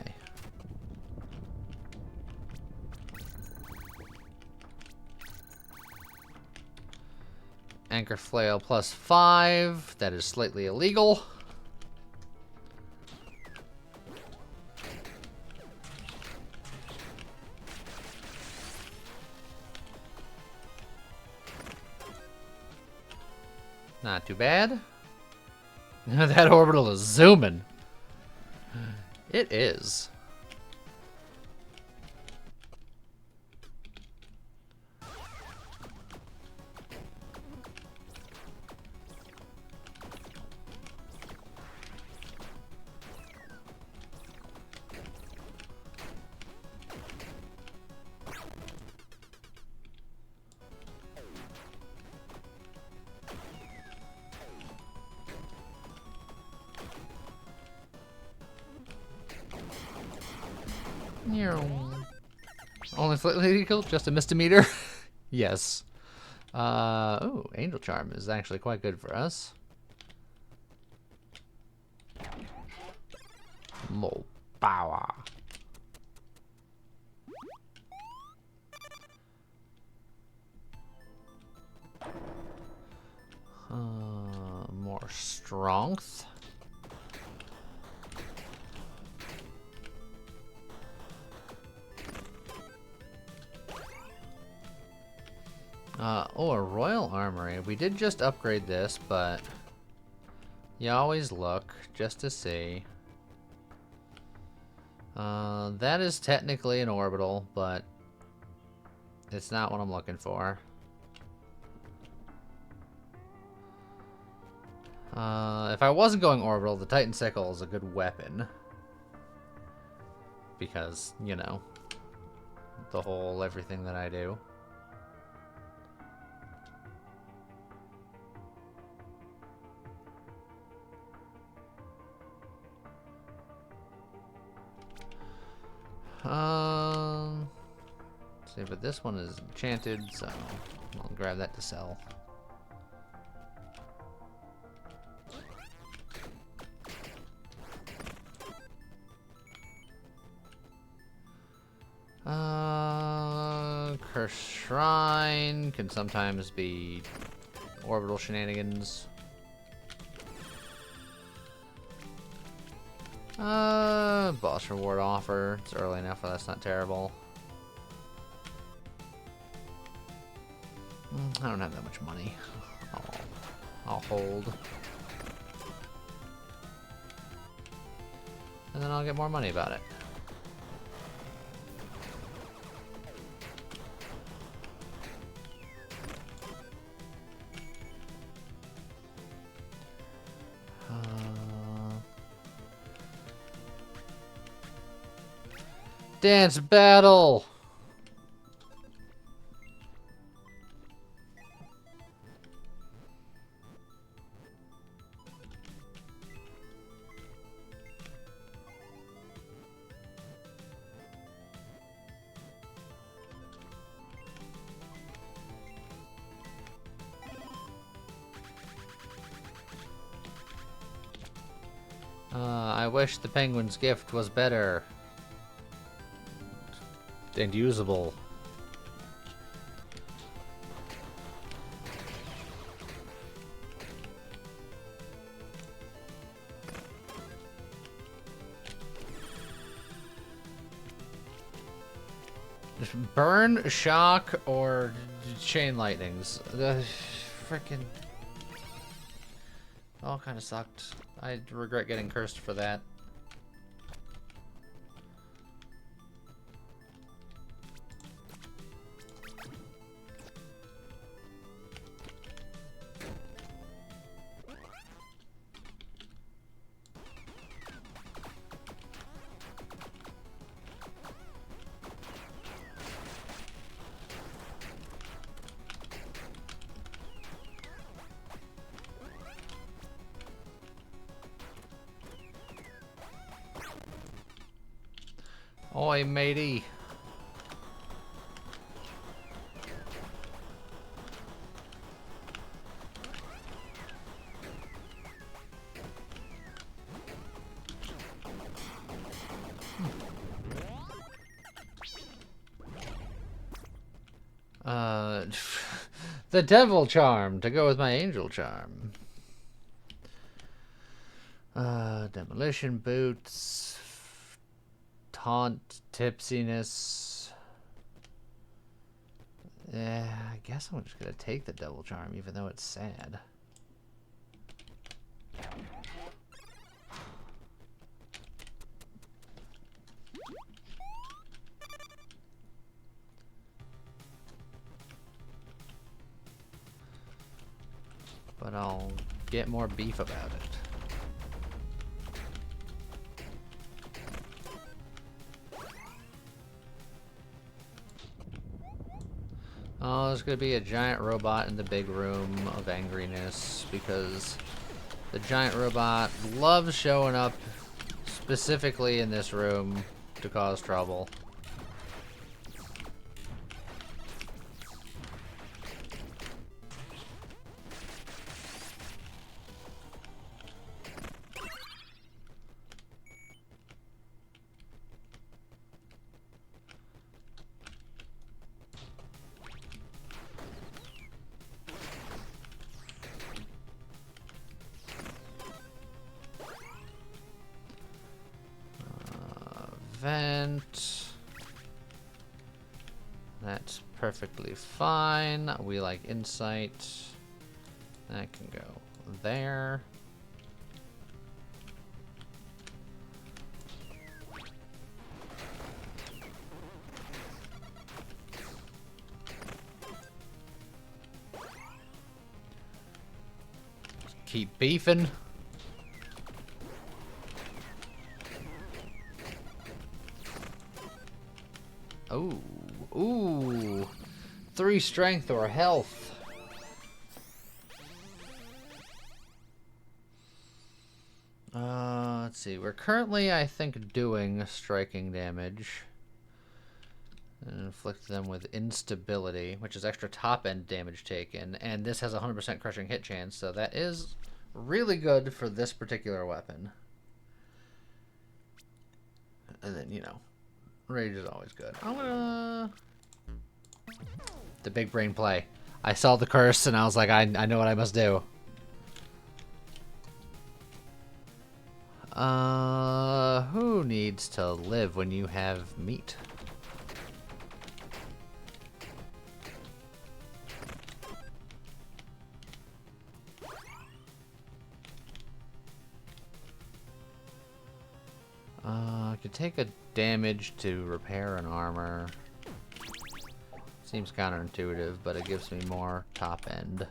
Anchor flail +5. That is slightly illegal. Not too bad. That orbital is zooming. It is. Only slightly illegal, just a misdemeanor. Yes. Oh, Angel Charm is actually quite good for us. More power. More strength. Oh, a royal armory. We did just upgrade this, but you always look just to see. That is technically an orbital, but it's not what I'm looking for. If I wasn't going orbital, the Titan Sickle is a good weapon. Because, you know, the whole everything that I do. Let's see, but this one is enchanted, so I'll grab that to sell. Cursed Shrine can sometimes be orbital shenanigans. Boss reward offer. It's early enough, but that's not terrible. I don't have that much money. I'll hold. And then I'll get more money about it. Dance battle! I wish the penguin's gift was better and usable. Burn, shock, or chain lightnings. The frickin' all kind of sucked. I regret getting cursed for that. Oi, matey. The devil charm to go with my angel charm. Demolition boots. Taunt, tipsiness. I guess I'm just gonna take the devil charm, even though it's sad. But I'll get more beef about it. Oh, there's gonna be a giant robot in the big room of angriness because the giant robot loves showing up specifically in this room to cause trouble. Vent. That's perfectly fine. We like insight. That can go there. Keep beefing. Oh, ooh, 3 strength or health. Let's see. We're currently, I think, doing striking damage. And inflict them with instability, which is extra top end damage taken. And this has a 100% crushing hit chance, so that is really good for this particular weapon. And then, you know, rage is always good. I'm gonna... The big brain play. I saw the curse and I was like, I know what I must do. Who needs to live when you have meat? I could take a damage to repair an armor. Seems counterintuitive, but it gives me more top end.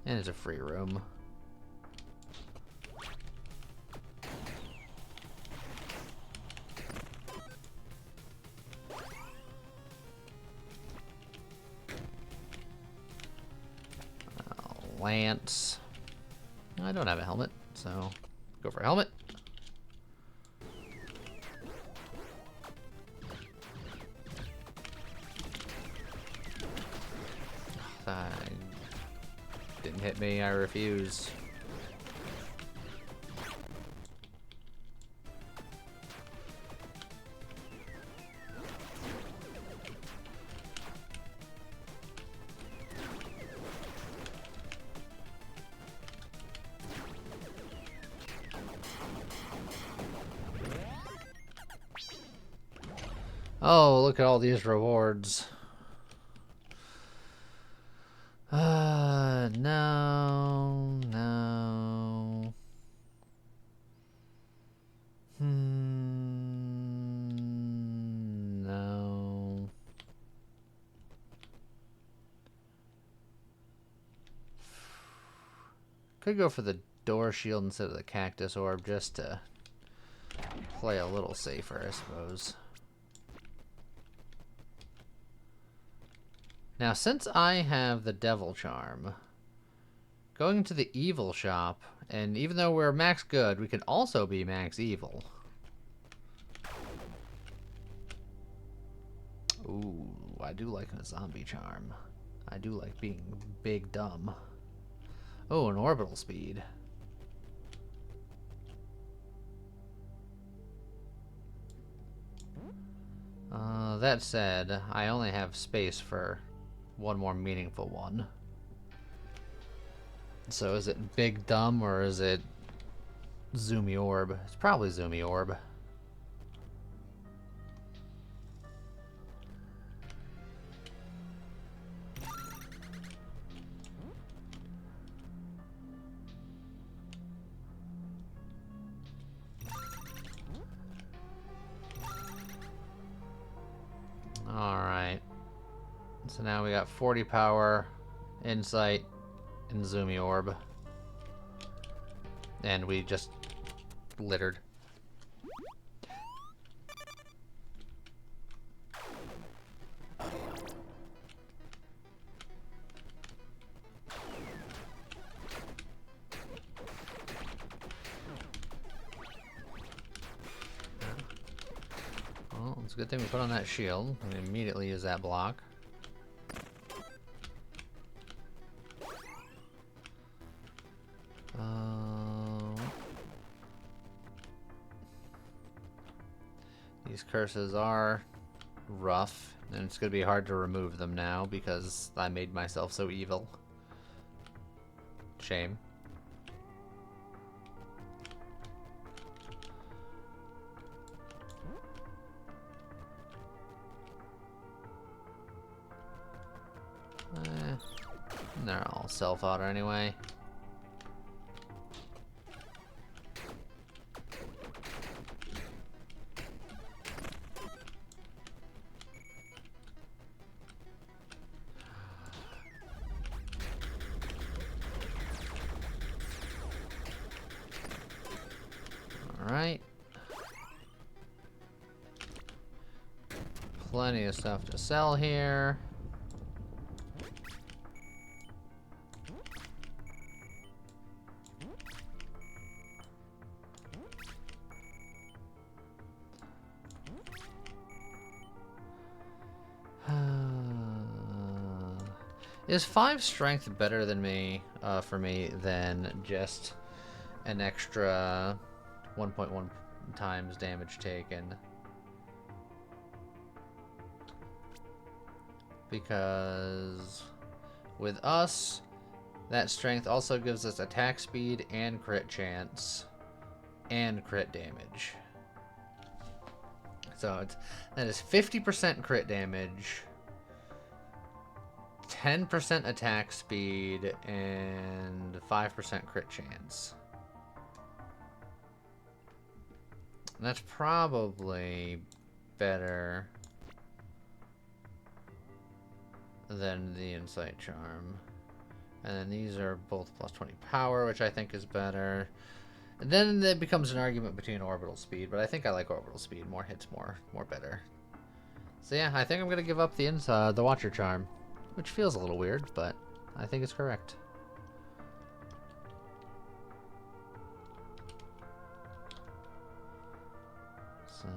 And it's a free room. Lance. I don't have a helmet, so go for a helmet. Didn't hit me, I refuse. Oh, look at all these rewards. No, no. No. Could go for the door shield instead of the cactus orb just to play a little safer, I suppose. Now, since I have the devil charm, going to the evil shop, and even though we're max good, we can also be max evil. Ooh, I do like a zombie charm. I do like being big dumb. Oh, an orbital speed. That said, I only have space for one more meaningful one. So is it big dumb or is it zoomy orb? It's probably zoomy orb. Alright. So now we got 40 power, insight, and zoomy orb. And we just littered. Well, it's a good thing we put on that shield. We immediately use that block. These curses are rough, and it's going to be hard to remove them now because I made myself so evil. Shame. They're all self-auto anyway. Alright. Plenty of stuff to sell here. Is 5 strength better than me, for me, than just an extra 1.1 times damage taken? Because with us, that strength also gives us attack speed and crit chance and crit damage. So that is 50% crit damage, 10% attack speed, and 5% crit chance. That's probably better than the Insight Charm. And then these are both plus 20 power, which I think is better. And then it becomes an argument between orbital speed, but I think I like orbital speed. More hits, more better. So yeah, I think I'm gonna give up the Watcher Charm, which feels a little weird, but I think it's correct. So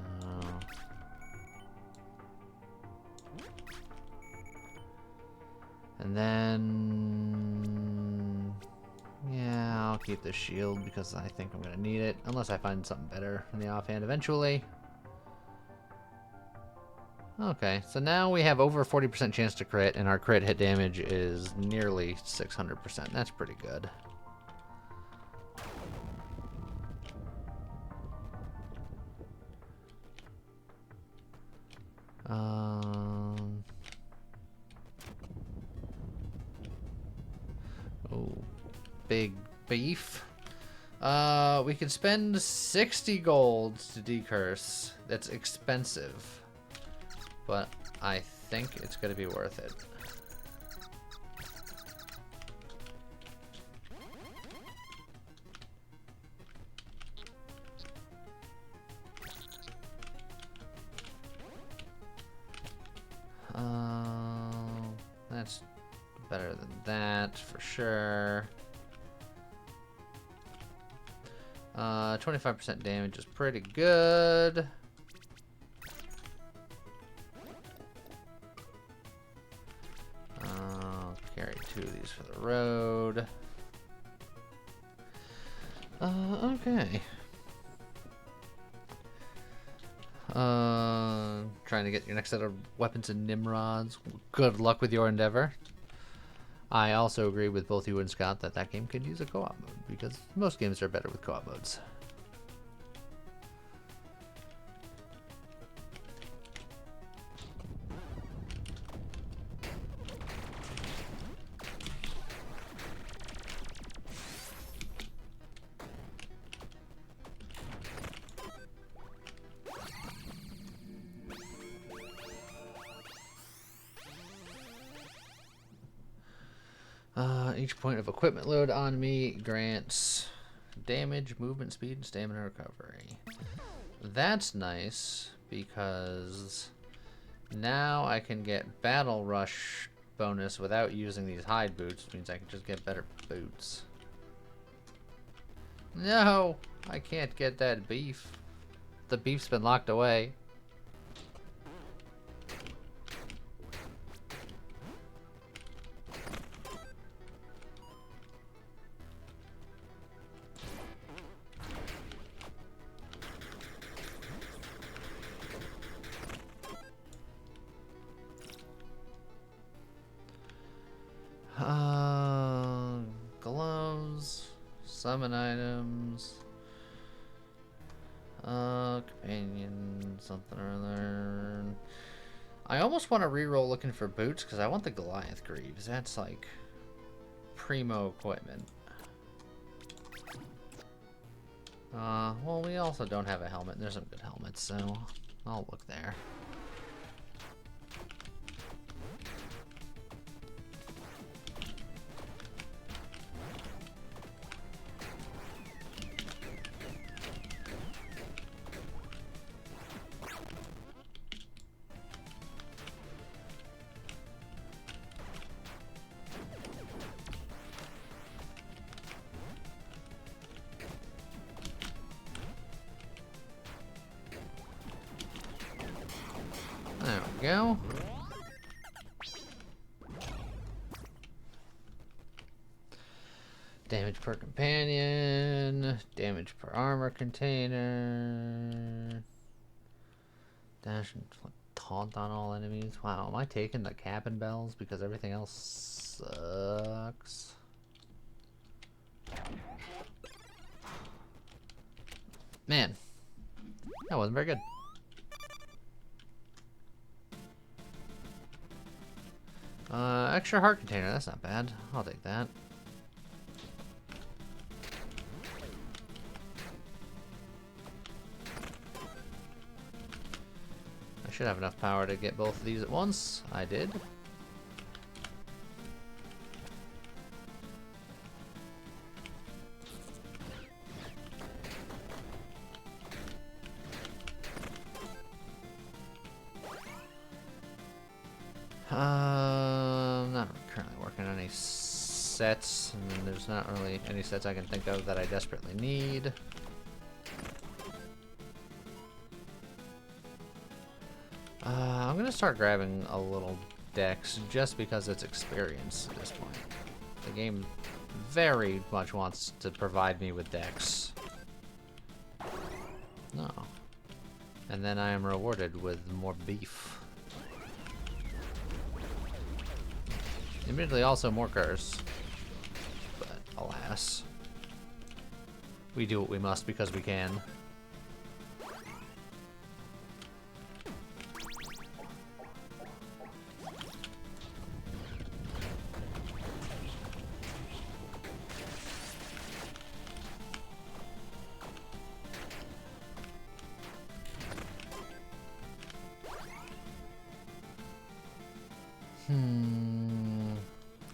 and then, yeah, I'll keep the shield because I think I'm going to need it. Unless I find something better in the offhand eventually. Okay, so now we have over a 40% chance to crit, and our crit hit damage is nearly 600%. That's pretty good. Oh, big beef. We can spend 60 gold to decurse. That's expensive, but I think it's gonna be worth it. That's better than that for sure. 25% damage is pretty good. I'll carry 2 of these for the road. Okay. Trying to get your next set of weapons and Nimrods. Good luck with your endeavor. I also agree with both you and Scott that that game could use a co-op mode, because most games are better with co-op modes. Each point of equipment load on me grants damage, movement speed, and stamina recovery. That's nice, because now I can get battle rush bonus without using these hide boots, which means I can just get better boots. No, I can't get that beef. The beef's been locked away. Gloves, summon items, companion, something or other. I almost want to reroll looking for boots because I want the Goliath Greaves. That's like primo equipment. Well, we also don't have a helmet. There's some good helmets, so I'll look there. There we go. Damage per companion. Damage per armor container. Dash and taunt on all enemies. Wow, am I taking the cap and bells because everything else sucks? Man, that wasn't very good. Extra heart container, that's not bad. I'll take that. I should have enough power to get both of these at once. I did. Not currently working on any sets, and there's not really any sets I can think of that I desperately need. I'm gonna start grabbing a little dex just because it's experience at this point. The game very much wants to provide me with dex. No. And then I am rewarded with more beef. Admittedly, also more curse. But alas. We do what we must because we can.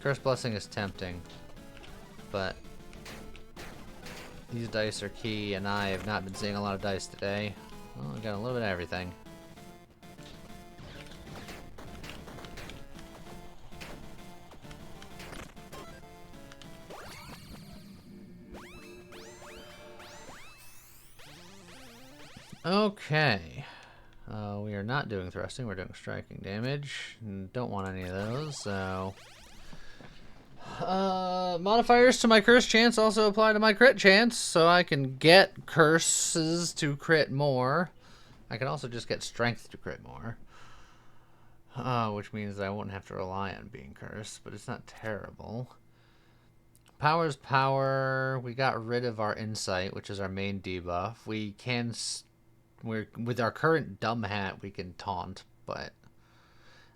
Curse Blessing is tempting, but these dice are key, and I have not been seeing a lot of dice today. Well, I got a little bit of everything. Okay. We are not doing thrusting, we're doing striking damage. Don't want any of those, so... modifiers to my curse chance also apply to my crit chance, so I can get curses to crit more. I can also just get strength to crit more. Which means I won't have to rely on being cursed, but it's not terrible. Power's power. We got rid of our insight, which is our main debuff. We can... with our current dumb hat, we can taunt, but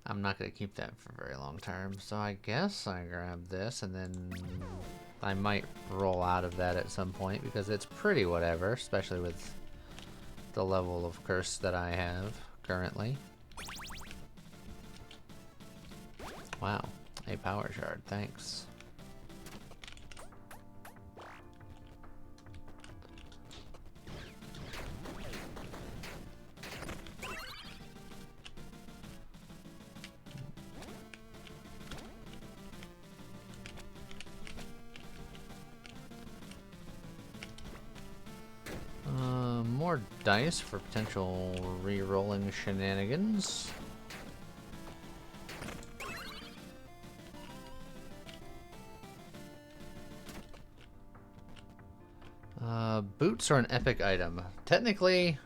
I'm not going to keep that for a very long term. So I guess I grab this, and then I might roll out of that at some point, because it's pretty whatever, especially with the level of curse that I have currently. Wow, a power shard, thanks. More dice for potential re-rolling shenanigans. Boots are an epic item. Technically,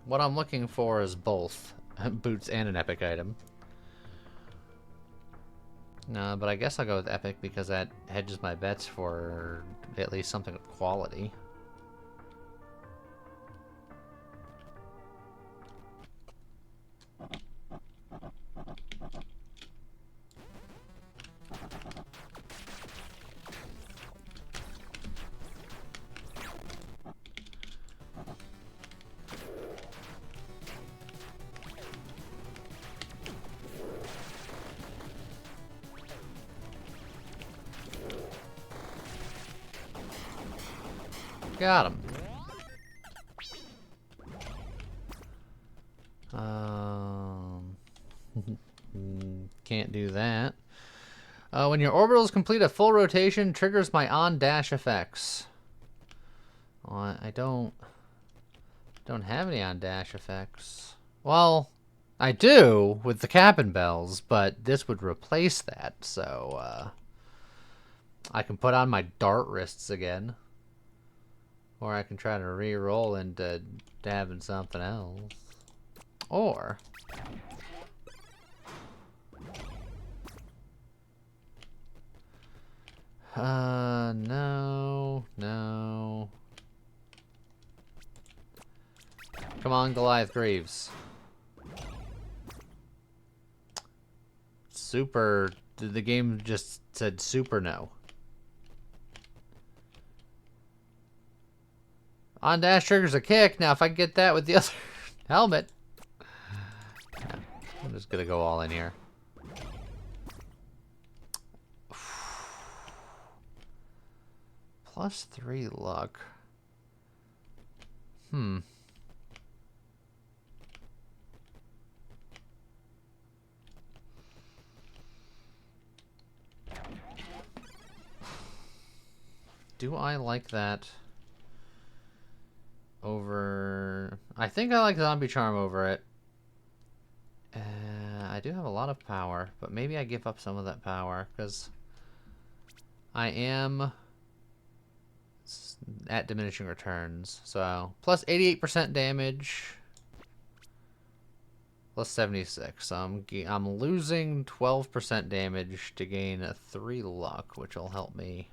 what I'm looking for is both boots and an epic item. No, but I guess I'll go with epic because that hedges my bets for at least something of quality. Got him. Can't do that. When your orbitals complete a full rotation, triggers my on-dash effects. Well, I don't have any on-dash effects. Well, I do with the cap and bells, but this would replace that, so I can put on my dart wrists again. Or I can try to re-roll into dabbing something else. Or... no. Come on, Goliath Greaves. Super... The game just said super no. On dash triggers a kick. Now, if I get that with the other helmet... Yeah, I'm just gonna go all in here. +3 luck. Do I like that over... I think I like Zombie Charm over it. I do have a lot of power, but maybe I give up some of that power, because I am at diminishing returns. So, plus 88% damage, plus 76. So I'm losing 12% damage to gain a 3 luck, which will help me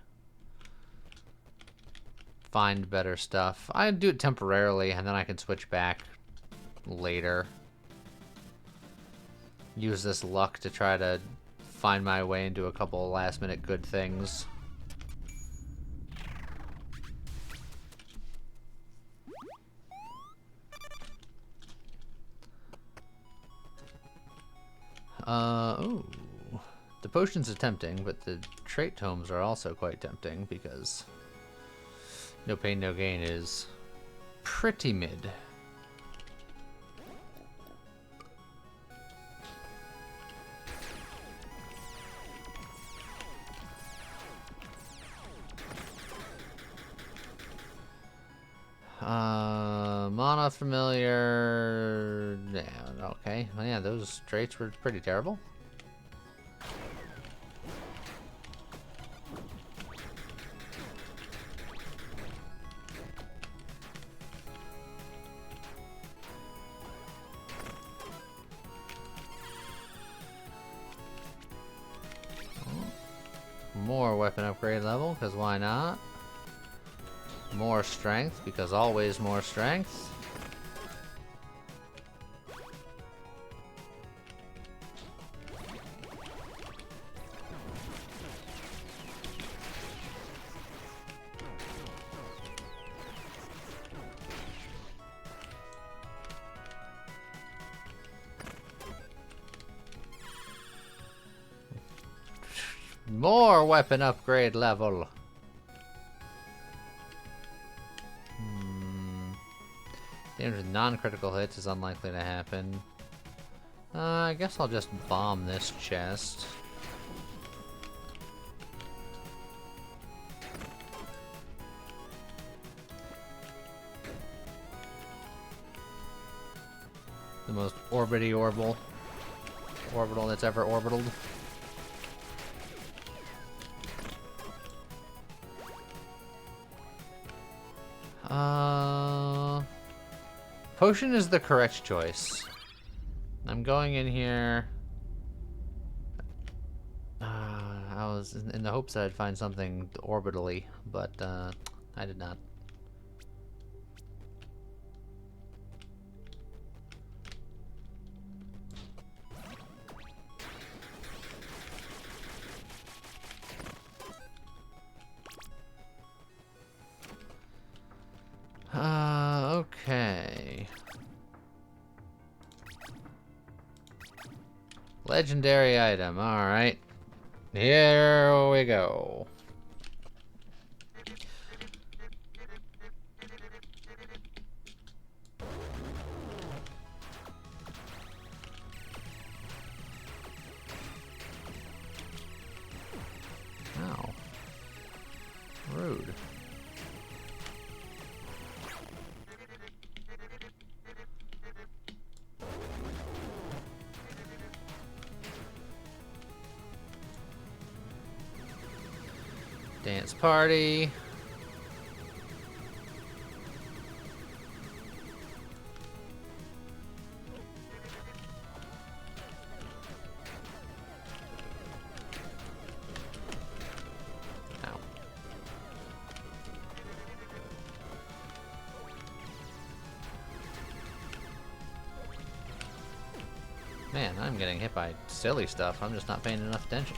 find better stuff. I do it temporarily, and then I can switch back later. Use this luck to try to find my way into a couple last-minute good things. Ooh. The potions are tempting, but the trait tomes are also quite tempting, because no pain, no gain is pretty mid. Mana familiar. Yeah, okay. Well, yeah, those traits were pretty terrible. More weapon upgrade level, because why not? More strength, because always more strength. More weapon upgrade level. Damage with non-critical hits is unlikely to happen. I guess I'll just bomb this chest. The most orbital that's ever orbitaled. Potion is the correct choice. I'm going in here. I was in the hopes that I'd find something orbitally, but I did not. Okay. Legendary item, alright. Here we go. Ow. Rude. Dance party. Ow. Man, I'm getting hit by silly stuff. I'm just not paying enough attention.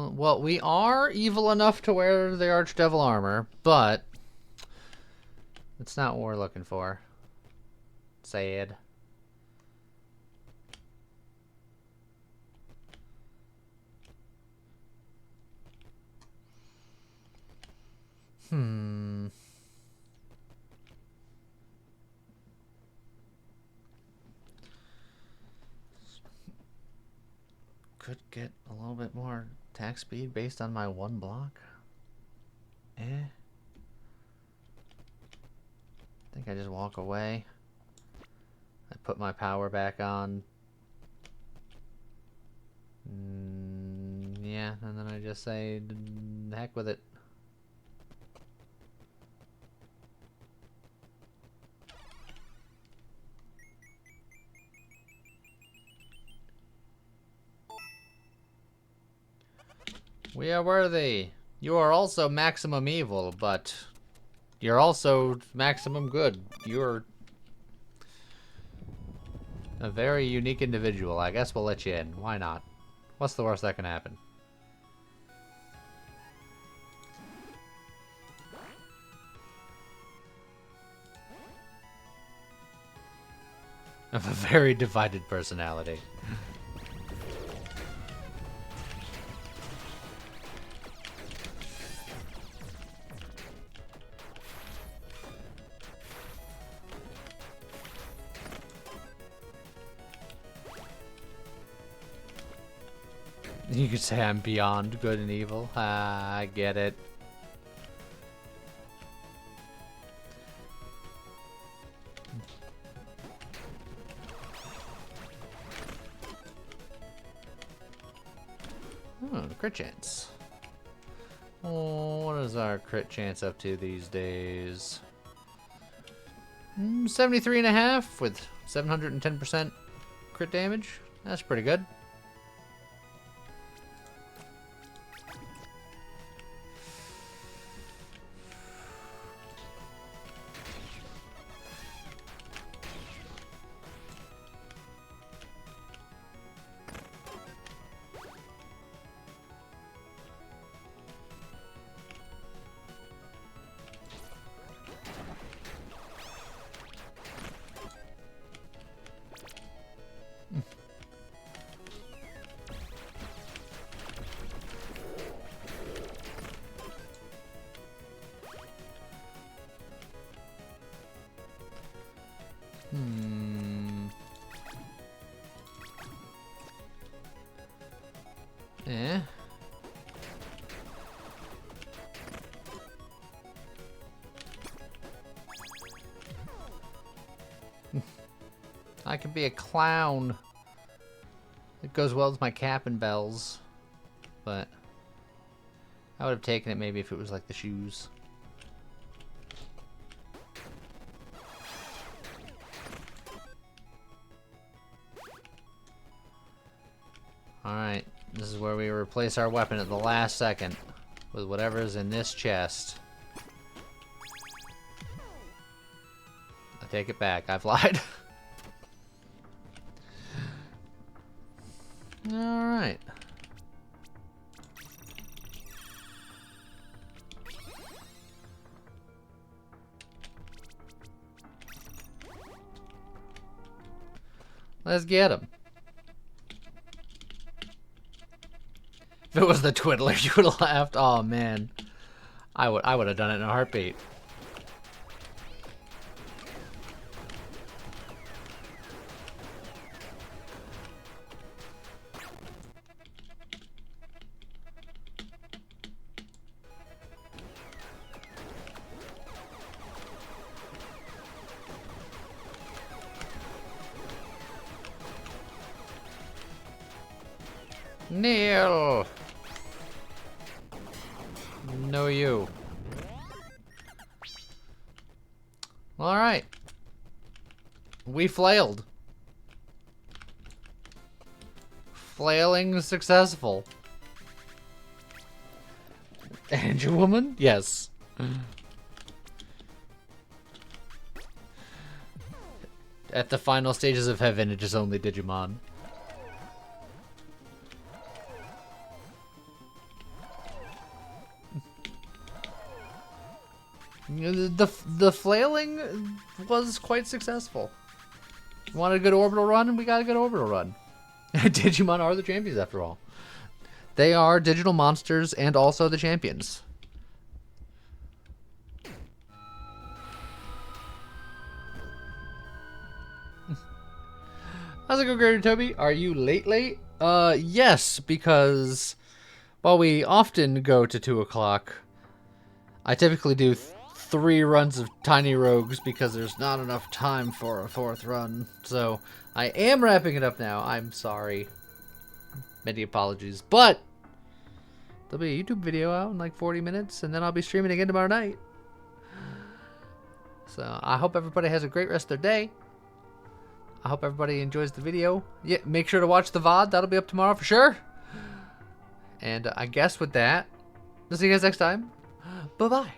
Well, we are evil enough to wear the Archdevil armor, but it's not what we're looking for. Sad. Could get a little bit more attack speed based on my one block. I think I just walk away. I put my power back on. Yeah, and then I just say, heck with it. We are worthy. You are also maximum evil, but you're also maximum good. You're a very unique individual. I guess we'll let you in. Why not? What's the worst that can happen? I have a very divided personality. You could say I'm beyond good and evil. Ah, I get it. Oh, crit chance. Oh, what is our crit chance up to these days? 73.5 with 710% crit damage. That's pretty good. Eh. I could be a clown. It goes well with my cap and bells. But I would have taken it maybe if it was like the shoes. Alright, this is where we replace our weapon at the last second with whatever's in this chest. I take it back, I've lied. Alright. Let's get him. If it was the Twiddler, you would have laughed. Oh man, I would have done it in a heartbeat. Kneel! No, you. Alright. We flailed. Flailing successful. And your woman? Yes. At the final stages of heaven, it is only Digimon. The flailing was quite successful. Want a good orbital run? We got a good orbital run. Digimon are the champions after all. They are digital monsters and also the champions. How's it going, Greater Toby? Are you late? Yes, because while we often go to 2 o'clock, I typically do 3 runs of Tiny Rogues because there's not enough time for a 4th run. So I am wrapping it up now. I'm sorry. Many apologies. But there'll be a YouTube video out in like 40 minutes, and then I'll be streaming again tomorrow night. So I hope everybody has a great rest of their day. I hope everybody enjoys the video. Yeah, make sure to watch the VOD. That'll be up tomorrow for sure. And I guess with that, I'll see you guys next time. Bye-bye.